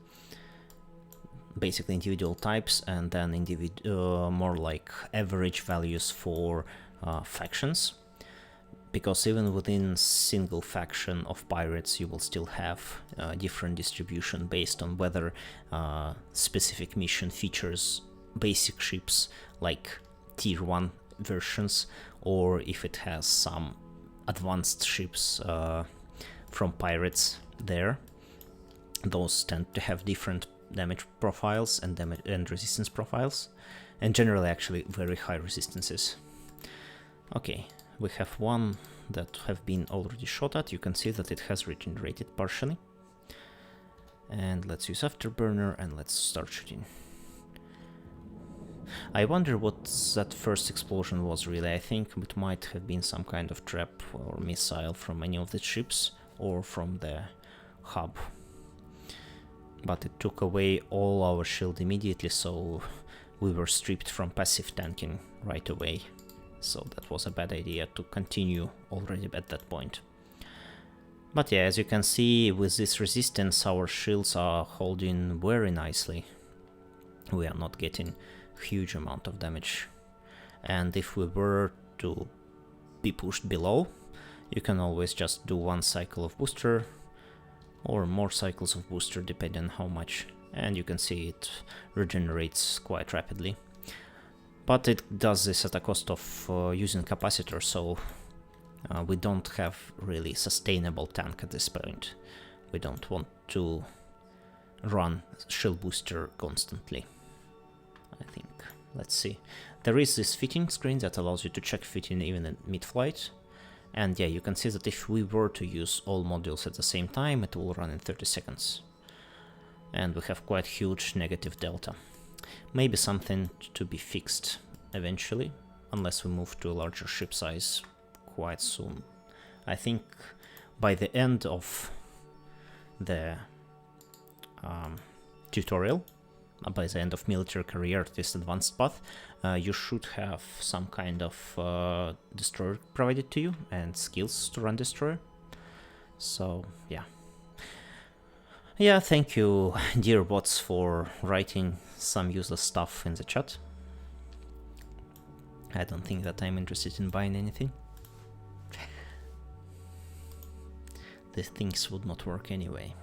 Basically individual types, and then more like average values for factions. Because even within single faction of pirates, you will still have different distribution based on whether specific mission features basic ships like tier 1 versions, or if it has some advanced ships from pirates there. Those tend to have different damage profiles and resistance profiles, and generally actually very high resistances. Okay, we have one that have been already shot at. You can see that it has regenerated partially. And let's use Afterburner and let's start shooting. I wonder what that first explosion was really. I think it might have been some kind of trap or missile from any of the ships or from the hub. But it took away all our shield immediately, so we were stripped from passive tanking right away. So that was a bad idea to continue already at that point. But yeah, as you can see, with this resistance, our shields are holding very nicely. We are not getting huge amount of damage. And if we were to be pushed below, you can always just do one cycle of booster or more cycles of booster depending on how much, and you can see it regenerates quite rapidly. But it does this at a cost of using capacitor, so we don't have really sustainable tank at this point. We don't want to run shield booster constantly, I think. Let's see. There is this fitting screen that allows you to check fitting even in mid-flight. And yeah, you can see that if we were to use all modules at the same time, it will run in 30 seconds. And we have quite huge negative delta. Maybe something to be fixed eventually, unless we move to a larger ship size quite soon. I think by the end of the tutorial, by the end of military career, this advanced path, you should have some kind of destroyer provided to you and skills to run destroyer. So yeah. Yeah, thank you, dear bots, for writing some useless stuff in the chat. I don't think that I'm interested in buying anything. These things would not work anyway.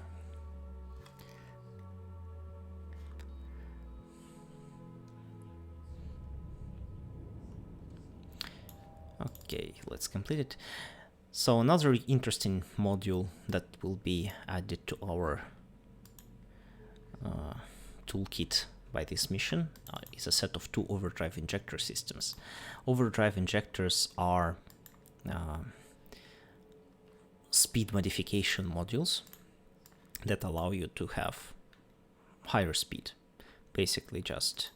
Okay, let's complete it. So another interesting module that will be added to our toolkit by this mission is a set of 2 overdrive injector systems. Overdrive injectors are speed modification modules that allow you to have higher speed. Basically just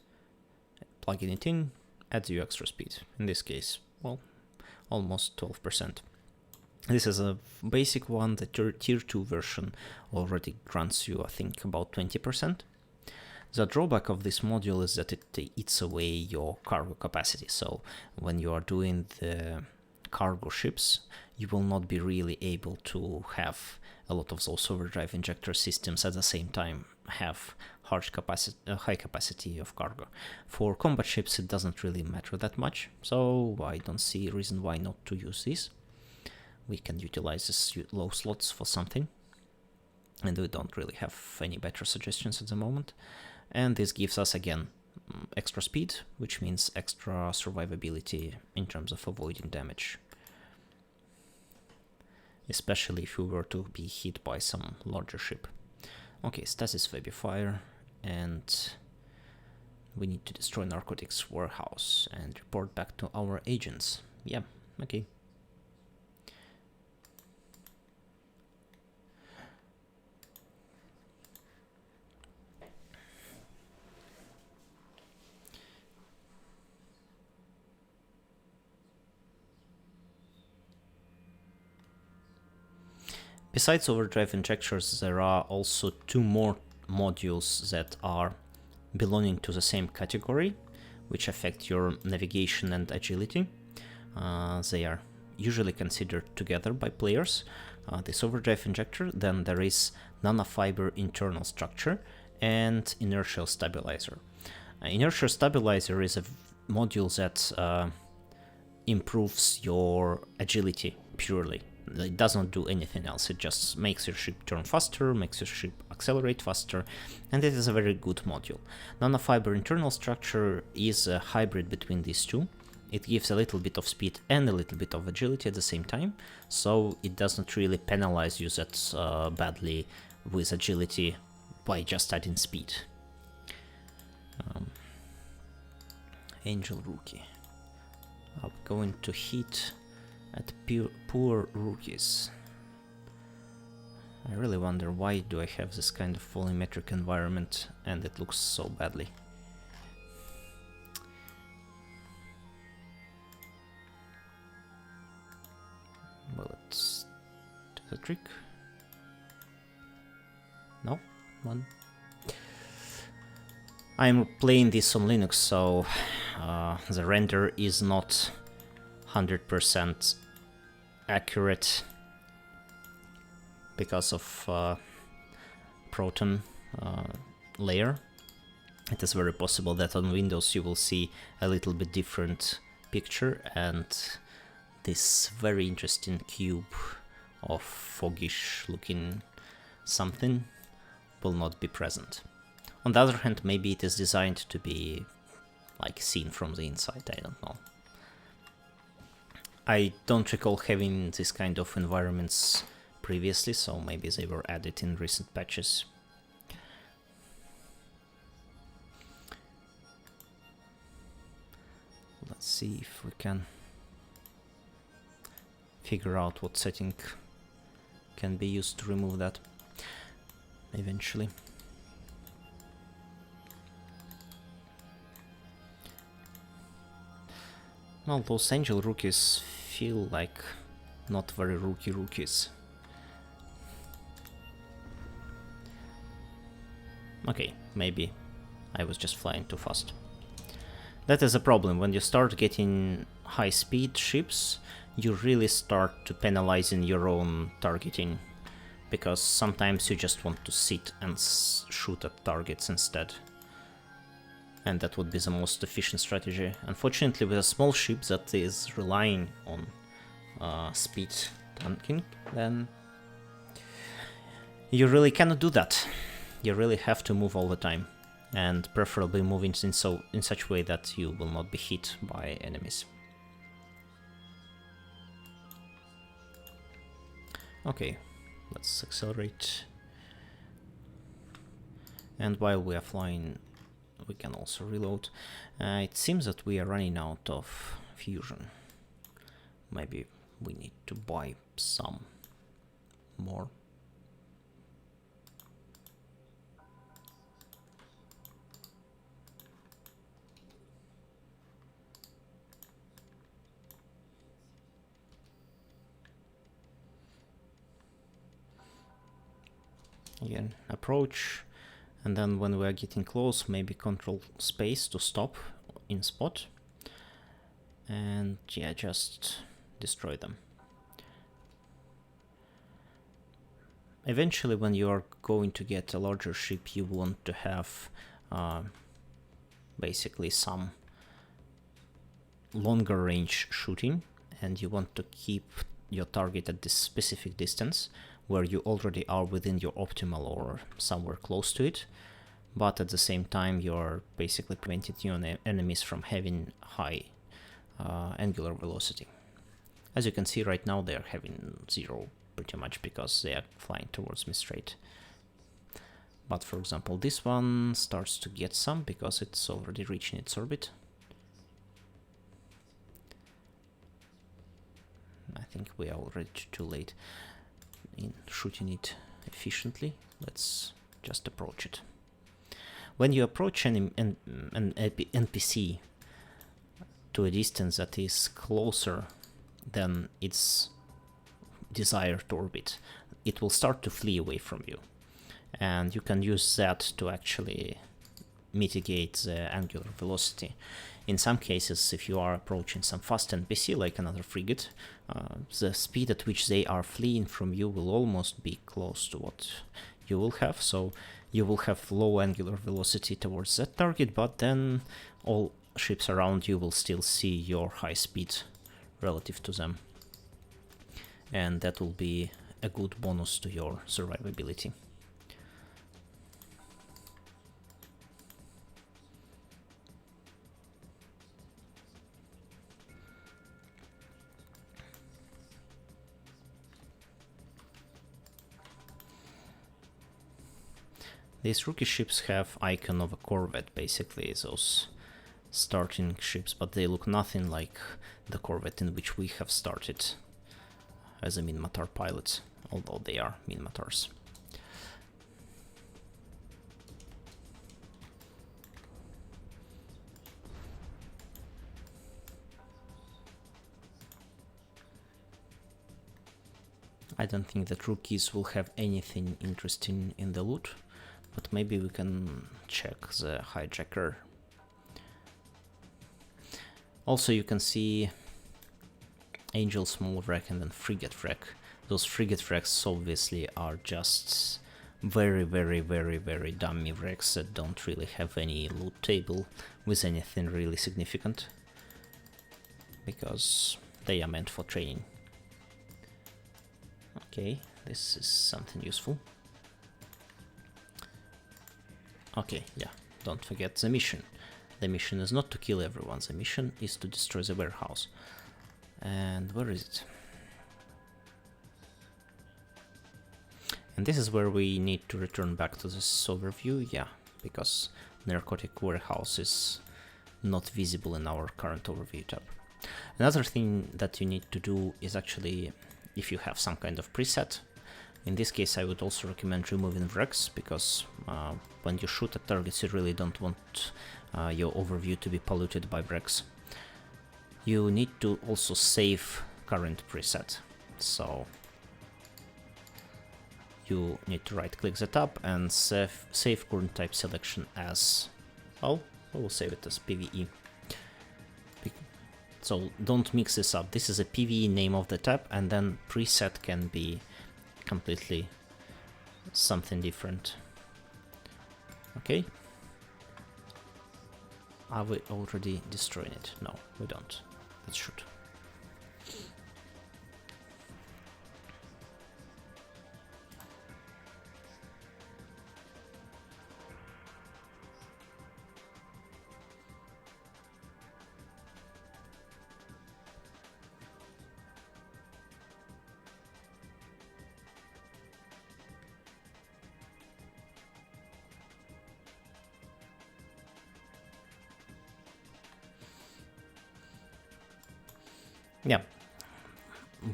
plugging it in adds you extra speed. In this case, well, almost 12%. This is a basic one. The tier 2 version already grants you, I think, about 20%. The drawback of this module is that it eats away your cargo capacity. So when you are doing the cargo ships, you will not be really able to have a lot of those overdrive injector systems at the same time have high capacity of cargo. For combat ships, it doesn't really matter that much, so I don't see a reason why not to use this. We can utilize these low slots for something, and we don't really have any better suggestions at the moment. And this gives us, again, extra speed, which means extra survivability in terms of avoiding damage, especially if we were to be hit by some larger ship. Okay, Stasis webifier, and we need to destroy narcotics warehouse and report back to our agents. Yeah, okay. Besides overdrive injectors, there are also 2 more modules that are belonging to the same category, which affect your navigation and agility. They are usually considered together by players. This overdrive injector, then there is nanofiber internal structure and inertial stabilizer. Inertial stabilizer is a module that improves your agility purely. It doesn't do anything else. It just makes your ship turn faster, makes your ship accelerate faster, and it is a very good module. Nanofiber internal structure is a hybrid between these two. It gives a little bit of speed and a little bit of agility at the same time, so it doesn't really penalize you that badly with agility by just adding speed. Angel Rookie. I'm going to hit at poor rookies. I really wonder why do I have this kind of volumetric environment and it looks so badly. Well, let's do the trick. No? One. I'm playing this on Linux, so the render is not 100% accurate. because of Proton layer. It is very possible that on Windows you will see a little bit different picture, and this very interesting cube of foggish looking something will not be present. On the other hand, maybe it is designed to be like seen from the inside, I don't know. I don't recall having this kind of environments previously, so maybe they were added in recent patches. Let's see if we can figure out what setting can be used to remove that eventually. Well, those angel rookies feel like not very rookies. Okay, maybe I was just flying too fast. That is a problem. When you start getting high-speed ships, you really start to penalizing your own targeting, because sometimes you just want to sit and shoot at targets instead. And that would be the most efficient strategy. Unfortunately, with a small ship that is relying on speed tanking, then you really cannot do that. You really have to move all the time, and preferably moving in such a way that you will not be hit by enemies. Okay, let's accelerate. And while we are flying, we can also reload. It seems that we are running out of fusion. Maybe we need to buy some more. Again, approach, and then when we are getting close, maybe control space to stop in spot, and yeah, just destroy them. Eventually, when you are going to get a larger ship, you want to have basically some longer range shooting, and you want to keep your target at this specific distance where you already are within your optimal or somewhere close to it, but at the same time you're basically preventing your enemies from having high angular velocity. As you can see right now, they're having 0 pretty much because they are flying towards me straight. But for example, this one starts to get some because it's already reaching its orbit. I think we are already too late in shooting it efficiently. Let's just approach it. When you approach an NPC to a distance that is closer than its desired orbit, it will start to flee away from you. And you can use that to actually mitigate the angular velocity. In some cases, if you are approaching some fast NPC, like another frigate, the speed at which they are fleeing from you will almost be close to what you will have. So you will have low angular velocity towards that target, but then all ships around you will still see your high speed relative to them. And that will be a good bonus to your survivability. These rookie ships have icon of a corvette, basically, those starting ships, but they look nothing like the corvette in which we have started as a Minmatar pilot, although they are Minmatars. I don't think that rookies will have anything interesting in the loot, but maybe we can check the hijacker. Also, you can see Angel small wreck and then frigate wreck. Those frigate wrecks obviously are just very, very, very, very dummy wrecks that don't really have any loot table with anything really significant, because they are meant for training. Okay, this is something useful. Okay, yeah, don't forget the mission. The mission is not to kill everyone, the mission is to destroy the warehouse. And where is it? And this is where we need to return back to this overview, yeah, because narcotic warehouse is not visible in our current overview tab. Another thing that you need to do is actually, if you have some kind of preset, in this case I would also recommend removing wrecks, because when you shoot at targets you really don't want your overview to be polluted by wrecks. You need to also save current preset, so you need to right click the tab and save current type selection as, well, I will save it as PVE. So don't mix this up. This is a PVE name of the tab, and then preset can be completely something different. Okay. Are we already destroying it? No, we don't. Let's shoot. Yeah,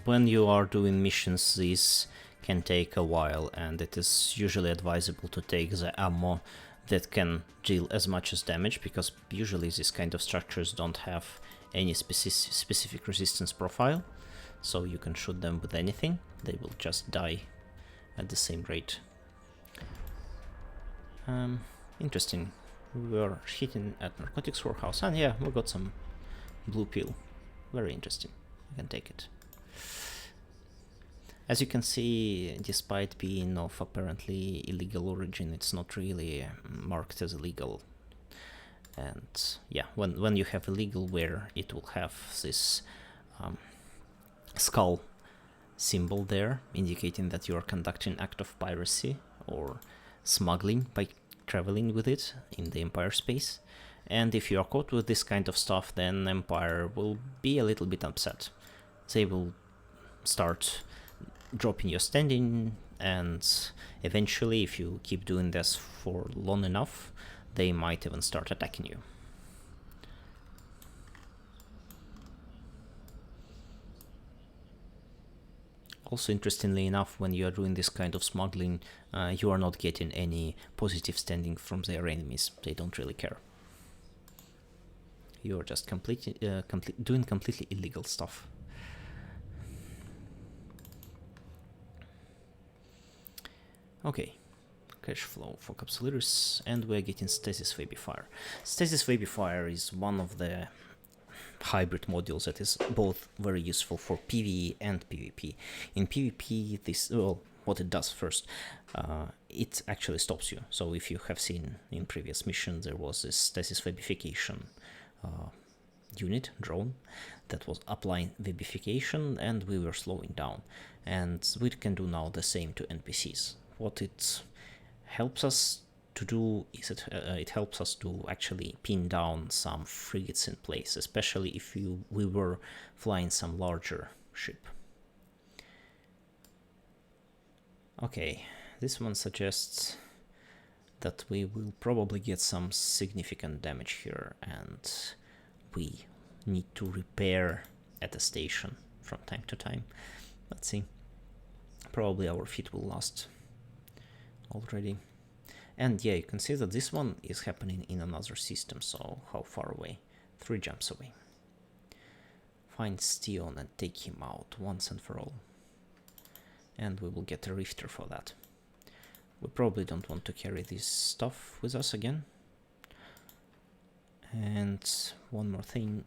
when you are doing missions, these can take a while, and it is usually advisable to take the ammo that can deal as much as damage, because usually these kind of structures don't have any specific resistance profile, so you can shoot them with anything, they will just die at the same rate. Interesting. We were hitting at narcotics warehouse, and yeah, we got some blue pill. Very interesting. I can take it. As you can see, despite being of apparently illegal origin, it's not really marked as illegal. And yeah, when you have illegal wear, it will have this skull symbol there, indicating that you are conducting act of piracy or smuggling by traveling with it in the Empire space. And if you are caught with this kind of stuff, then Empire will be a little bit upset. They will start dropping your standing, and eventually, if you keep doing this for long enough, they might even start attacking you. Also, interestingly enough, when you are doing this kind of smuggling, you are not getting any positive standing from their enemies. They don't really care. You are just doing completely illegal stuff. Okay, cash flow for capsulators, and we're getting Stasis webifier. Stasis webifier is one of the hybrid modules that is both very useful for PvE and PvP. In PvP, this, well, what it does first, it actually stops you. So if you have seen in previous missions, there was this Stasis webification unit, drone, that was applying webification, and we were slowing down. And we can do now the same to NPCs. What it helps us to do is it helps us to actually pin down some frigates in place, especially if we were flying some larger ship. Okay, this one suggests that we will probably get some significant damage here, and we need to repair at a station from time to time. Let's see. Probably our feet will last already. And yeah, you can see that this one is happening in another system, so how far away? 3 jumps away. Find Steon and take him out once and for all. And we will get a rifter for that. We probably don't want to carry this stuff with us again. And one more thing,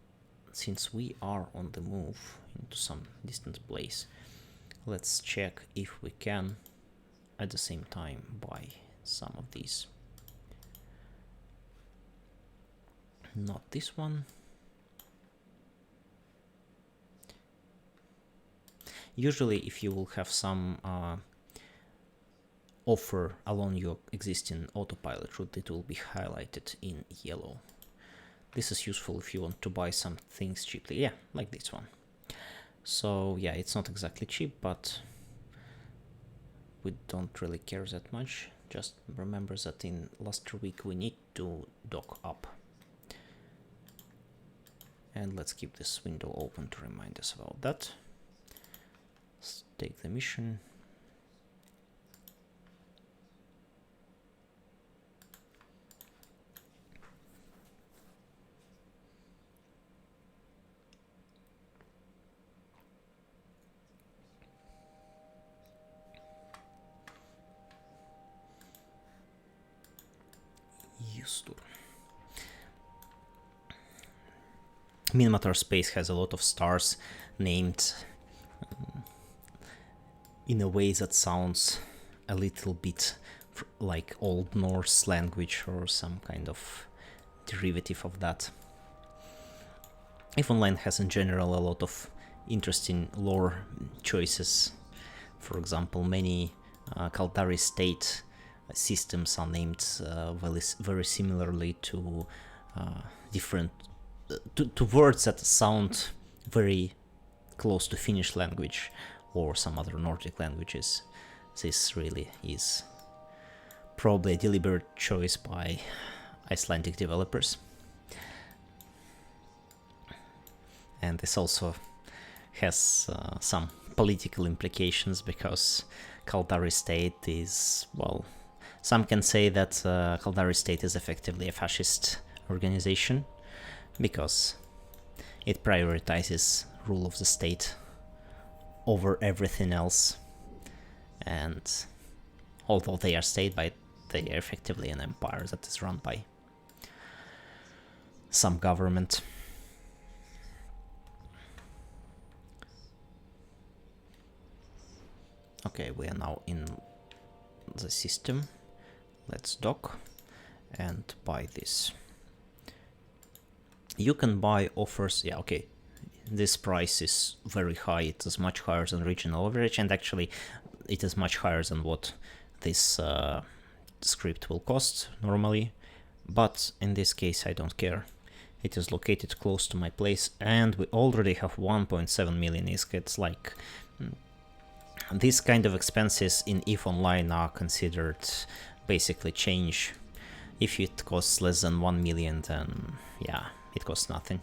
since we are on the move into some distant place, let's check if we can at the same time buy some of these. Not this one. Usually if you will have some offer along your existing autopilot route, it will be highlighted in yellow. This is useful if you want to buy some things cheaply. Yeah, like this one. So yeah, it's not exactly cheap, but we don't really care that much. Just remember that in last week we need to dock up. And let's keep this window open to remind us about that. Let's take the mission. Minmatar space has a lot of stars named in a way that sounds a little bit like Old Norse language or some kind of derivative of that. EVE Online has in general a lot of interesting lore choices. For example, many Caldari state systems are named very similarly to different to words that sound very close to Finnish language or some other Nordic languages. This really is probably a deliberate choice by Icelandic developers. And this also has some political implications because Caldari state is, well, some can say that Caldari state is effectively a fascist organization because it prioritizes rule of the state over everything else, and although they are state, they are effectively an empire that is run by some government. Okay, we are now in the system. Let's dock and buy this. You can buy offers, yeah, okay, this price is very high, it is much higher than regional average, and actually it is much higher than what this script will cost normally, but in this case I don't care. It is located close to my place, and we already have 1.7 million ISK. It's like, these kind of expenses in EVE Online are considered basically change. If it costs less than 1 million, then yeah, it costs nothing.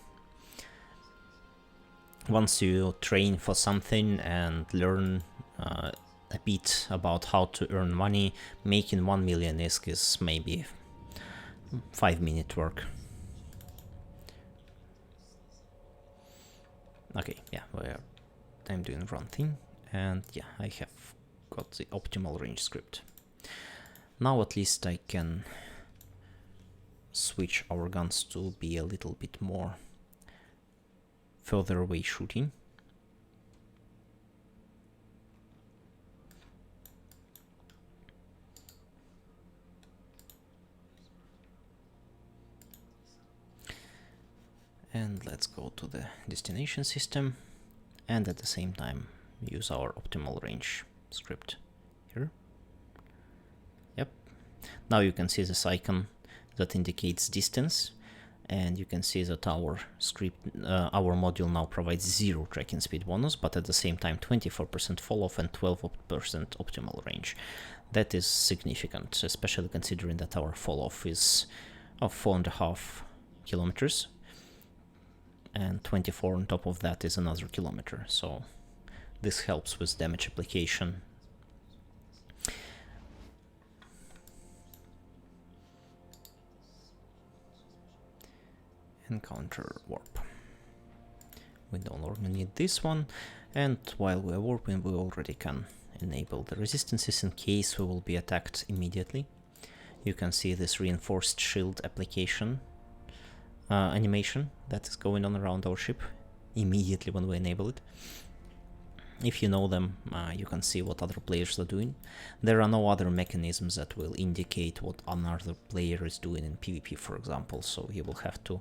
Once you train for something and learn a bit about how to earn money, making 1 million ISK is maybe 5-minute work. Okay, yeah, I'm doing the wrong thing, and yeah, I have got the optimal range script. Now at least I can switch our guns to be a little bit more further away shooting. And let's go to the destination system and at the same time use our optimal range script here. Yep. Now you can see this icon that indicates distance, and you can see that our script, our module now provides 0 tracking speed bonus, but at the same time 24% fall off and 12% optimal range. That is significant, especially considering that our fall off is of 4.5 kilometers, and 24 on top of that is another kilometer. So this helps with damage application. Encounter warp. We no longer need this one, and while we are warping we already can enable the resistances in case we will be attacked immediately. You can see this reinforced shield application animation that is going on around our ship immediately when we enable it. If you know them, you can see what other players are doing. There are no other mechanisms that will indicate what another player is doing in PvP, for example, so you will have to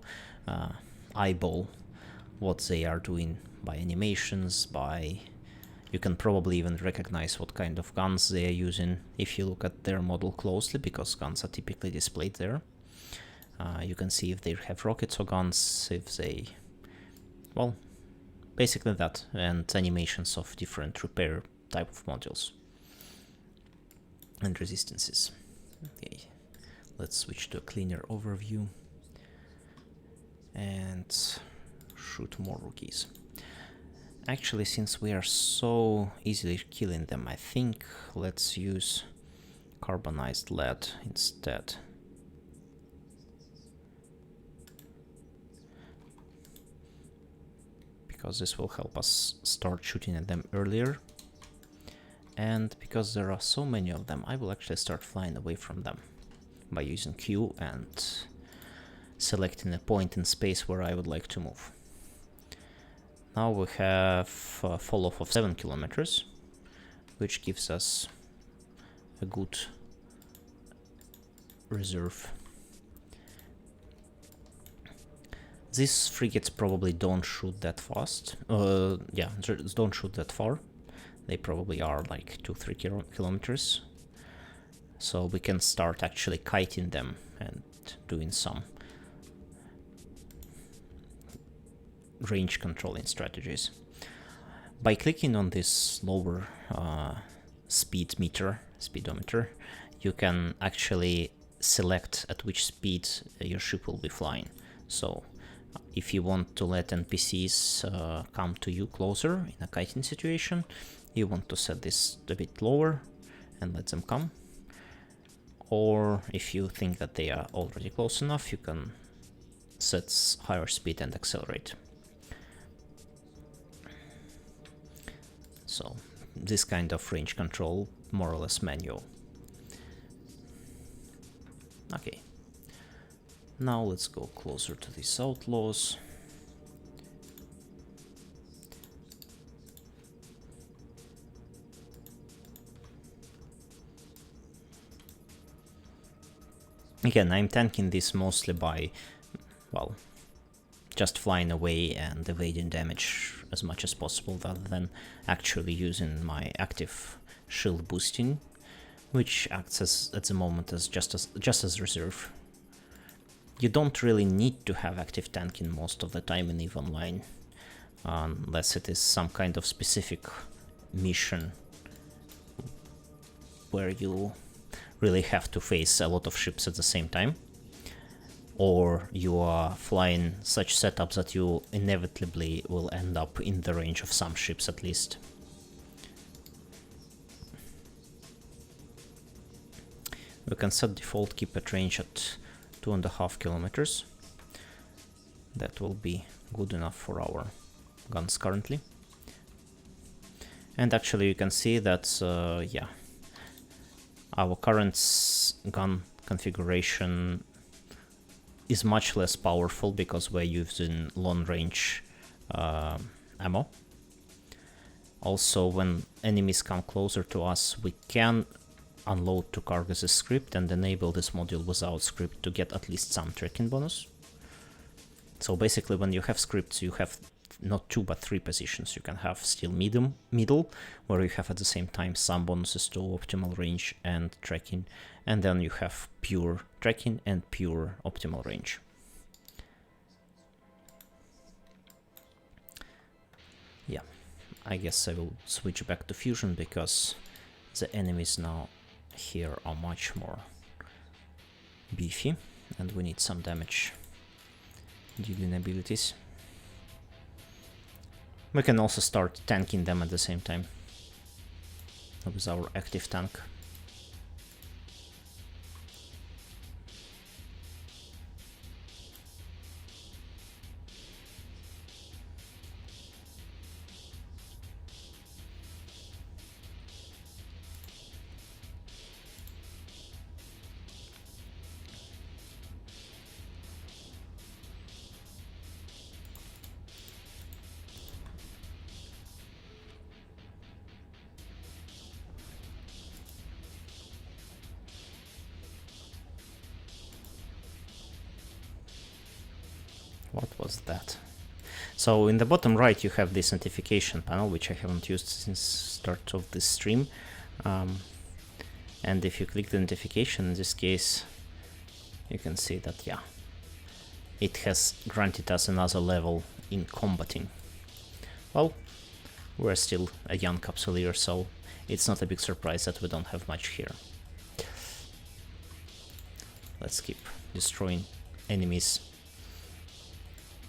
eyeball what they are doing by animations, by... You can probably even recognize what kind of guns they are using if you look at their model closely, because guns are typically displayed there. You can see if they have rockets or guns, if they... well, basically that, and animations of different repair type of modules and resistances. Okay, let's switch to a cleaner overview and shoot more rookies. Actually, since we are so easily killing them, I think let's use carbonized lead instead. Because this will help us start shooting at them earlier. And because there are so many of them, I will actually start flying away from them by using Q and selecting a point in space where I would like to move. Now we have a fall off of 7 kilometers, which gives us a good reserve. These frigates probably don't shoot that fast. Yeah, don't shoot that far. They probably are like 2-3 kilometers. So we can start actually kiting them and doing some range controlling strategies. By clicking on this lower speedometer, you can actually select at which speed your ship will be flying. So if you want to let NPCs come to you closer in a kiting situation, you want to set this a bit lower and let them come. Or if you think that they are already close enough, you can set higher speed and accelerate. So this kind of range control, more or less manual. Okay. Now let's go closer to these outlaws. Again, I'm tanking this mostly by, well, just flying away and evading damage as much as possible, rather than actually using my active shield boosting, which acts as, at the moment, as just as reserve. You don't really need to have active tanking most of the time in EVE Online, unless it is some kind of specific mission where you really have to face a lot of ships at the same time, or you are flying such setups that you inevitably will end up in the range of some ships at least. We can set default keep at range at 2.5 kilometers. That will be good enough for our guns currently. And actually you can see that, yeah, our current gun configuration is much less powerful because we're using long range ammo. Also, when enemies come closer to us, we can unload to Cargos' script and enable this module without script to get at least some tracking bonus. So basically, when you have scripts, you have not 2 but 3 positions. You can have still middle, where you have at the same time some bonuses to optimal range and tracking, and then you have pure tracking and pure optimal range. Yeah, I guess I will switch back to fusion because the enemies now here are much more beefy and we need some damage dealing abilities. We can also start tanking them at the same time with our active tank. was that? So in the bottom right you have this notification panel, which I haven't used since start of this stream. And if you click the notification, in this case, you can see that, yeah, it has granted us another level in combating. Well, we're still a young capsuleer, so it's not a big surprise that we don't have much here. Let's keep destroying enemies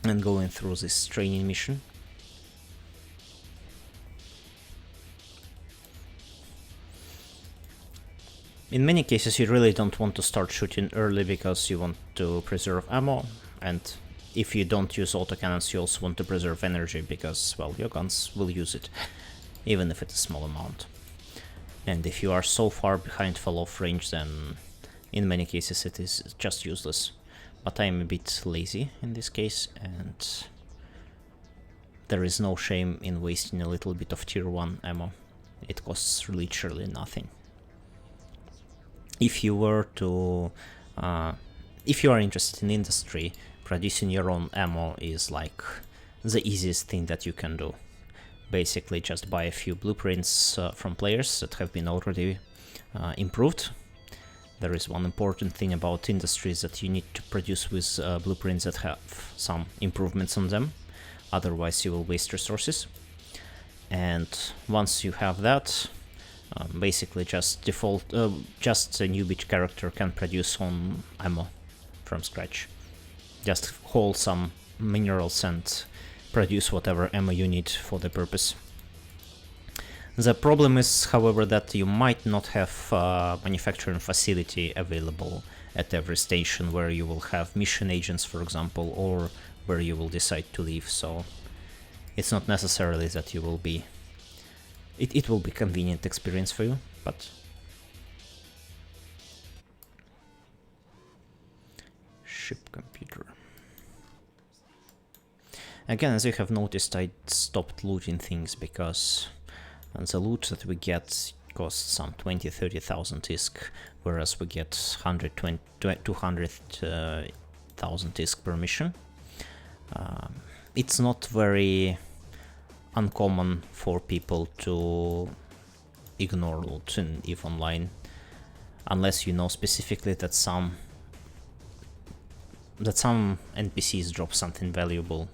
and going through this training mission. In many cases you really don't want to start shooting early because you want to preserve ammo, and if you don't use autocannons you also want to preserve energy because, well, your guns will use it, even if it's a small amount. And if you are so far behind fall-off range, then in many cases it is just useless. But I am a bit lazy in this case, and there is no shame in wasting a little bit of tier 1 ammo. It costs literally nothing. If you were to, if you are interested in industry, producing your own ammo is like the easiest thing that you can do. Basically just buy a few blueprints from players that have been already improved. There is one important thing about industries that you need to produce with blueprints that have some improvements on them, otherwise you will waste resources. And once you have that, basically just default, just a newbie character can produce own ammo from scratch. Just haul some minerals and produce whatever ammo you need for the purpose. The problem is, however, that you might not have a manufacturing facility available at every station where you will have mission agents, for example, or where you will decide to leave, so it's not necessarily that you will be... It will be a convenient experience for you, but... Ship computer. Again, as you have noticed, I stopped looting things because the loot that we get costs some 20-30,000 ISK, whereas we get 200,000 ISK per mission. It's not very uncommon for people to ignore loot in EVE Online, unless you know specifically that some NPCs drop something valuable.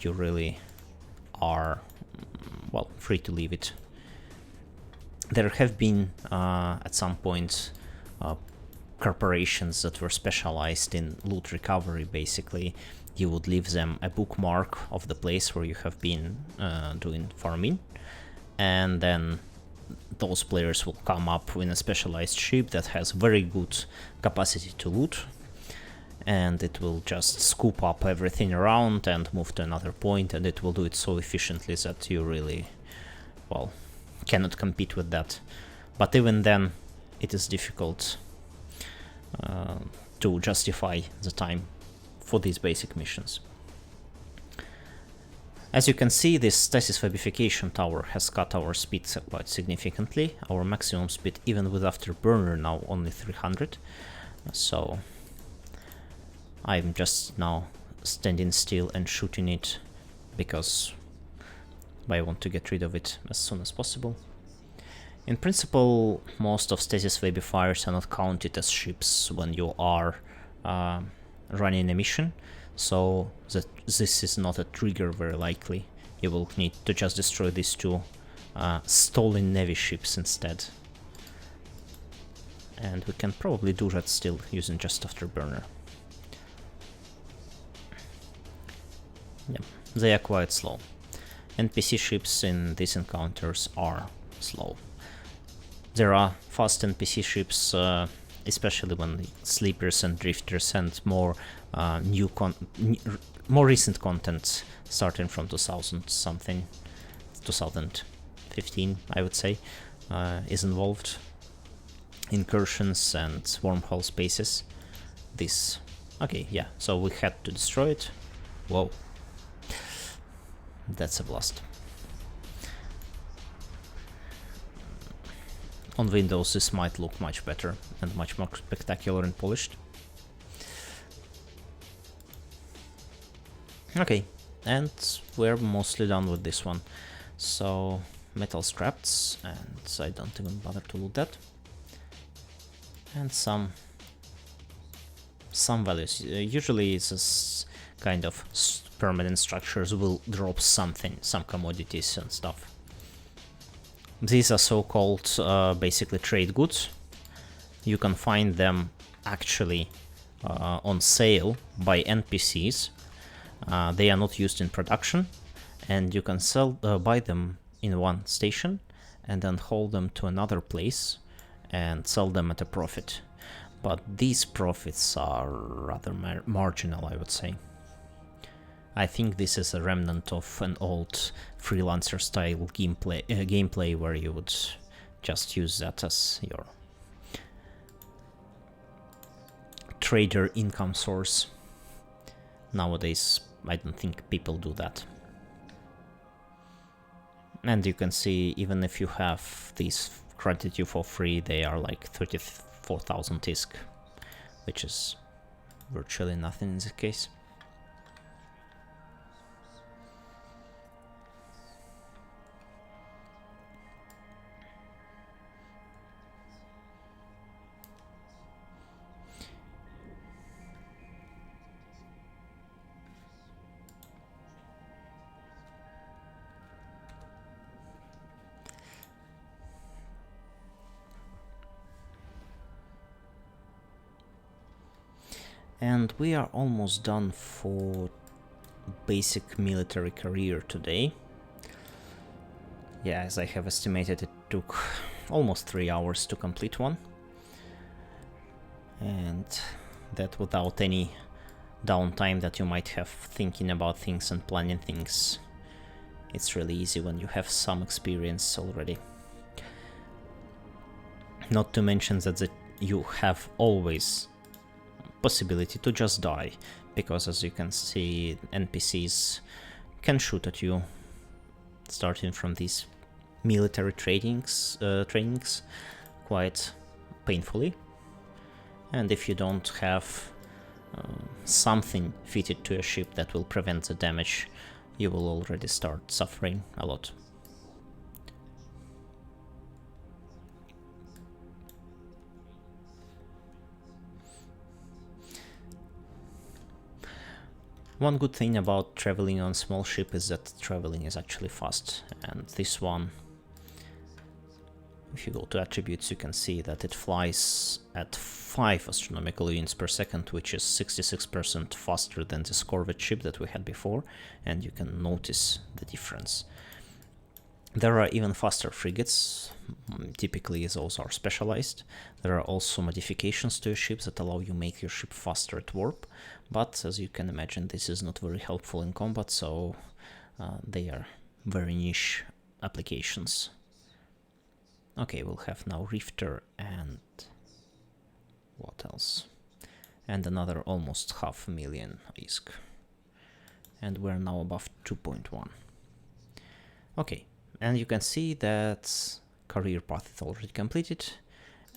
You really are, well, free to leave it. There have been at some point corporations that were specialized in loot recovery. Basically, you would leave them a bookmark of the place where you have been doing farming, and then those players will come up with a specialized ship that has very good capacity to loot, and it will just scoop up everything around and move to another point, and it will do it so efficiently that you really, well, cannot compete with that. But even then, it is difficult to justify the time for these basic missions. As you can see, this Stasis webification tower has cut our speed quite significantly. Our maximum speed, even with Afterburner, now only 300. So I'm just now standing still and shooting it because I want to get rid of it as soon as possible. In principle, most of Stasis webifiers are not counted as ships when you are running a mission, so that this is not a trigger very likely. You will need to just destroy these two stolen Navy ships instead. And we can probably do that still using just Afterburner. Yeah, they are quite slow. NPC ships in these encounters are slow. There are fast NPC ships, especially when sleepers and drifters and more more recent content starting from 2015 I would say, is involved. Incursions and wormhole spaces. This, okay, yeah, so we had to destroy it. Whoa, that's a blast. On Windows this might look much better and much more spectacular and polished. Okay, and we're mostly done with this one. So metal scraps, and I don't even bother to loot that. And some values. Usually it's a kind of permanent structures will drop something, some commodities and stuff. These are so-called basically trade goods. You can find them actually on sale by NPCs. They are not used in production, and you can buy them in one station and then haul them to another place and sell them at a profit. But these profits are rather marginal, I would say. I think this is a remnant of an old freelancer style gameplay where you would just use that as your trader income source. Nowadays, I don't think people do that. And you can see, even if you have these granted you for free, they are like 34,000 ISK, which is virtually nothing in this case. And we are almost done for basic military career today. Yeah, as I have estimated, it took almost 3 hours to complete one. And that without any downtime that you might have thinking about things and planning things. It's really easy when you have some experience already. Not to mention that you have always possibility to just die, because as you can see, NPCs can shoot at you starting from these military trainings quite painfully. And if you don't have something fitted to a ship that will prevent the damage, you will already start suffering a lot. One good thing about traveling on small ship is that traveling is actually fast, and this one, if you go to attributes, you can see that it flies at 5 astronomical units per second, which is 66% faster than this corvette ship that we had before, and you can notice the difference. There are even faster frigates, typically those are specialized. There are also modifications to your ships that allow you make your ship faster at warp, but as you can imagine, this is not very helpful in combat, so they are very niche applications. Okay, we'll have now Rifter and what else? And another almost 500,000 ISK. And we're now above 2.1. Okay. And you can see that career path is already completed,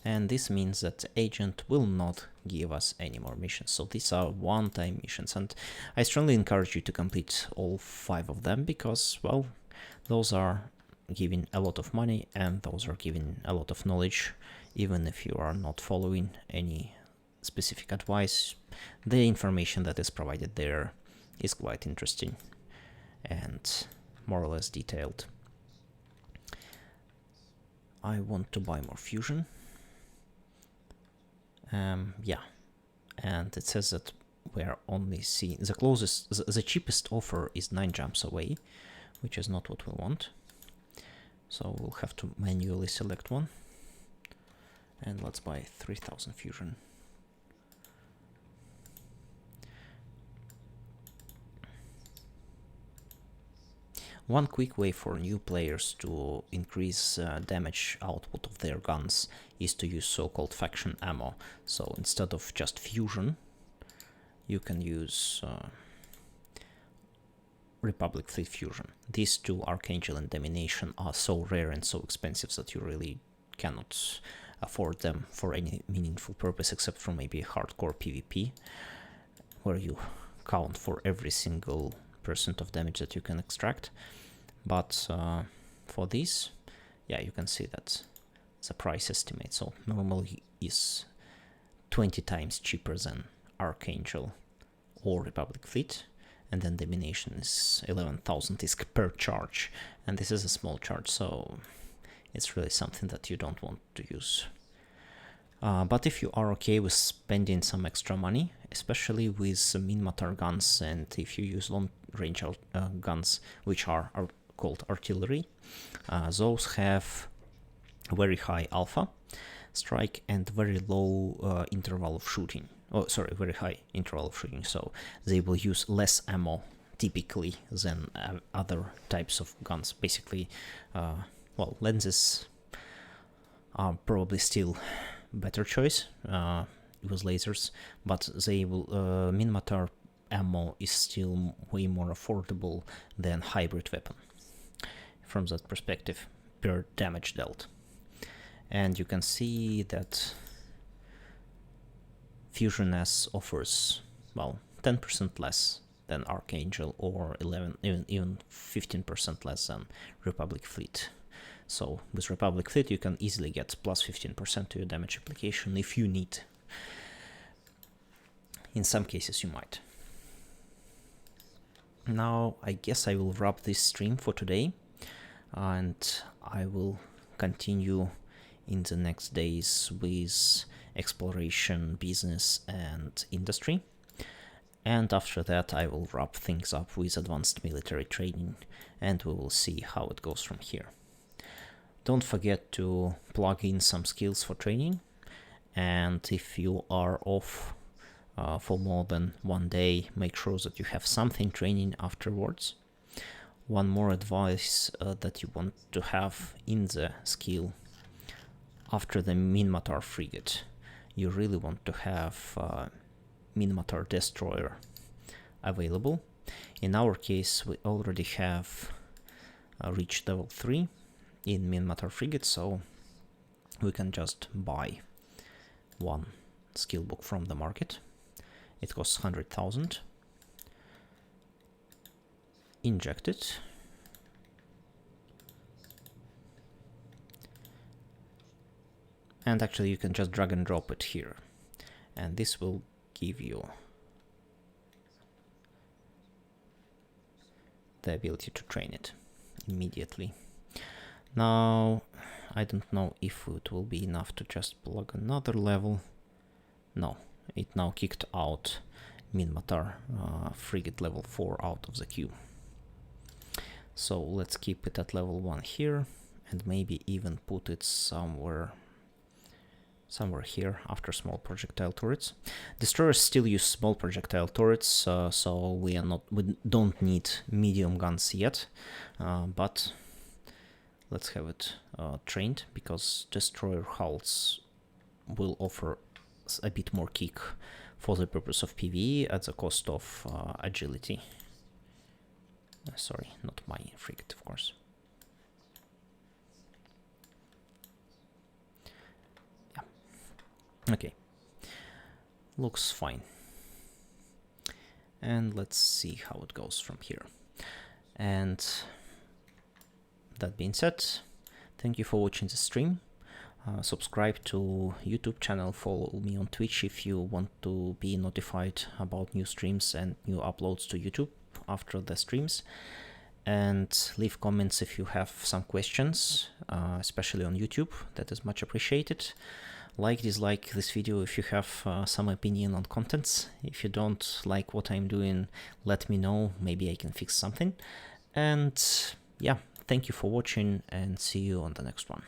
and this means that the agent will not give us any more missions. So these are one-time missions, and I strongly encourage you to complete all 5 of them, because, well, those are giving a lot of money and those are giving a lot of knowledge. Even if you are not following any specific advice, the information that is provided there is quite interesting and more or less detailed. I want to buy more fusion. Yeah, and it says that we're only seeing the cheapest offer is 9 jumps away, which is not what we want. So we'll have to manually select one. And let's buy 3000 fusion. One quick way for new players to increase damage output of their guns is to use so-called faction ammo. So instead of just fusion, you can use Republic Fleet Fusion. These two, Archangel and Domination, are so rare and so expensive that you really cannot afford them for any meaningful purpose except for maybe hardcore PvP, where you count for every single 100% of damage that you can extract. But for this, yeah, you can see that the price estimate. So normally is 20 times cheaper than Archangel or Republic Fleet, and then domination is 11,000 ISK per charge, and this is a small charge, so it's really something that you don't want to use. But if you are okay with spending some extra money, especially with min-matter guns, and if you use long-range guns, which are called artillery, those have very high alpha strike and very low interval of shooting. Oh, sorry, very high interval of shooting, so they will use less ammo typically than other types of guns. Basically, well, lenses are probably still better choice with lasers, but they will min-matter ammo is still way more affordable than hybrid weapon from that perspective per damage dealt. And you can see that Fusion S offers, well, 10% less than Archangel, or 11, even 15% less than Republic Fleet. So with Republic Fleet you can easily get plus 15% to your damage application if you need. In some cases you might. Now I guess I will wrap this stream for today, and I will continue in the next days with exploration, business and industry. And after that I will wrap things up with advanced military training, and we will see how it goes from here. Don't forget to plug in some skills for training, and if you are off for more than one day, make sure that you have something training afterwards. One more advice that you want to have in the skill: after the min-matter frigate, you really want to have min-matter destroyer available. In our case, we already have reached level 3 in min-matter frigate, so we can just buy one skill book from the market. It costs 100,000. Inject it. And actually you can just drag and drop it here, and this will give you the ability to train it immediately. Now I don't know if it will be enough to just plug another level. No, it now kicked out min-matter frigate level 4 out of the queue. So let's keep it at level 1 here, and maybe even put it somewhere here after small projectile turrets. Destroyers still use small projectile turrets, so we don't need medium guns yet, but let's have it trained, because destroyer hulls will offer a bit more kick for the purpose of PvE at the cost of agility. Sorry, not my frigate, of course. Okay, looks fine. And let's see how it goes from here. And that being said, thank you for watching the stream. Subscribe to YouTube channel, follow me on Twitch if you want to be notified about new streams and new uploads to YouTube after the streams. And leave comments if you have some questions, especially on YouTube. That is much appreciated. Like, dislike this video if you have some opinion on contents. If you don't like what I'm doing, let me know, maybe I can fix something. And yeah, thank you for watching, and see you on the next one.